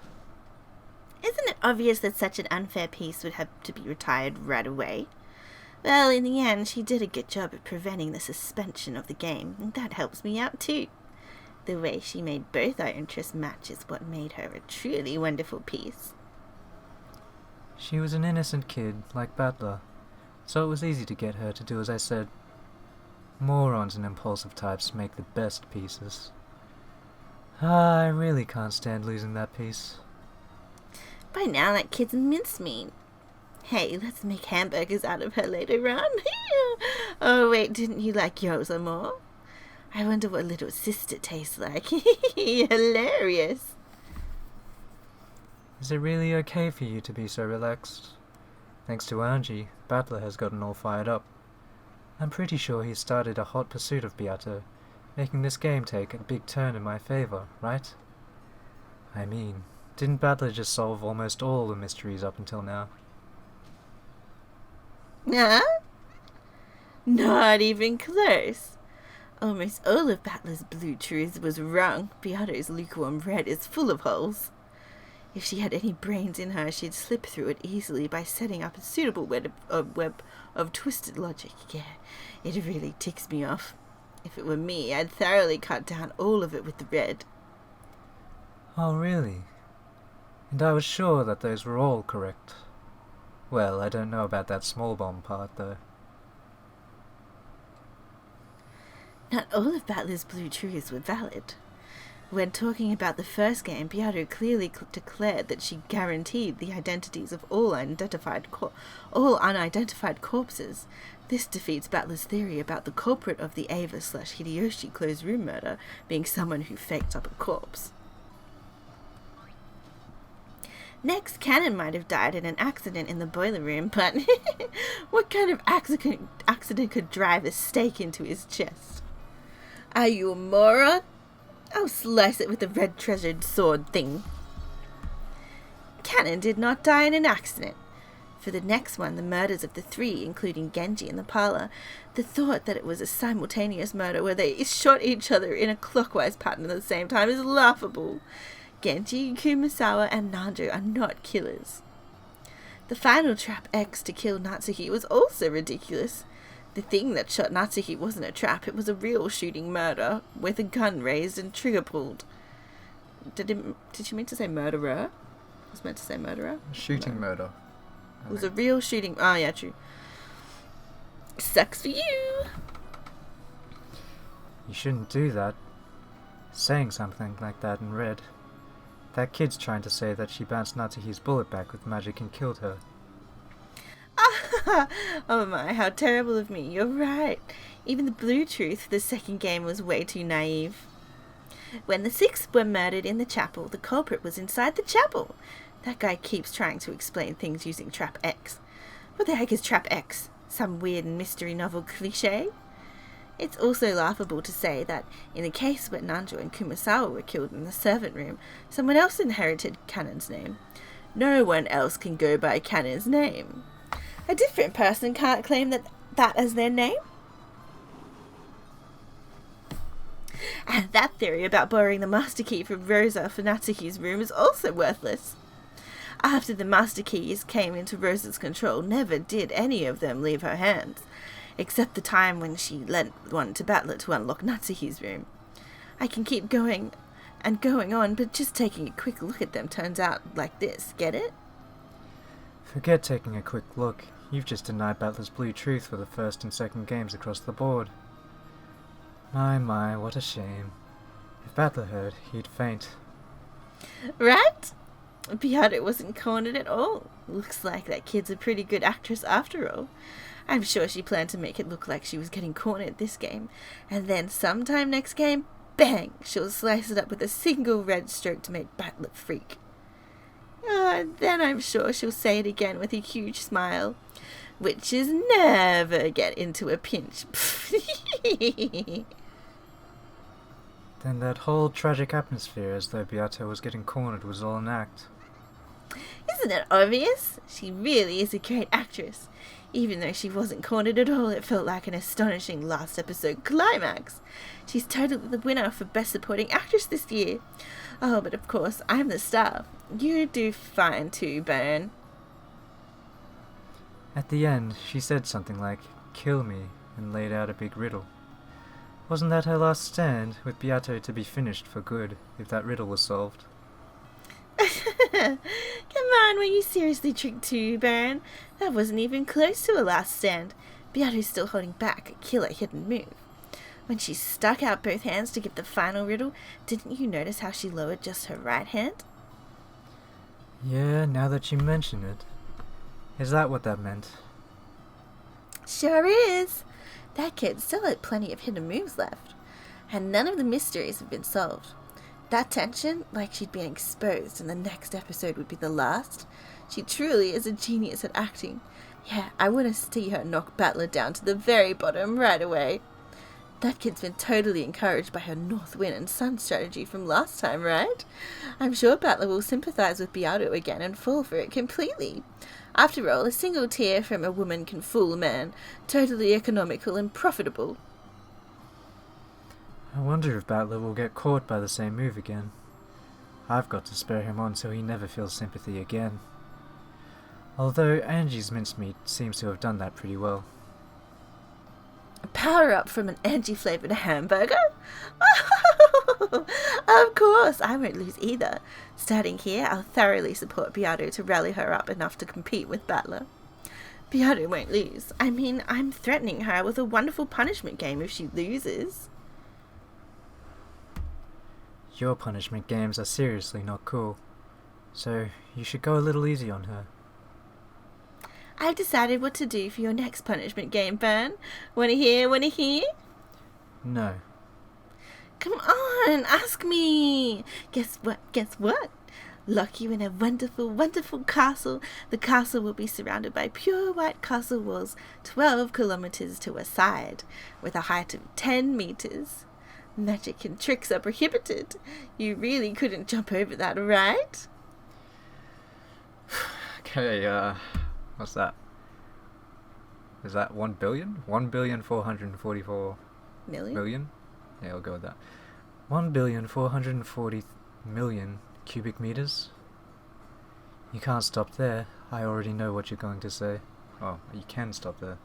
Isn't it obvious that such an unfair piece would have to be retired right away? Well, in the end, she did a good job of preventing the suspension of the game, and that helps me out too. The way she made both our interests match is what made her a truly wonderful piece. She was an innocent kid, like Battler, so it was easy to get her to do as I said. Morons and impulsive types make the best pieces. Ah, I really can't stand losing that piece. By now, that kid's mincemeat. Hey, let's make hamburgers out of her later on. Oh, wait, didn't you like Yosa more? I wonder what little sister tastes like. Hilarious. Is it really okay for you to be so relaxed? Thanks to Angie, Battler has gotten all fired up. I'm pretty sure he started a hot pursuit of Beato, making this game take a big turn in my favor, right? I mean, didn't Battler just solve almost all the mysteries up until now? Huh? Not even close. Almost all of Battler's blue truths was wrong. Beato's lukewarm red is full of holes. If she had any brains in her, she'd slip through it easily by setting up a suitable web of twisted logic. Yeah, it really ticks me off. If it were me, I'd thoroughly cut down all of it with the red. Oh, really? And I was sure that those were all correct. Well, I don't know about that small bomb part, though. Not all of Battler's blue truths were valid. When talking about the first game, Beato clearly declared that she guaranteed the identities of all unidentified corpses. This defeats Battler's theory about the culprit of the Ava/Hideyoshi closed room murder being someone who faked up a corpse. Next, Cannon might have died in an accident in the boiler room, but what kind of accident could drive a stake into his chest? Are you a moron? I'll slice it with the red treasured sword thing. Cannon did not die in an accident. For the next one, the murders of the three, including Genji in the parlor, the thought that it was a simultaneous murder where they shot each other in a clockwise pattern at the same time is laughable. Genji, Kumasawa, and Nanjo are not killers. The final trap X to kill Natsuki was also ridiculous. The thing that shot Natsuki wasn't a trap, it was a real shooting murder, with a gun raised and trigger pulled. Did she mean to say murderer? I was meant to say murderer? Shooting murder. It was a real shooting... Oh, yeah, true. Sucks for you! You shouldn't do that. Saying something like that in red. That kid's trying to say that she bounced Natsuki's bullet back with magic and killed her. Oh my, how terrible of me. You're right. Even the blue truth for the second game was way too naive. When the six were murdered in the chapel, the culprit was inside the chapel. That guy keeps trying to explain things using Trap X. What the heck is Trap X? Some weird mystery novel cliché? It's also laughable to say that in the case where Nanjo and Kumasawa were killed in the servant room, someone else inherited Cannon's name. No one else can go by Cannon's name. A different person can't claim that as their name? And that theory about borrowing the master key from Rosa for Natsuki's room is also worthless. After the master keys came into Rosa's control, never did any of them leave her hands, except the time when she lent one to Battler to unlock Natsuki's room. I can keep going and going on, but just taking a quick look at them turns out like this, get it? Forget taking a quick look. You've just denied Battler's blue truth for the first and second games across the board. My, what a shame. If Battler heard, he'd faint. Right? Beata wasn't cornered at all. Looks like that kid's a pretty good actress after all. I'm sure she planned to make it look like she was getting cornered this game, and then sometime next game, bang, she'll slice it up with a single red stroke to make Battler freak. And then I'm sure she'll say it again with a huge smile, which is never get into a pinch. Then that whole tragic atmosphere as though Beato was getting cornered was all an act. Isn't it obvious? She really is a great actress. Even though she wasn't cornered at all, it felt like an astonishing last episode climax. She's totally the winner for Best Supporting Actress this year. Oh, but of course, I'm the star. You do fine too, Burn. At the end, she said something like, "Kill me," and laid out a big riddle. Wasn't that her last stand, with Beato to be finished for good, if that riddle was solved? Come on, were you seriously tricked too, Baron? That wasn't even close to a last stand. Beato's still holding back a killer hidden move. When she stuck out both hands to give the final riddle, didn't you notice how she lowered just her right hand? Yeah, now that you mention it. Is that what that meant? Sure is. That kid still had plenty of hidden moves left, and none of the mysteries have been solved. That tension, like she'd been exposed and the next episode would be the last. She truly is a genius at acting. Yeah, I want to see her knock Battler down to the very bottom right away. That kid's been totally encouraged by her North Wind and Sun strategy from last time, right? I'm sure Battler will sympathize with Beato again and fall for it completely. After all, a single tear from a woman can fool a man. Totally economical and profitable. I wonder if Battler will get caught by the same move again. I've got to spur him on so he never feels sympathy again. Although Angie's mincemeat seems to have done that pretty well. A power-up from an Angie-flavoured hamburger? Of course, I won't lose either. Starting here, I'll thoroughly support Beato to rally her up enough to compete with Battler. Beato won't lose. I mean, I'm threatening her with a wonderful punishment game if she loses. Your punishment games are seriously not cool, so you should go a little easy on her. I've decided what to do for your next punishment game, Bern. Wanna hear? No. Come on, ask me. Guess what? Lock you in a wonderful, wonderful castle. The castle will be surrounded by pure white castle walls 12 kilometers to a side, with a height of 10 meters. Magic and tricks are prohibited. You really couldn't jump over that, right? Okay, what's that? Is that 1 billion? 1,444 million? Yeah, I'll go with that. 1,440,000,000 cubic meters? You can't stop there. I already know what you're going to say. Oh, you can stop there.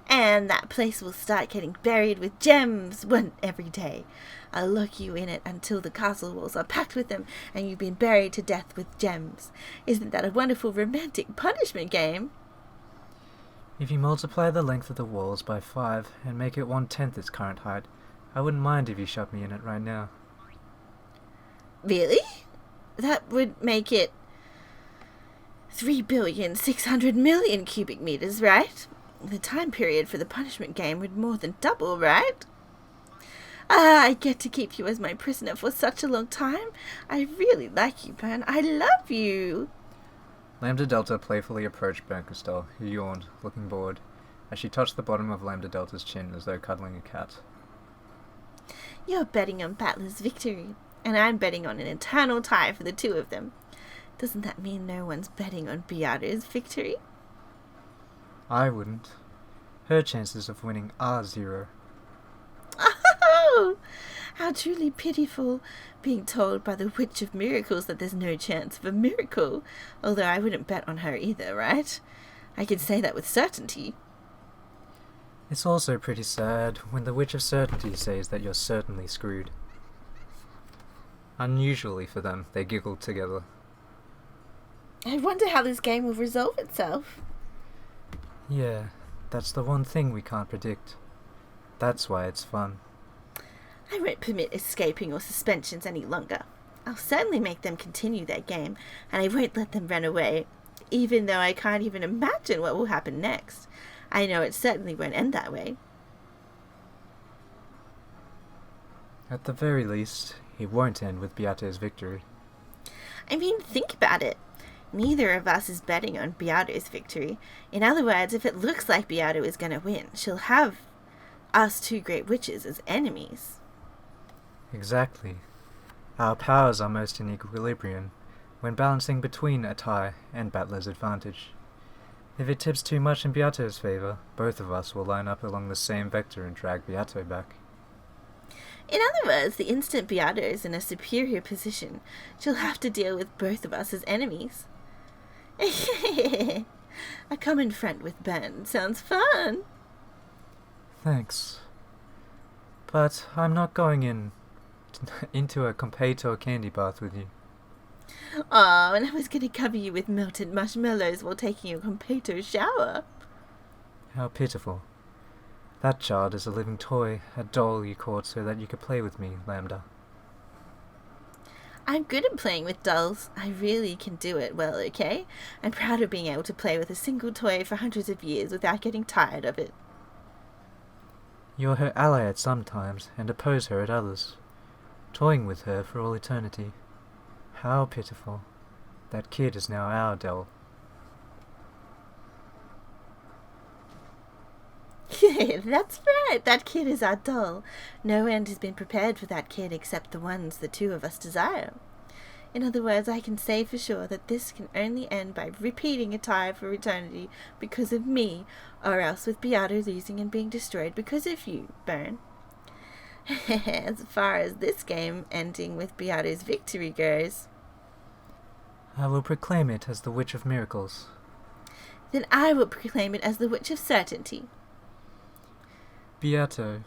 And that place will start getting buried with gems one every day. I'll lock you in it until the castle walls are packed with them and you've been buried to death with gems. Isn't that a wonderful romantic punishment game? If you multiply the length of the walls by 5 and make it 1/10 its current height, I wouldn't mind if you shut me in it right now. Really? That would make it 3,600,000,000 cubic meters, right? The time period for the punishment game would more than double, right? I get to keep you as my prisoner for such a long time. I really like you, Bern. I love you. Lambda Delta playfully approached Bernkastel, who yawned, looking bored, as she touched the bottom of Lambda Delta's chin as though cuddling a cat. You're betting on Battler's victory, and I'm betting on an eternal tie for the two of them. Doesn't that mean no one's betting on Beato's victory? I wouldn't. Her chances of winning are 0. Oh, how truly pitiful, being told by the Witch of Miracles that there's no chance of a miracle. Although I wouldn't bet on her either, right? I can say that with certainty. It's also pretty sad when the Witch of Certainty says that you're certainly screwed. Unusually for them, they giggled together. I wonder how this game will resolve itself. Yeah, that's the one thing we can't predict. That's why it's fun. I won't permit escaping or suspensions any longer. I'll certainly make them continue their game, and I won't let them run away, even though I can't even imagine what will happen next. I know it certainly won't end that way. At the very least, it won't end with Beato's victory. I mean, think about it. Neither of us is betting on Beato's victory. In other words, if it looks like Beato is going to win, she'll have us two great witches as enemies. Exactly. Our powers are most in equilibrium, when balancing between a tie and Battler's advantage. If it tips too much in Beato's favour, both of us will line up along the same vector and drag Beato back. In other words, the instant Beato is in a superior position, she'll have to deal with both of us as enemies. A common front with Ben sounds fun. Thanks. But I'm not going into a competitor candy bath with you. Oh, and I was going to cover you with melted marshmallows while taking a completo shower. How pitiful. That child is a living toy, a doll you caught so that you could play with me, Lambda. I'm good at playing with dolls. I really can do it well, okay? I'm proud of being able to play with a single toy for hundreds of years without getting tired of it. You're her ally at some times, and oppose her at others. Toying with her for all eternity. How pitiful. That kid is now our doll. That's right, that kid is our doll. No end has been prepared for that kid except the ones the two of us desire. In other words, I can say for sure that this can only end by repeating a tie for eternity because of me, or else with Beato losing and being destroyed because of you, Bern. As far as this game ending with Beato's victory goes, I will proclaim it as the Witch of Miracles. then I will proclaim it as the Witch of Certainty. Beato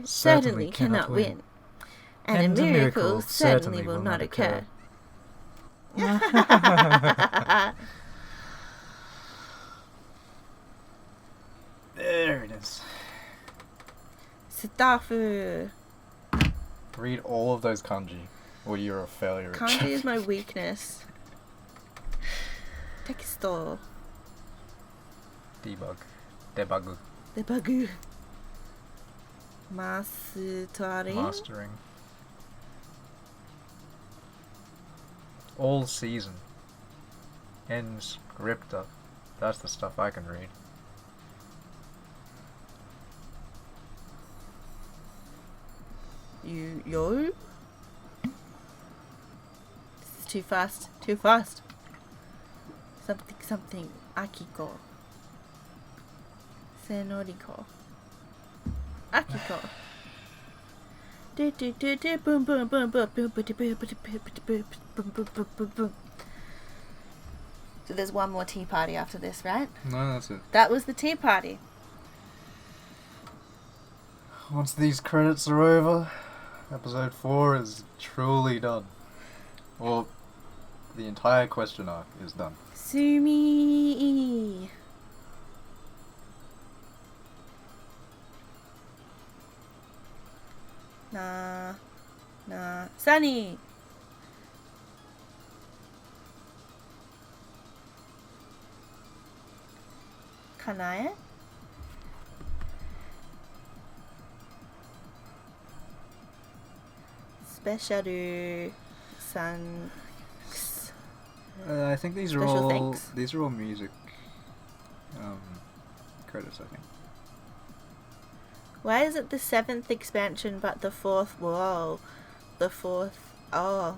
Certainly cannot win. And a miracle certainly will not occur. There it is. Sitafu. Read all of those kanji, or you're a failure. Kanji is my weakness. Texto. Debug. Debagu. Mastering. all season. Ends ripped up. That's the stuff I can read. Yo? This is too fast. Too fast. Something. Akiko. Senoriko. Akiko. Do do do do boom boom boom boom boom boom boom boom boom boom boom. So there's one more tea party after this, right? No, that's it. That was the tea party. Once these credits are over, episode 4 is truly done. Well, the entire question arc is done. Sumi. Sunny. Kanae. Special thanks. I think these are Special all thanks. these are all music credits. I think. Why is it the 7th expansion but the 4th? Whoa. The 4th. Oh.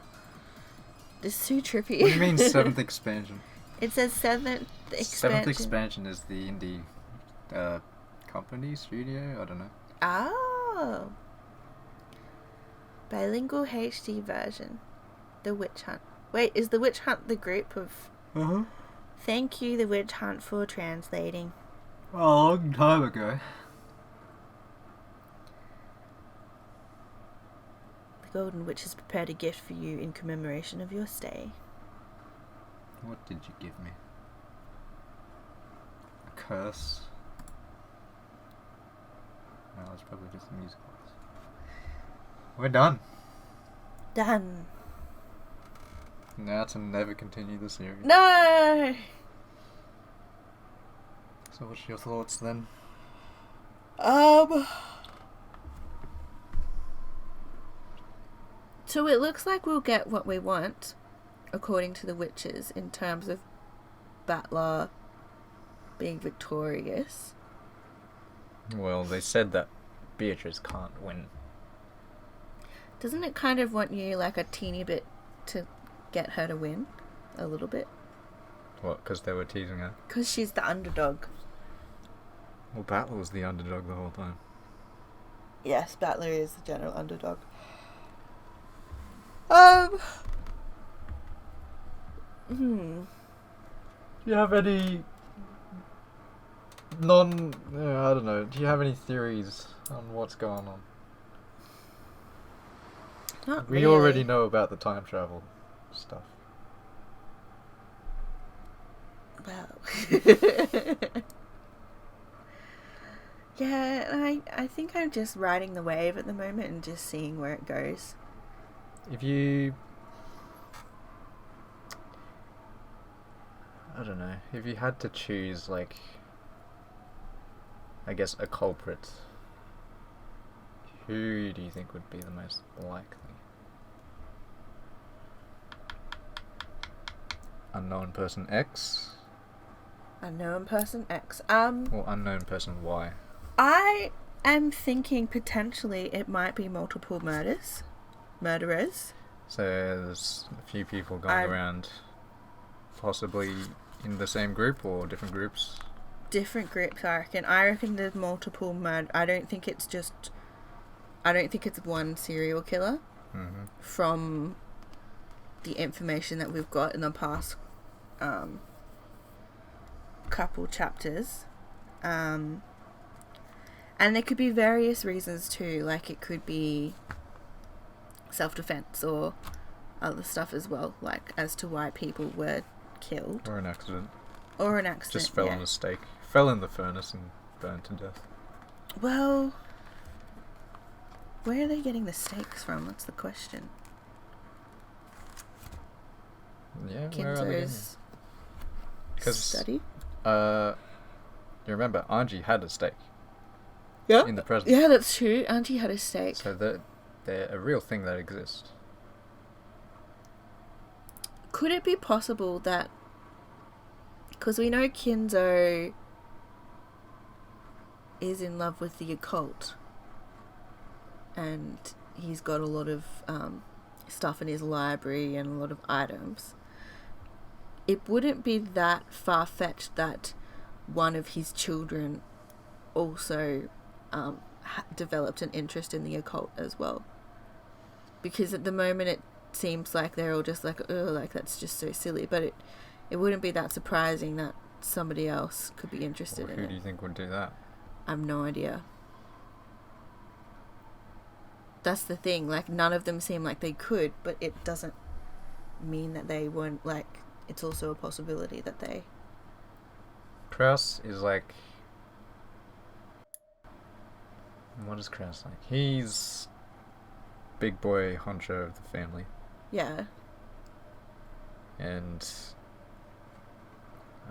This is too trippy. What do you mean 7th expansion? It says 7th expansion. 7th expansion is the indie company studio. I don't know. Oh. Bilingual HD version. The Witch Hunt. Wait, is the Witch Hunt the group of... Uh-huh. Thank you, the Witch Hunt, for translating. A long time ago. The Golden Witch has prepared a gift for you in commemoration of your stay. What did you give me? A curse? No, it's probably just the music box. We're done. Done. Now to never continue the series. No! So what's your thoughts then? So it looks like we'll get what we want, according to the witches, in terms of Battler being victorious. Well, they said that Beatrice can't win. Doesn't it kind of want you like a teeny bit to get her to win? A little bit? What, because they were teasing her? Because she's the underdog. Well, Battler was the underdog the whole time. Yes, Battler is the general underdog. Do you have any I don't know, do you have any theories on what's going on? Not We really. already know about the time travel stuff. Well. Yeah, I think I'm just riding the wave at the moment and just seeing where it goes. If you... I don't know, if you had to choose, like, I guess a culprit, who do you think would be the most likely? Unknown person X? Unknown person X. Or unknown person Y? I am thinking potentially it might be multiple murderers. So there's a few people going around, possibly in the same group or different groups? Different groups, I reckon. I reckon there's multiple murder. I don't think it's one serial killer. Mm-hmm. From the information that we've got in the past couple chapters. And there could be various reasons too, like it could be self-defense or other stuff as well, like as to why people were killed. Or an accident. Just Just fell on a stake. Fell in the furnace and burned to death. Well, where are they getting the stakes from? That's the question. Yeah, where are they getting Kinzo's Because study? you remember Anji had a stake Yeah. in the present. Yeah, that's true. Auntie had a stake. So they're a real thing that exists. Could it be possible that, because we know Kinzo is in love with the occult, and he's got a lot of stuff in his library and a lot of items, it wouldn't be that far-fetched that one of his children also developed an interest in the occult as well. Because at the moment it seems like they're all just like, oh, like that's just so silly. But it wouldn't be that surprising that somebody else could be interested in it. Who do you think would do that? I have no idea. That's the thing. Like, none of them seem like they could, but it doesn't mean that they won't. Like, it's also a possibility that they... Kraus is like... What is Kraus like? He's big boy honcho of the family. Yeah. And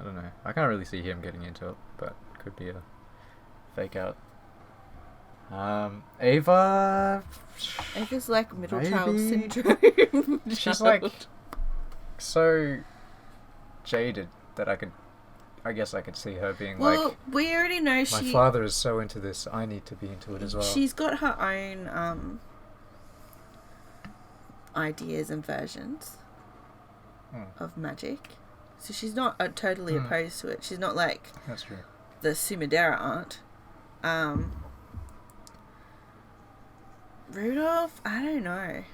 I don't know. I can't really see him getting into it, but could be a fake out. Ava... Ava's like middle child Maybe. syndrome. She's like so jaded that I guess I could see her being well, like, we already know my she... father is so into this, I need to be into it as well. She's got her own ideas and versions of magic. So she's not totally opposed to it. She's not like That's true. the Sumidera aunt. Rudolph, I don't know.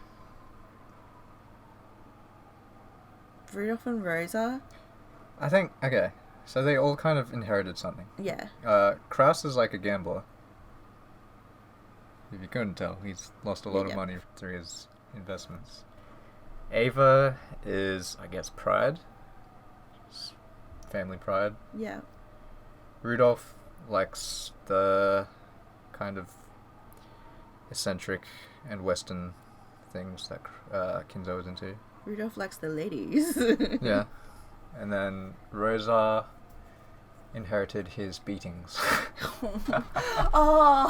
Rudolph and Rosa? I think, okay, so they all kind of inherited something. Yeah. Kraus is like a gambler. If you couldn't tell, he's lost a lot of Yeah. money through his investments. Ava is, I guess, pride. Just family pride. Yeah. Rudolph likes the kind of eccentric and Western things that Kinzo is into. Rudolph likes the ladies. Yeah. And then Rosa inherited his beatings. Oh.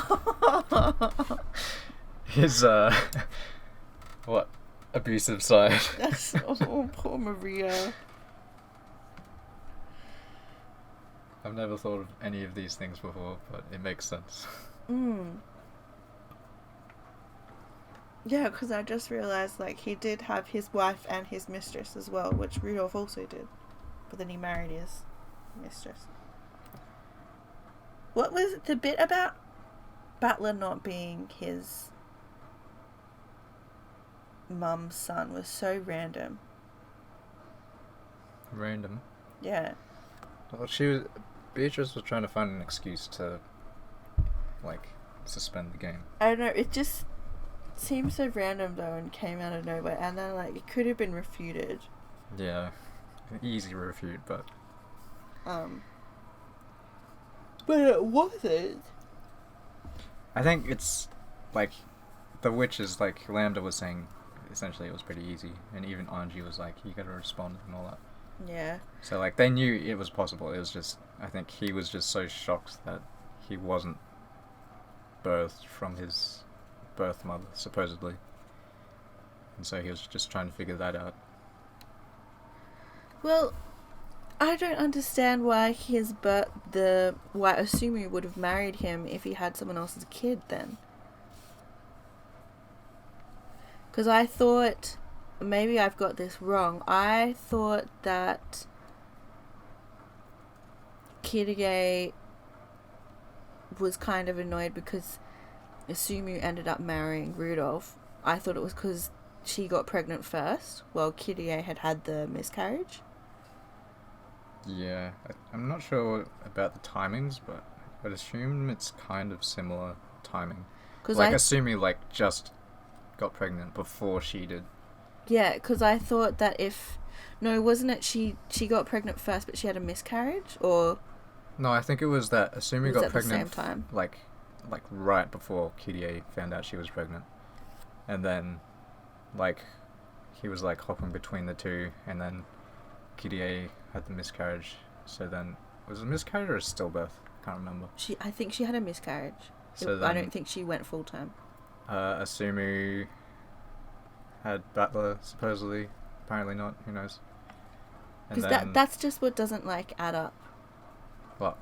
His, what? Abusive side. That's... Oh, poor Maria. I've never thought of any of these things before, but it makes sense. Yeah, because I just realised, like, he did have his wife and his mistress as well, which Rudolph also did. But then he married his mistress. What was the bit about Battler not being his mum's son was so random. Random. Yeah. Well, Beatrice was trying to find an excuse to, like, suspend the game. I don't know, it just seemed so random though and came out of nowhere, and then, like, it could have been refuted. Yeah. Easy refute, but... But it wasn't. I think it's, like, the witches, like Lambda was saying, essentially it was pretty easy. And even Anji was like, you gotta respond and all that. Yeah. So, like, they knew it was possible. It was just, I think he was just so shocked that he wasn't birthed from his birth mother, supposedly. And so he was just trying to figure that out. Well, I don't understand why why Asumi would have married him if he had someone else's kid then. Because I thought, maybe I've got this wrong, I thought that Kirie was kind of annoyed because Asumi ended up marrying Rudolph. I thought it was because she got pregnant first, while Kirie had the miscarriage. Yeah, I'm not sure about the timings, but I'd assume it's kind of similar timing. Like, Asumi, like, just got pregnant before she did. Yeah, because I thought that wasn't it she got pregnant first, but she had a miscarriage, or... No, I think it was that Asumi got pregnant at the same time? like right before Kirie found out she was pregnant. And then, like, he was, like, hopping between the two, and then Kirie had the miscarriage. So then, was it a miscarriage or a stillbirth? I can't remember. I think she had a miscarriage. So I don't think she went full time. Asumi had Battler, supposedly. Apparently not, who knows. And Because then that's just what doesn't like add up. what?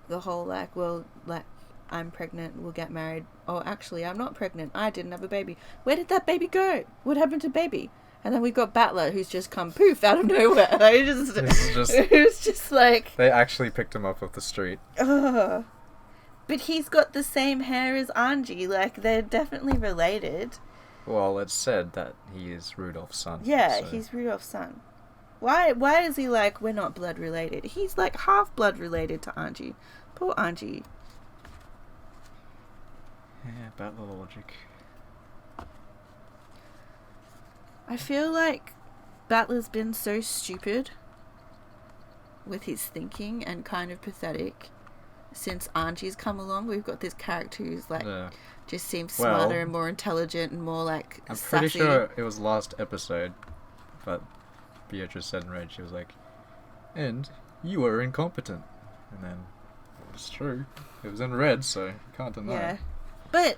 The whole like, well, like, I'm pregnant, we'll get married. Oh, actually, I'm not pregnant. I didn't have a baby. Where did that baby go? What happened to baby? And then we've got Battler, who's just come poof out of nowhere. Like, it was just like... They actually picked him up off the street. Ugh. But he's got the same hair as Angie. Like, they're definitely related. Well, it's said that he is Rudolph's son. Yeah, so- he's Rudolph's son. Why is he like, we're not blood related? He's like half blood related to Angie. Poor Angie. Yeah, Battler logic. I feel like Battler's been so stupid with his thinking and kind of pathetic since Angie's come along. We've got this character who's like Yeah. just seems Well, smarter and more intelligent and more like I'm sassy. pretty sure it was last episode, but Beatrice said in red, she was like, and you were incompetent. And then, it's true. It was in red, so you can't deny Yeah. it. But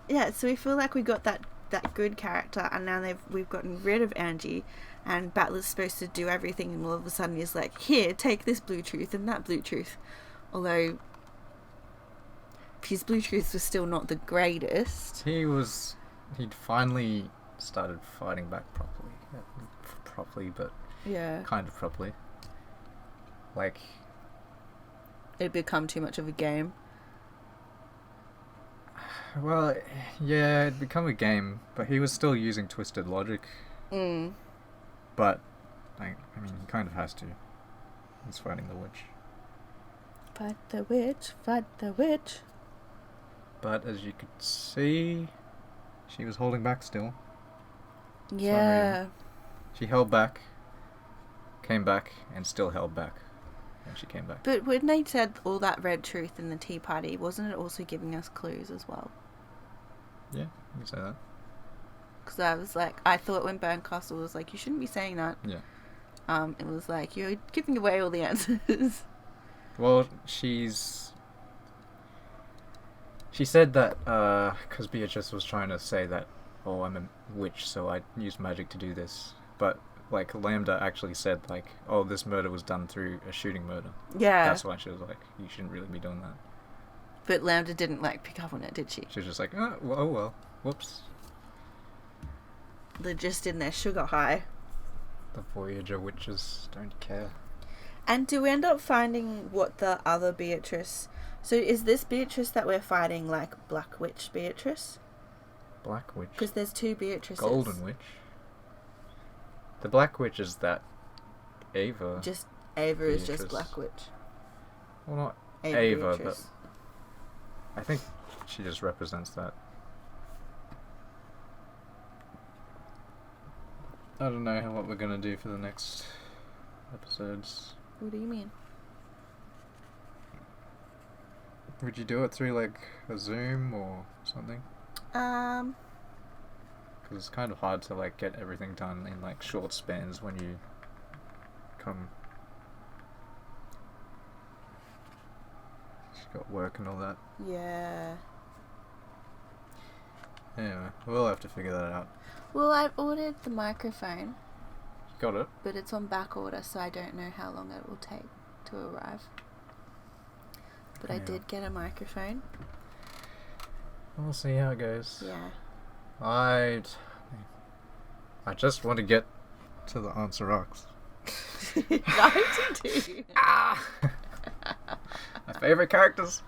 yeah, so we feel like we got that good character, and now we've gotten rid of Angie, and Battler's supposed to do everything, and all of a sudden he's like, here, take this blue truth and that blue truth. Although his blue truth was still not the greatest. He'd finally started fighting back properly. Properly, but Yeah. kind of properly. Like, It'd become too much of a game. well, yeah, it'd become a game, but he was still using twisted logic. But, like, I mean, he kind of has to. He's fighting the witch. Fight the witch, fight the witch. But as you could see, she was holding back still. Yeah. She held back, came back, and still held back. And she came back. But when they said all that red truth in the tea party, wasn't it also giving us clues as well? Yeah, you can say that. Because I was like, I thought when Burncastle was like, you shouldn't be saying that. Yeah. It was like, you're giving away all the answers. Well, she said that, because Beatrice was trying to say that, oh, I'm a witch, so I use magic to do this. But, like, Lambda actually said, like, oh, this murder was done through a shooting murder. Yeah. That's why she was like, you shouldn't really be doing that. But Lambda didn't, like, pick up on it, did she? She was just like, oh, well, whoops. They're just in their sugar high. The Voyager witches don't care. And do we end up finding what the other Beatrice... So is this Beatrice that we're fighting, like, Black Witch Beatrice? Black Witch? Because there's two Beatrices. Golden Witch? The Black Witch is that Ava. Just Ava is Beatrice. just Black Witch. Well, not Ava, but Beatrice. I think she just represents that. I don't know what we're gonna do for the next episodes. What do you mean? Would you do it through like a Zoom or something? Because it's kind of hard to like get everything done in like short spans when you come. She's got work and all that. Yeah. Anyway, we'll have to figure that out. Well, I've ordered the microphone, You got it? but it's on back order, so I don't know how long it will take to arrive. But I Yeah. did get a microphone. We'll see how it goes. Yeah. I just want to get to the answer rocks. 92. Ah! My favorite characters?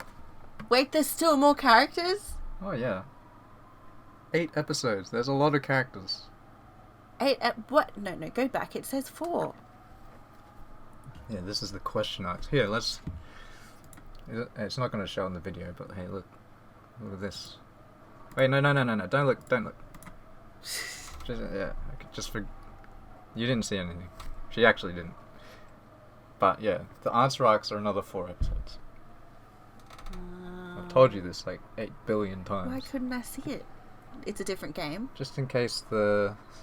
Wait, there's still more characters? Oh yeah. 8 episodes. There's a lot of characters. 8 what? No, go back. It says 4. Yeah, this is the question arcs. Here, let's... It's not going to show in the video, but hey, look. Look at this. Wait, no. Don't look. Just, yeah, just for... You didn't see anything. She actually didn't. But yeah, the answer arcs are another 4 episodes. I've told you this like 8 billion times. Why couldn't I see it? It's a different game. Just in case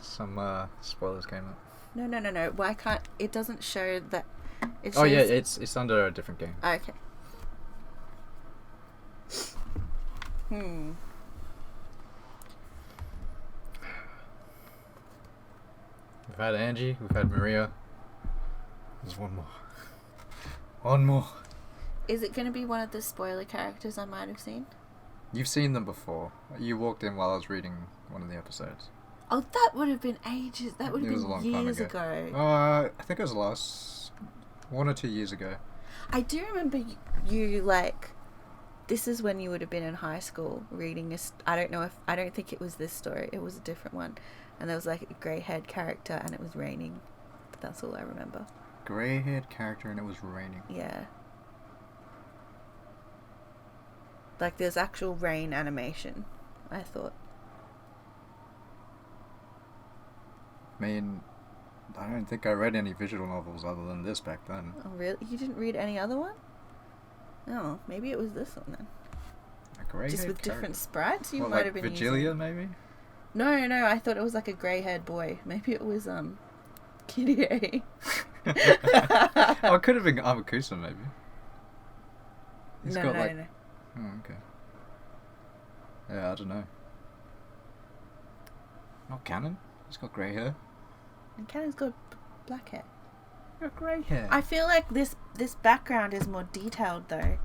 some spoilers came up. No. Why can't... It doesn't show that... It shows... Oh yeah, it's under a different game. Okay. We've had Angie, we've had Maria. There's one more. One more. Is it going to be one of the spoiler characters I might have seen? You've seen them before. You walked in while I was reading one of the episodes. Oh, that would have been ages. That would have It was a been long time years ago. ago. I think it was last 1 or 2 years ago. I do remember you like. This is when you would have been in high school reading I don't think it was this story. It was a different one, and there was like a grey-haired character, and it was raining. But that's all I remember. Grey-haired character, and it was raining. Yeah. Like there's actual rain animation. I thought. I mean, I don't think I read any visual novels other than this back then. Oh really? You didn't read any other one? Oh, maybe it was this one then. A grey-haired Just with character. different sprites. You What, might like have been Vigilia, using... maybe? No. I thought it was like a grey-haired boy. Maybe it was Kirie. Oh, it could have been Amakusa, maybe. He's got like... No. Oh, okay. Yeah, I don't know. Not canon. He's got grey hair. And Cannon's got black hair. Got grey hair. I feel like this background is more detailed though.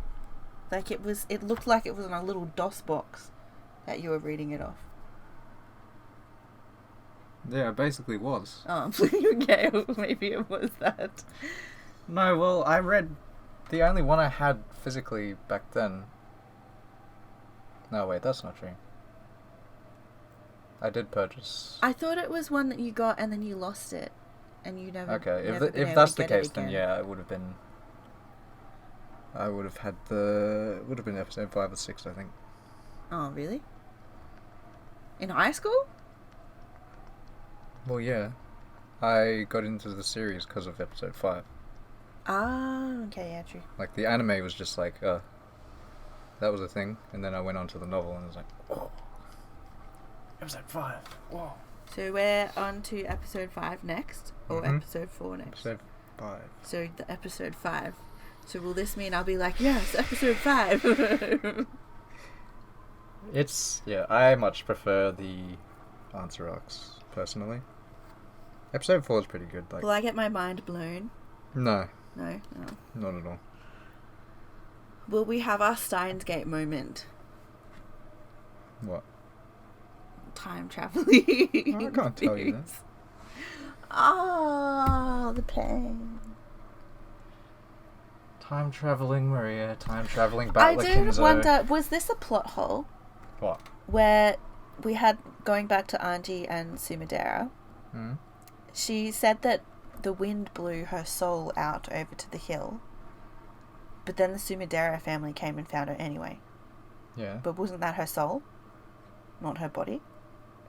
Like it looked like it was on a little DOS box that you were reading it off. Yeah, it basically was. Oh, okay, maybe it was that. No, well, I read the only one I had physically back then. No, wait, that's not true. I did purchase. I thought it was one that you got and then you lost it, and you never. Okay, never been if able that's to the get it case, then again. yeah, it would have been. I would have had the. It would have been episode 5 or 6, I think. Oh really? In high school? Well, yeah. I got into the series because of episode 5. Ah, okay, yeah, true. Like, the anime was just like, that was a thing, and then I went on to the novel and it was like, whoa. Episode 5, whoa. So we're on to episode 5 next, or Mhm. episode 4 next. Episode 5. So the episode 5. So will this mean I'll be like, yes, episode 5? It's, yeah, I much prefer the answer arcs, personally. Episode 4 is pretty good, like, Will I get my mind blown? no, No. not at all. Will we have our Steins Gate moment? What? Time traveling. I can't tell you that. Oh, the plane. Time traveling Maria, time traveling I Battler do Kinzo. wonder, was this a plot hole What? where we had, going back to Auntie and Sumidera, Hmm? she said that the wind blew her soul out over to the hill, but then the Sumidera family came and found her anyway. Yeah. But wasn't that her soul? Not her body?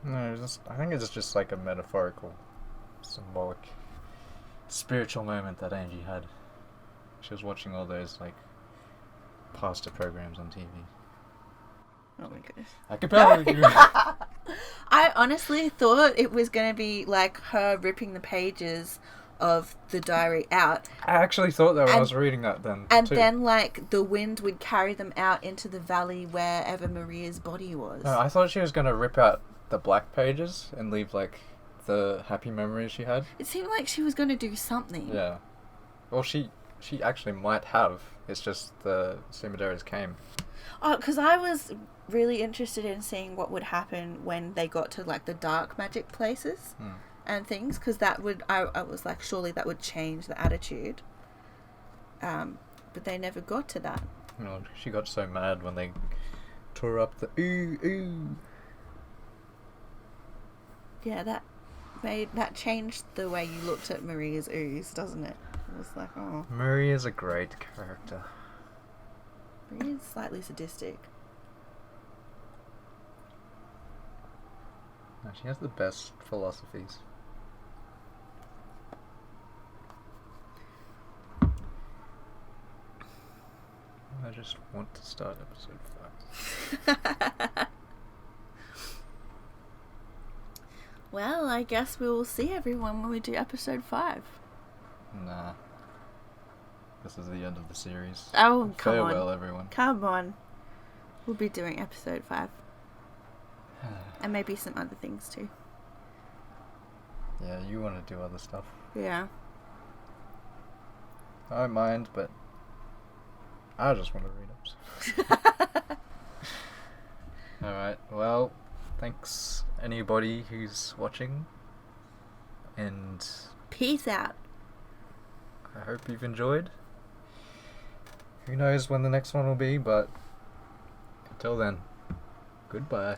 No, I think it's just like a metaphorical, symbolic, spiritual moment that Angie had. She was watching all those, like, pastor programs on TV. Oh my goodness. I could probably do I honestly thought it was going to be like her ripping the pages of the diary out, I actually thought that when I And- was reading that then, and too. then like the wind would carry them out into the valley wherever Maria's body was. No, I thought she was going to rip out the black pages and leave, like, the happy memories she had. It seemed like she was going to do something. Yeah. Well, she actually might have. It's just the Sumideras came. Oh, because I was really interested in seeing what would happen when they got to like the dark magic places and things, because that would, I was like, surely that would change the attitude. But they never got to that. You know, she got so mad when they tore up the ooh. Yeah, that changed the way you looked at Maria's ooze, doesn't it? It was like, oh, Marie is a great character. Maria's slightly sadistic. No, she has the best philosophies. I just want to start episode 5. Well, I guess we will see everyone when we do episode 5. Nah. This is the end of the series. Oh, come Farewell, on. everyone. Come on. We'll be doing episode 5. And maybe some other things too. Yeah. Yeah, you want to do other stuff. Yeah. I don't mind, but I just want to read them. Alright, well, thanks anybody who's watching, and Peace out. I hope you've enjoyed. Who knows when the next one will be, but until then, goodbye.